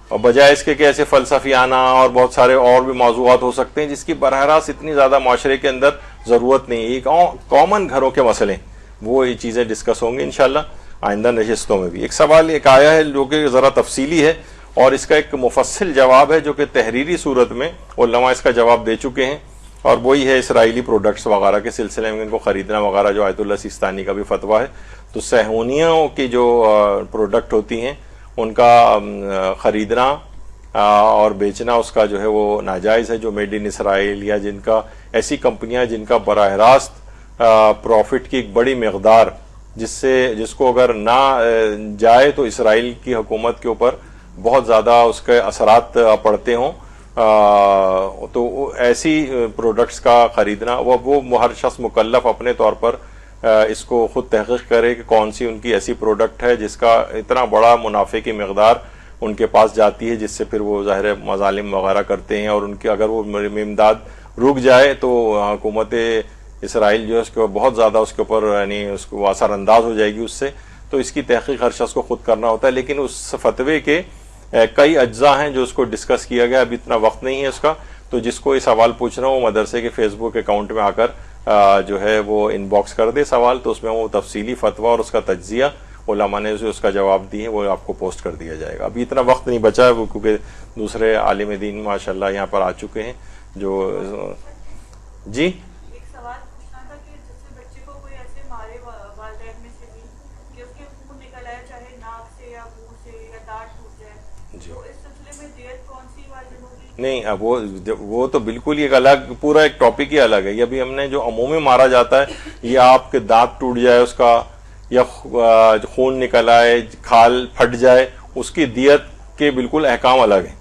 اور بجائے اس کے کہ ایسے فلسفیانہ اور بہت سارے اور بھی موضوعات ہو سکتے ہیں جس کی براہ راست اتنی زیادہ معاشرے کے اندر ضرورت نہیں ہے۔ یہ کامن گھروں کے مسئلے وہ یہ چیزیں ڈسکس ہوں گے انشاءاللہ آئندہ نشستوں میں بھی۔ ایک سوال ایک آیا ہے جو کہ ذرا تفصیلی ہے، اور اس کا ایک مفصل جواب ہے جو کہ تحریری صورت میں علماء اس کا جواب دے چکے ہیں، اور وہی ہے اسرائیلی پروڈکٹس وغیرہ کے سلسلے میں ان کو خریدنا وغیرہ، جو آیت اللہ سیستانی کا بھی فتویٰ ہے۔ تو صہیونیوں کی جو پروڈکٹ ہوتی ہیں ان کا خریدنا اور بیچنا اس کا جو ہے وہ ناجائز ہے، جو میڈ ان اسرائیل یا جن کا ایسی کمپنیاں جن کا براہ راست پروفٹ کی ایک بڑی مقدار جس کو اگر نہ جائے تو اسرائیل کی حکومت کے اوپر بہت زیادہ اس کے اثرات پڑتے ہوں، تو ایسی پروڈکٹس کا خریدنا وہ ہر شخص مکلف اپنے طور پر اس کو خود تحقیق کرے کہ کون سی ان کی ایسی پروڈکٹ ہے جس کا اتنا بڑا منافع کی مقدار ان کے پاس جاتی ہے، جس سے پھر وہ ظاہر مظالم وغیرہ کرتے ہیں، اور ان کی اگر وہ امداد رک جائے تو حکومت اسرائیل جو ہے اس کے بہت زیادہ اس کے اوپر یعنی اس کو اثر انداز ہو جائے گی اس سے۔ تو اس کی تحقیق ہر شخص کو خود کرنا ہوتا ہے، لیکن اس فتوے کے کئی اجزاء ہیں جو اس کو ڈسکس کیا گیا، ابھی اتنا وقت نہیں ہے اس کا، تو جس کو یہ سوال پوچھنا ہو وہ مدرسے کے فیس بک اکاؤنٹ میں آ کر جو ہے وہ ان باکس کر دے سوال، تو اس میں وہ تفصیلی فتویٰ اور اس کا تجزیہ علماء نے جو اس کا جواب دی ہے وہ آپ کو پوسٹ کر دیا جائے گا۔ ابھی اتنا وقت نہیں بچا ہے وہ، کیونکہ دوسرے عالم دین ماشاءاللہ یہاں پر آ چکے ہیں جو جی نہیں، اب وہ تو بالکل ایک الگ پورا ایک ٹاپک ہی الگ ہے۔ یہ ابھی ہم نے جو عمومی مارا جاتا ہے، یہ آپ کے دانت ٹوٹ جائے اس کا، یا خون نکل آئے، کھال پھٹ جائے، اس کی دیت کے بالکل احکام الگ ہیں،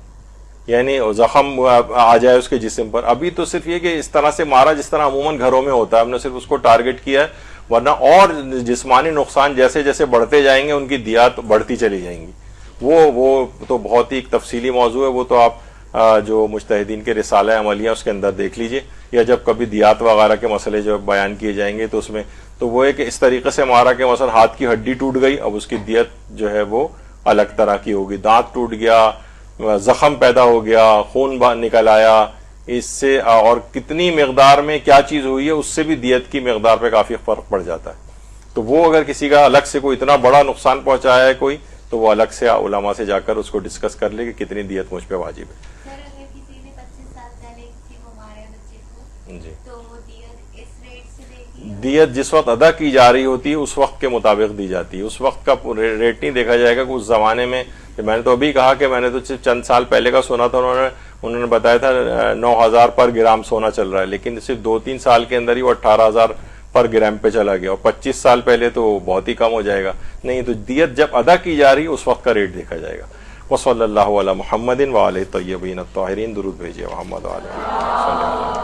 یعنی زخم آ جائے اس کے جسم پر. ابھی تو صرف یہ کہ اس طرح سے مارا جس طرح عموماً گھروں میں ہوتا ہے، ہم نے صرف اس کو ٹارگٹ کیا ہے، ورنہ اور جسمانی نقصان جیسے جیسے بڑھتے جائیں گے ان کی دیات بڑھتی چلی جائیں گی. وہ تو بہت ہی تفصیلی موضوع ہے، وہ تو آپ جو مجتہدین کے رسالہ عملیہ اس کے اندر دیکھ لیجئے، یا جب کبھی دیات وغیرہ کے مسئلے جب بیان کیے جائیں گے تو اس میں تو وہ ہے کہ اس طریقے سے مارا کہ مثلا ہاتھ کی ہڈی ٹوٹ گئی، اب اس کی دیت جو ہے وہ الگ طرح کی ہوگی. دانت ٹوٹ گیا، زخم پیدا ہو گیا، خون نکل آیا، اس سے اور کتنی مقدار میں کیا چیز ہوئی ہے اس سے بھی دیت کی مقدار پہ کافی فرق پڑ جاتا ہے. تو وہ اگر کسی کا الگ سے کوئی اتنا بڑا نقصان پہنچایا ہے کوئی، تو وہ الگ سے علماء سے جا کر اس کو ڈسکس کر لے کہ کتنی دیت مجھ پہ واجب ہے. سر اگر کسی نے 25 سال پہلے کسی کو مارا ہے بچے کو، جی، تو وہ دیت اس ریٹ سے دے گی؟ دیت جس وقت ادا کی جا رہی ہوتی ہے اس وقت کے مطابق دی جاتی ہے، اس وقت کا ریٹ نہیں دیکھا جائے گا کہ اس زمانے میں. میں نے تو ابھی کہا کہ میں نے تو صرف چند سال پہلے کا سنا تھا، انہوں نے بتایا تھا 9,000 پر گرام سونا چل رہا ہے، لیکن صرف 2-3 سال کے اندر ہی وہ 18,000 پر گرام پہ چلا گیا، اور 25 سال پہلے تو بہت ہی کم ہو جائے گا. نہیں، تو دیت جب ادا کی جا رہی ہے اس وقت کا ریٹ دیکھا جائے گا. وصلی اللہ علی محمد وآلہ الطیبین الطاہرین. درود بھیجیے محمد وآلہ.